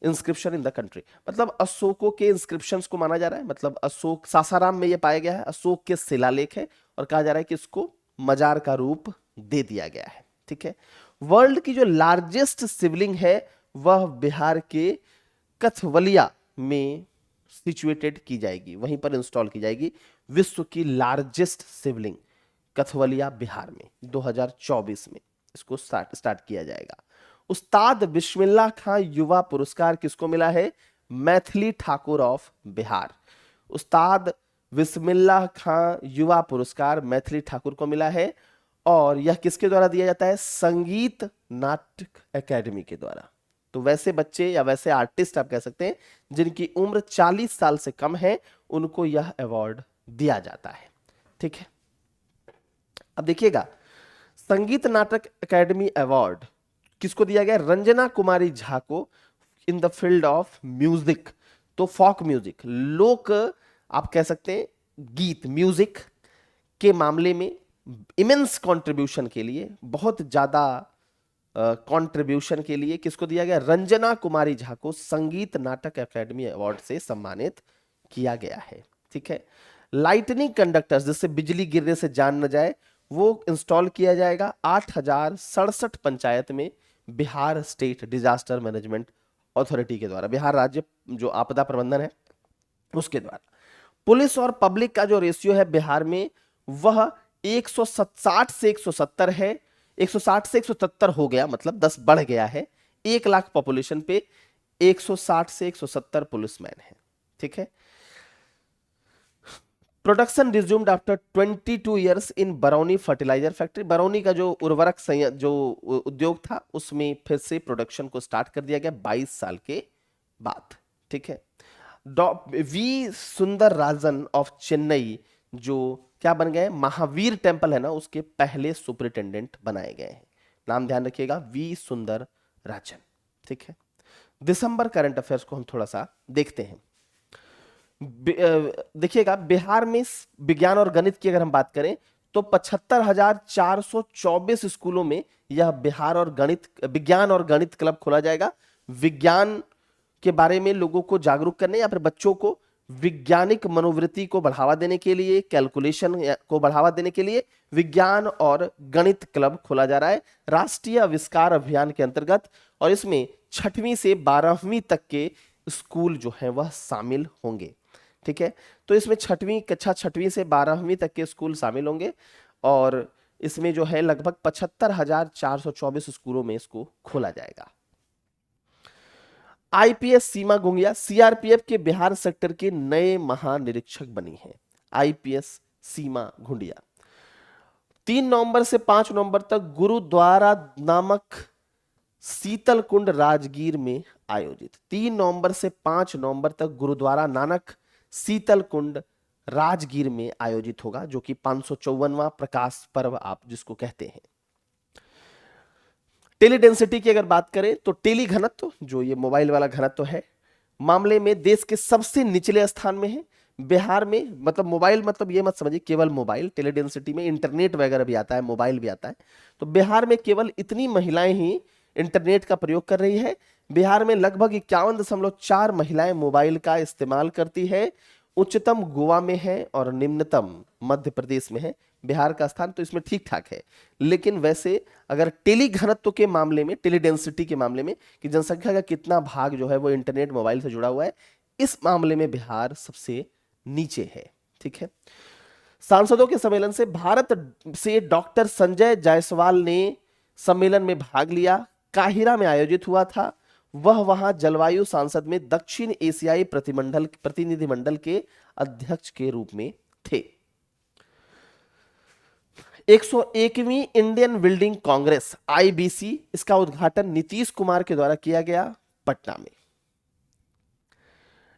inscription in the country. मतलब अशोकों के इंस्क्रिप्शंस को माना जा रहा है, मतलब अशोक सासाराम में ये पाया गया है, अशोक के शिलालेख है और कहा जा रहा है कि इसको मजार का रूप दे दिया गया है। ठीक है, वर्ल्ड की जो लार्जेस्ट शिवलिंग है वह बिहार के कथवलिया में सिचुएटेड की जाएगी, वहीं पर इंस्टॉल की जाएगी। विश्व की लार्जेस्ट शिवलिंग कथवलिया बिहार में 2024 में इसको स्टार्ट किया जाएगा। उस्ताद बिस्मिल्लाह खां युवा पुरस्कार किसको मिला है? मैथिली ठाकुर ऑफ बिहार। उस्ताद बिस्मिल्लाह खां युवा पुरस्कार मैथिली ठाकुर को मिला है और यह किसके द्वारा दिया जाता है? संगीत नाटक एकेडमी के द्वारा। तो वैसे बच्चे या वैसे आर्टिस्ट आप कह सकते हैं जिनकी उम्र 40 साल से कम है उनको यह अवार्ड दिया जाता है। ठीक है, अब देखिएगा संगीत नाटक एकेडमी अवार्ड किसको दिया गया? रंजना कुमारी झा को in the field of music. तो फॉक म्यूजिक, लोक आप कह सकते हैं गीत, म्यूजिक के मामले में इमेंस कंट्रीब्यूशन के लिए, बहुत ज्यादा कंट्रीब्यूशन के लिए किसको दिया गया? रंजना कुमारी झा को संगीत नाटक एकेडमी अवार्ड से सम्मानित किया गया है। ठीक है, लाइटनिंग कंडक्टर्स, जिससे बिजली गिरने से जान न जाए, वो इंस्टॉल किया जाएगा 8067 पंचायत में Bihar state disaster management authority के द्वारा, बिहार राज्य जो आपदा प्रबंधन है उसके द्वारा। पुलिस और पब्लिक का जो रेशियो है बिहार में वह 160 से 170 है। 160 से 170 हो गया, मतलब 10 बढ़ गया है। 1 लाख पॉपुलेशन पे 160 से 170 पुलिसमैन है। ठीक है, production resumed after 22 years in Barauni fertilizer factory. Barauni का जो उर्वरक जो उद्योग था उसमें फिर से प्रोडक्शन को स्टार्ट कर दिया गया 22 साल के बाद। ठीक है, वी सुंदर राजन ऑफ चेन्नई जो क्या बन गए? महावीर टेम्पल है ना, उसके पहले सुपरिटेंडेंट बनाए गए हैं। नाम ध्यान रखिएगा, वी सुंदर राजन। ठीक है, दिसंबर करंट अफेयर्स को हम थोड़ा सा देखते हैं। देखिएगा बिहार में विज्ञान और गणित की अगर हम बात करें तो 75,424 स्कूलों में यह बिहार और गणित, विज्ञान और गणित क्लब खोला जाएगा। विज्ञान के बारे में लोगों को जागरूक करने या फिर बच्चों को वैज्ञानिक मनोवृत्ति को बढ़ावा देने के लिए, कैलकुलेशन को बढ़ावा देने के लिए विज्ञान और गणित क्लब खोला जा रहा है राष्ट्रीय आविष्कार अभियान के अंतर्गत। और इसमें 6वीं से 12वीं तक के स्कूल जो है वह शामिल होंगे। ठीक है, तो इसमें 6वीं कक्षा 6वीं से 12वीं तक के स्कूल शामिल होंगे और इसमें जो है लगभग 75,424 स्कूलों में इसको खोला जाएगा। आईपीएस सीमा गुंगिया सीआरपीएफ के बिहार सेक्टर के नए महानिरीक्षक बनी हैं। आईपीएस सीमा घुंडिया 3 नवंबर से 5 नवंबर तक गुरुद्वारा नामक शीतल कुंड राजगीर में आयोजित। 3 नवंबर से 5 नवंबर तक गुरुद्वारा नानक शीतल कुंड राजगीर में आयोजित होगा, जो कि 554वां प्रकाश पर्व आप जिसको कहते हैं। टेली डेंसिटी की अगर बात करें तो टेली घनत्व, जो ये मोबाइल वाला घनत्व है, मामले में देश के सबसे निचले स्थान में है। बिहार में, मतलब मोबाइल, मतलब ये मत समझिए केवल मोबाइल, टेली डेंसिटी में इंटरनेट वगैरह भी आता है, मोबाइल भी आता है। तो बिहार में केवल इतनी महिलाएं ही इंटरनेट का प्रयोग कर रही है। बिहार में लगभग 51.4 महिलाएं मोबाइल का इस्तेमाल करती है। उच्चतम गोवा में है और निम्नतम मध्य प्रदेश में है। बिहार का स्थान तो इसमें ठीक ठाक है, लेकिन वैसे अगर टेली घनत्व के मामले में, टेली डेंसिटी के मामले में, कि जनसंख्या का कितना भाग जो है वो इंटरनेट मोबाइल से जुड़ा हुआ है, इस मामले में बिहार सबसे नीचे है। ठीक है। सांसदों के सम्मेलन से भारत से डॉक्टर संजय जायसवाल ने सम्मेलन में भाग लिया। काहिरा में आयोजित हुआ था। वह वहां जलवायु सांसद में दक्षिण एशियाई प्रतिनिधिमंडल के अध्यक्ष के रूप में थे। 101वीं इंडियन बिल्डिंग कांग्रेस आईबीसी, इसका उद्घाटन नीतीश कुमार के द्वारा किया गया पटना में।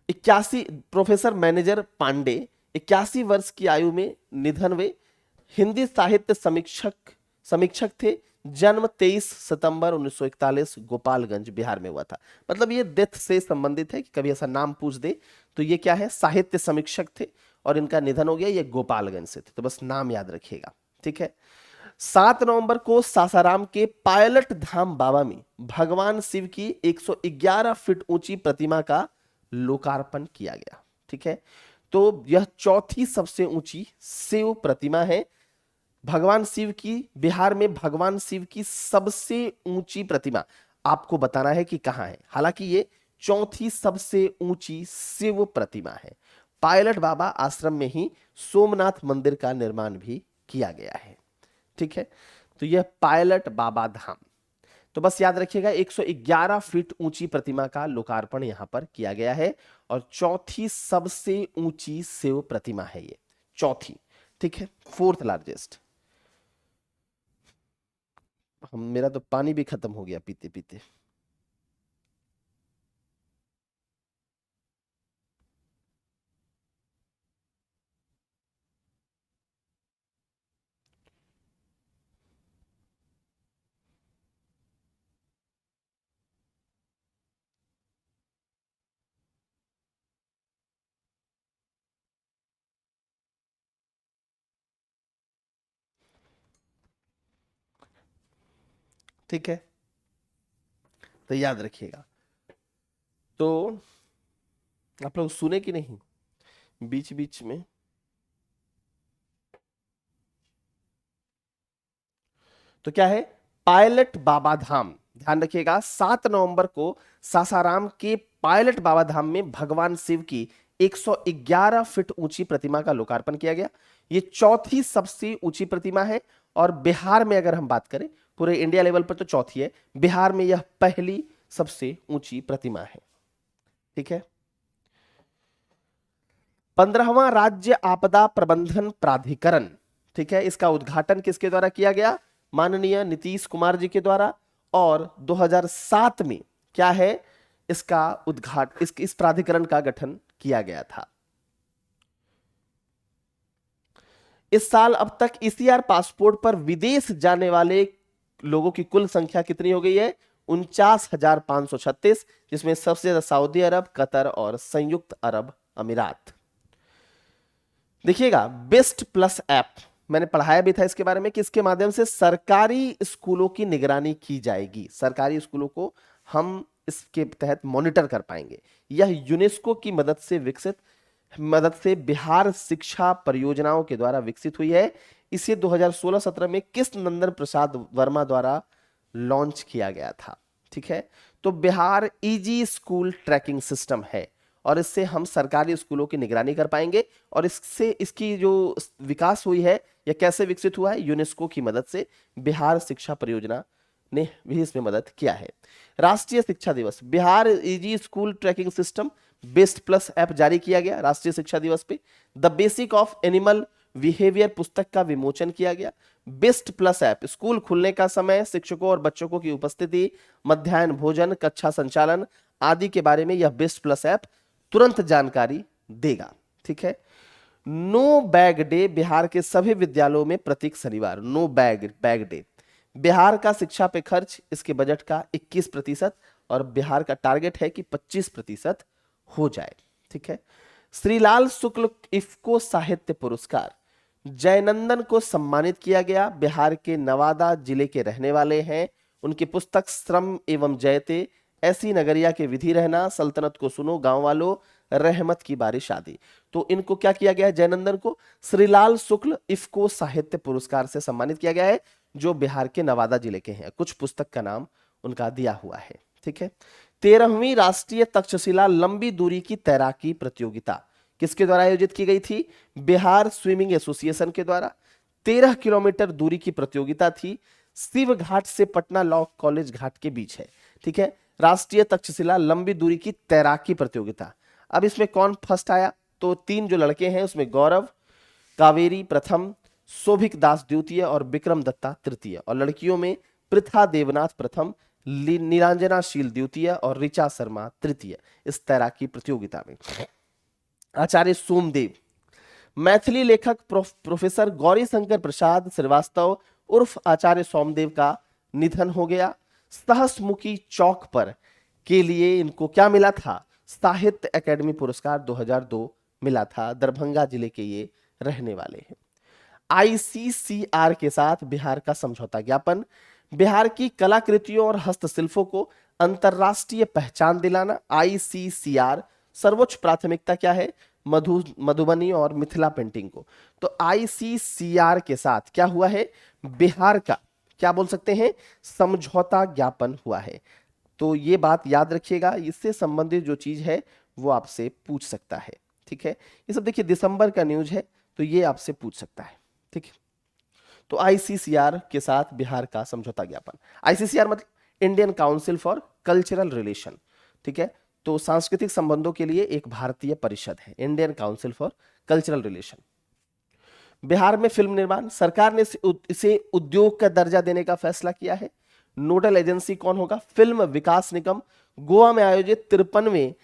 81 प्रोफेसर मैनेजर पांडे 81 वर्ष की आयु में निधन हुए। हिंदी साहित्य समीक्षक थे। जन्म 23 सितंबर 1941 गोपालगंज बिहार में हुआ था। मतलब ये डेथ से संबंधित है कि कभी ऐसा नाम पूछ दे तो ये क्या है, साहित्य समीक्षक थे और इनका निधन हो गया, ये गोपालगंज से थे, तो बस नाम याद रखिएगा। ठीक है। 7 नवंबर को सासाराम के पायलट धाम बाबा में भगवान शिव की 111 फीट ऊंची प्रतिमा का लोकार्पण किया गया। ठीक है। तो यह चौथी सबसे ऊंची शिव प्रतिमा है। भगवान शिव की, बिहार में भगवान शिव की सबसे ऊंची प्रतिमा आपको बताना है कि कहां है। हालांकि ये चौथी सबसे ऊंची शिव प्रतिमा है। पायलट बाबा आश्रम में ही सोमनाथ मंदिर का निर्माण भी किया गया है। ठीक है। तो यह पायलट बाबा धाम, तो बस याद रखिएगा 111 फीट ऊंची प्रतिमा का लोकार्पण यहां पर किया गया है और चौथी सबसे ऊंची शिव प्रतिमा है ये, चौथी। ठीक है। 4th largest. मेरा तो पानी भी खत्म हो गया पीते पीते। ठीक है। तो याद रखिएगा। तो आप लोग सुने कि नहीं बीच बीच में? तो क्या है, पायलट बाबा धाम। ध्यान रखिएगा 7 नवंबर को सासाराम के पायलट बाबा धाम में भगवान शिव की 111 फीट ऊंची प्रतिमा का लोकार्पण किया गया। यह चौथी सबसे ऊंची प्रतिमा है और बिहार में अगर हम बात करें, पूरे इंडिया लेवल पर तो चौथी है, बिहार में यह पहली सबसे ऊंची प्रतिमा है। ठीक है। 15वां राज्य आपदा प्रबंधन प्राधिकरण, ठीक है, इसका उद्घाटन किसके द्वारा किया गया? माननीय नीतीश कुमार जी के द्वारा। और 2007 में क्या है, इसका उद्घाटन, इस प्राधिकरण का गठन किया गया था। इस साल अब तक ईसीआर पासपोर्ट पर विदेश जाने वाले लोगों की कुल संख्या कितनी हो गई है? 49,536, जिसमें सबसे ज्यादा सऊदी अरब, कतर और संयुक्त अरब अमीरात। देखिएगा बेस्ट प्लस ऐप मैंने पढ़ाया भी था इसके बारे में कि इसके माध्यम से सरकारी स्कूलों की निगरानी की जाएगी। सरकारी स्कूलों को हम इसके तहत मॉनिटर कर पाएंगे। यह यूनेस्को की मदद से बिहार शिक्षा परियोजनाओं के द्वारा विकसित हुई है। इसे 2016-17 में कृष्ण नंदन प्रसाद वर्मा द्वारा लॉन्च किया गया था। ठीक है। तो Bihar easy school tracking system है और इससे हम सरकारी स्कूलों की निगरानी कर पाएंगे। और इससे इसकी जो विकास हुई है, यह कैसे विकसित हुआ है? यूनेस्को की मदद से। बिहार शिक्षा परियोजना ने भी इसमें मदद किया है। राष्ट्रीय शिक्षा दिवस, Bihar easy school tracking system best plus app जारी किया गया राष्ट्रीय शिक्षा दिवस पे। The basic of animal behaviour पुस्तक का विमोचन किया गया। बेस्ट प्लस ऐप, स्कूल खुलने का समय, शिक्षकों और बच्चों की उपस्थिति, मध्याह्न भोजन, कक्षा संचालन आदि के बारे में यह बेस्ट प्लस ऐप तुरंत जानकारी देगा। ठीक है। नो बैग डे, बिहार के सभी विद्यालयों में प्रत्येक शनिवार नो बैग डे। बिहार का शिक्षा पे खर्च इसके बजट का 21% और बिहार का टारगेट है कि 25% हो जाए। ठीक है। श्रीलाल शुक्ल इफ्को साहित्य पुरस्कार, जयनंदन को सम्मानित किया गया। बिहार के नवादा जिले के रहने वाले हैं। उनकी पुस्तक श्रम एवं जयते, ऐसी नगरिया के विधि रहना, सल्तनत को सुनो गांव वालों, रहमत की बारिश आदि। तो इनको क्या किया गया है? जयनंदन को श्रीलाल शुक्ल इफ्को साहित्य पुरस्कार से सम्मानित किया गया है, जो बिहार के नवादा जिले के हैं। कुछ पुस्तक का नाम उनका दिया हुआ है। ठीक है। 13वीं राष्ट्रीय तक्षशिला लंबी दूरी की तैराकी प्रतियोगिता किसके द्वारा आयोजित की गई थी? बिहार स्विमिंग एसोसिएशन के द्वारा। 13 किलोमीटर दूरी की प्रतियोगिता थी। शिव घाट से पटना लॉ कॉलेज घाट के बीच है। ठीक है। राष्ट्रीय तक्षशिला लंबी दूरी की तैराकी प्रतियोगिता। अब इसमें कौन फर्स्ट आया? तो 3 जो लड़के हैं उसमें गौरव कावेरी प्रथम, शोभिक दास द्वितीय और विक्रम दत्ता तृतीय। और लड़कियों में पृथा देवनाथ प्रथम, निरंजना शील द्वितीय और ऋचा शर्मा तृतीय इस तैराकी प्रतियोगिता में। आचार्य सोमदेव, मैथिली लेखक प्रोफेसर गौरी शंकर प्रसाद श्रीवास्तव उर्फ आचार्य सोमदेव का निधन हो गया। सहसमुखी चौक पर के लिए इनको क्या मिला था? साहित्य अकादमी पुरस्कार 2002 मिला था। दरभंगा जिले के ये रहने वाले हैं। आईसीसीआर के साथ बिहार का समझौता ज्ञापन, बिहार की कलाकृतियों और हस्तशिल्पों को अंतरराष्ट्रीय पहचान दिलाना। आईसीसीआर सर्वोच्च प्राथमिकता क्या है? मधुबनी और मिथिला पेंटिंग को। तो आईसीसीआर के साथ क्या हुआ है? बिहार का क्या बोल सकते हैं? समझौता ज्ञापन हुआ है। तो ये बात याद रखिएगा, इससे संबंधित जो चीज है वो आपसे पूछ सकता है। ठीक है। ये सब देखिए दिसंबर का न्यूज है, तो ये आपसे पूछ सकता है। ठीक है। तो आईसीसीआर के साथ बिहार का समझौता ज्ञापन। आईसीसीआर मतलब Indian council for cultural relation. ठीक है। तो सांस्कृतिक संबंधों के लिए एक भारतीय परिषद है, Indian council for cultural relation. Bihar में फिल्म निर्माण, सरकार ने इसे उद्योग का दर्जा देने का फैसला किया है। नोडल एजेंसी कौन होगा? फिल्म विकास निगम। गोवा में आयोजित 53वें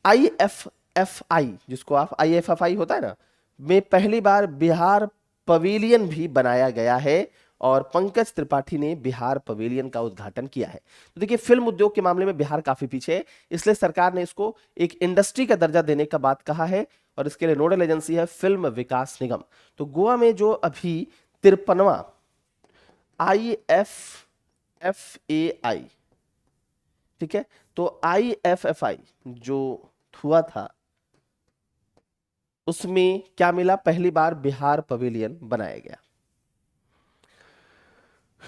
IFFI, जिसको आप IFFI होता है ना, में पहली बार बिहार पवेलियन भी बनाया गया है और पंकज त्रिपाठी ने बिहार पवेलियन का उद्घाटन किया है। तो देखिए फिल्म उद्योग के मामले में बिहार काफी पीछे है, इसलिए सरकार ने इसको एक इंडस्ट्री का दर्जा देने का बात कहा है और इसके लिए नोडल एजेंसी है फिल्म विकास निगम। तो गोवा में जो अभी 53वां IFFAI, ठीक है, तो IFFI जो हुआ था उसमें क्या मिला? पहली बार बिहार पवेलियन बनाया गया।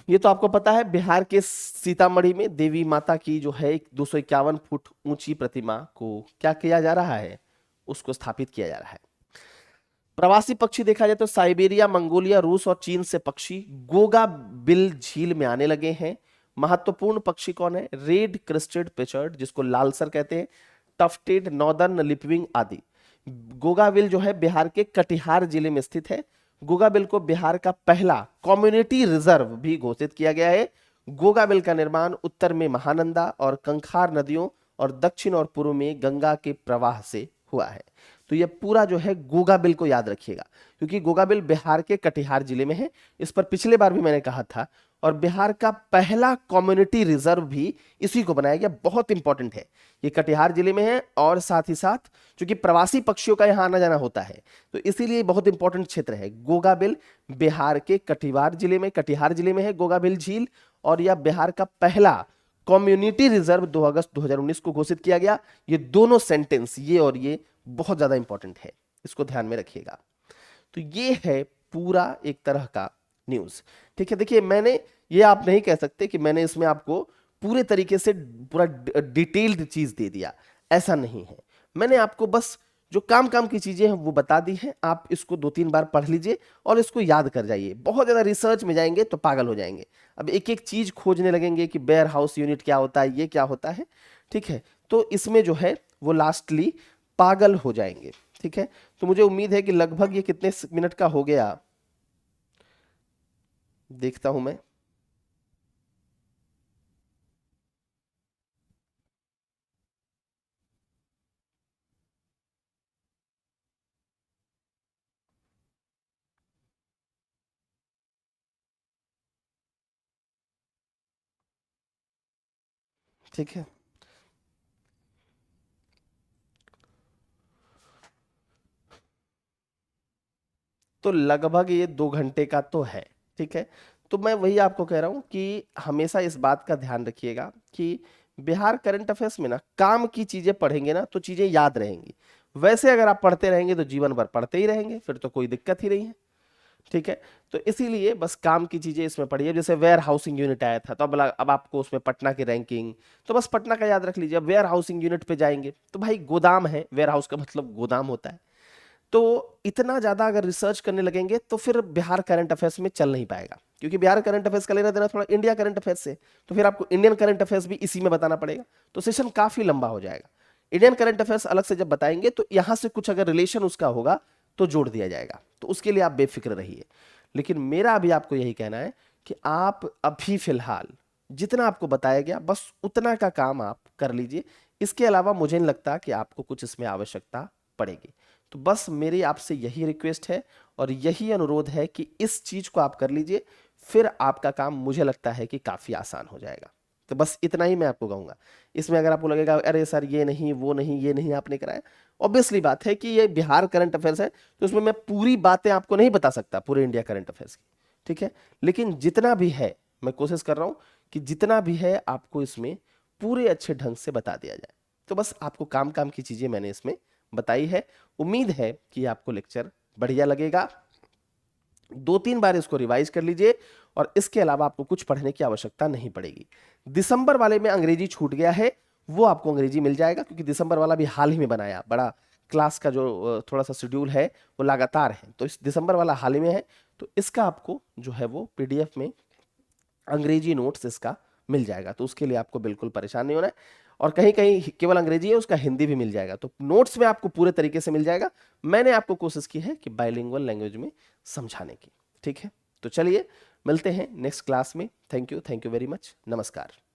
ये तो आपको पता है। बिहार के सीतामढ़ी में देवी माता की जो है 251 फुट ऊंची प्रतिमा को क्या किया जा रहा है? उसको स्थापित किया जा रहा है। प्रवासी पक्षी देखा जाए तो साइबेरिया, मंगोलिया, रूस और चीन से पक्षी गोगा बिल झील में आने लगे हैं। महत्वपूर्ण पक्षी कौन है? रेड क्रेस्टेड पिचर्ड, जिसको लालसर कहते हैं, टफ्टेड, नॉर्दर्न लिपविंग आदि। गोगाबिल जो है बिहार के कटिहार जिले में स्थित है। गोगाबिल को बिहार का पहला कम्युनिटी रिजर्व भी घोषित किया गया है। गोगाबिल का निर्माण उत्तर में महानंदा और कंखार नदियों और दक्षिण और पूर्व में गंगा के प्रवाह से हुआ है। तो यह पूरा जो है गोगाबिल को याद रखिएगा, क्योंकि गोगाबिल बिहार के कटिहार जिले में है। इस पर पिछले बार भी मैंने कहा था। और बिहार का पहला कम्युनिटी रिजर्व भी इसी को बनाया गया, बहुत इंपॉर्टेंट है। ये कटिहार जिले में है और साथ ही साथ क्योंकि प्रवासी पक्षियों का यहाँ आना जाना होता है, तो इसीलिए बहुत इंपॉर्टेंट क्षेत्र है। गोगाबिल बिहार के कटिहार जिले में है गोगाबिल झील, और यह बिहार का पहला कम्युनिटी रिजर्व 2 अगस्त 2019 को घोषित किया गया। ये दोनों सेंटेंस, ये और ये, बहुत ज्यादा इंपॉर्टेंट है, इसको ध्यान में रखिएगा। तो ये है पूरा एक तरह का न्यूज। ठीक है। देखिए मैंने ये आप नहीं कह सकते कि मैंने इसमें आपको पूरे तरीके से पूरा डिटेल्ड चीज दे दिया, ऐसा नहीं है। मैंने आपको बस जो काम काम की चीजें हैं वो बता दी हैं, आप इसको 2-3 बार पढ़ लीजिए और इसको याद कर जाइए। बहुत ज्यादा रिसर्च में जाएंगे तो पागल हो जाएंगे, अब एक एक चीज खोजने लगेंगे कि वेयर हाउस यूनिट क्या होता है, ये क्या होता है, ठीक है, तो इसमें जो है वो लास्टली पागल हो जाएंगे, ठीक है। तो मुझे उम्मीद है कि लगभग ये कितने मिनट का हो गया, देखता हूं मैं। ठीक है, तो लगभग ये 2 घंटे का तो है, ठीक है। तो मैं वही आपको कह रहा हूं कि हमेशा इस बात का ध्यान रखिएगा कि बिहार करंट अफेयर्स में ना काम की चीजें पढ़ेंगे ना तो चीजें याद रहेंगी। वैसे अगर आप पढ़ते रहेंगे तो जीवन भर पढ़ते ही रहेंगे, फिर तो कोई दिक्कत ही नहीं है, ठीक है। तो इसीलिए बस काम की चीजें इसमें पढ़िए। जैसे वेयर हाउसिंग यूनिट आया था, तो अब आपको उसमें पटना की रैंकिंग, तो बस पटना का याद रख लीजिए। अब वेयर हाउसिंग यूनिट पे जाएंगे तो भाई गोदाम है, वेयर हाउस का मतलब गोदाम होता है। तो इतना ज्यादा अगर रिसर्च करने लगेंगे तो फिर बिहार करंट अफेयर्स में चल नहीं पाएगा, क्योंकि बिहार करंट अफेयर्स का लेना देना थोड़ा इंडिया करंट अफेयर्स से, तो फिर आपको इंडियन करंट अफेयर्स भी इसी में बताना पड़ेगा, तो सेशन काफी लंबा हो जाएगा। इंडियन करंट अफेयर्स अलग से जब बताएंगे तो यहां से कुछ अगर रिलेशन उसका होगा तो जोड़ दिया जाएगा, तो उसके लिए आप बेफिक्र रहिए। लेकिन मेरा अभी आपको यही कहना है कि आप अभी फिलहाल जितना आपको बताया गया बस उतना का काम आप कर लीजिए। इसके अलावा मुझे नहीं लगता कि आपको कुछ इसमें आवश्यकता पड़ेगी। तो बस मेरी आपसे यही रिक्वेस्ट है और यही अनुरोध है कि इस चीज को आप कर लीजिए, फिर आपका काम मुझे लगता है कि काफी आसान हो जाएगा। तो बस इतना ही मैं आपको कहूंगा। इसमें अगर आपको लगेगा अरे सर ये नहीं वो नहीं ये नहीं आपने कराया, ऑब्वियसली बात है कि ये बिहार करंट अफेयर्स है, तो इसमें मैं पूरी बातें आपको नहीं बता सकता पूरे इंडिया करंट अफेयर्स की, ठीक है। लेकिन जितना भी है मैं कोशिश कर रहा हूं कि जितना भी है आपको इसमें पूरे अच्छे ढंग से बता दिया जाए। तो बस आपको काम काम की चीजें मैंने इसमें बताई है। उम्मीद है कि आपको लेक्चर बढ़िया लगेगा। 2-3 बार इसको रिवाइज कर लीजिए और इसके अलावा आपको कुछ पढ़ने की आवश्यकता नहीं पड़ेगी। दिसंबर वाले में अंग्रेजी छूट गया है, वो आपको अंग्रेजी मिल जाएगा, क्योंकि दिसंबर वाला भी हाल ही में बनाया, बड़ा क्लास का जो थोड़ा सा शेड्यूल है वो लगातार है, तो इस दिसंबर वाला हाल ही में है, तो इसका आपको जो है वो पीडीएफ में अंग्रेजी नोट्स इसका मिल जाएगा, तो उसके लिए आपको बिल्कुल परेशान नहीं होना है। और कहीं कहीं केवल अंग्रेजी है, उसका हिंदी भी मिल जाएगा, तो नोट्स में आपको पूरे तरीके से मिल जाएगा। मैंने आपको कोशिश की है कि बाइलिंगुअल लैंग्वेज में समझाने की, ठीक है। तो चलिए मिलते हैं नेक्स्ट क्लास में। थैंक यू वेरी मच, नमस्कार।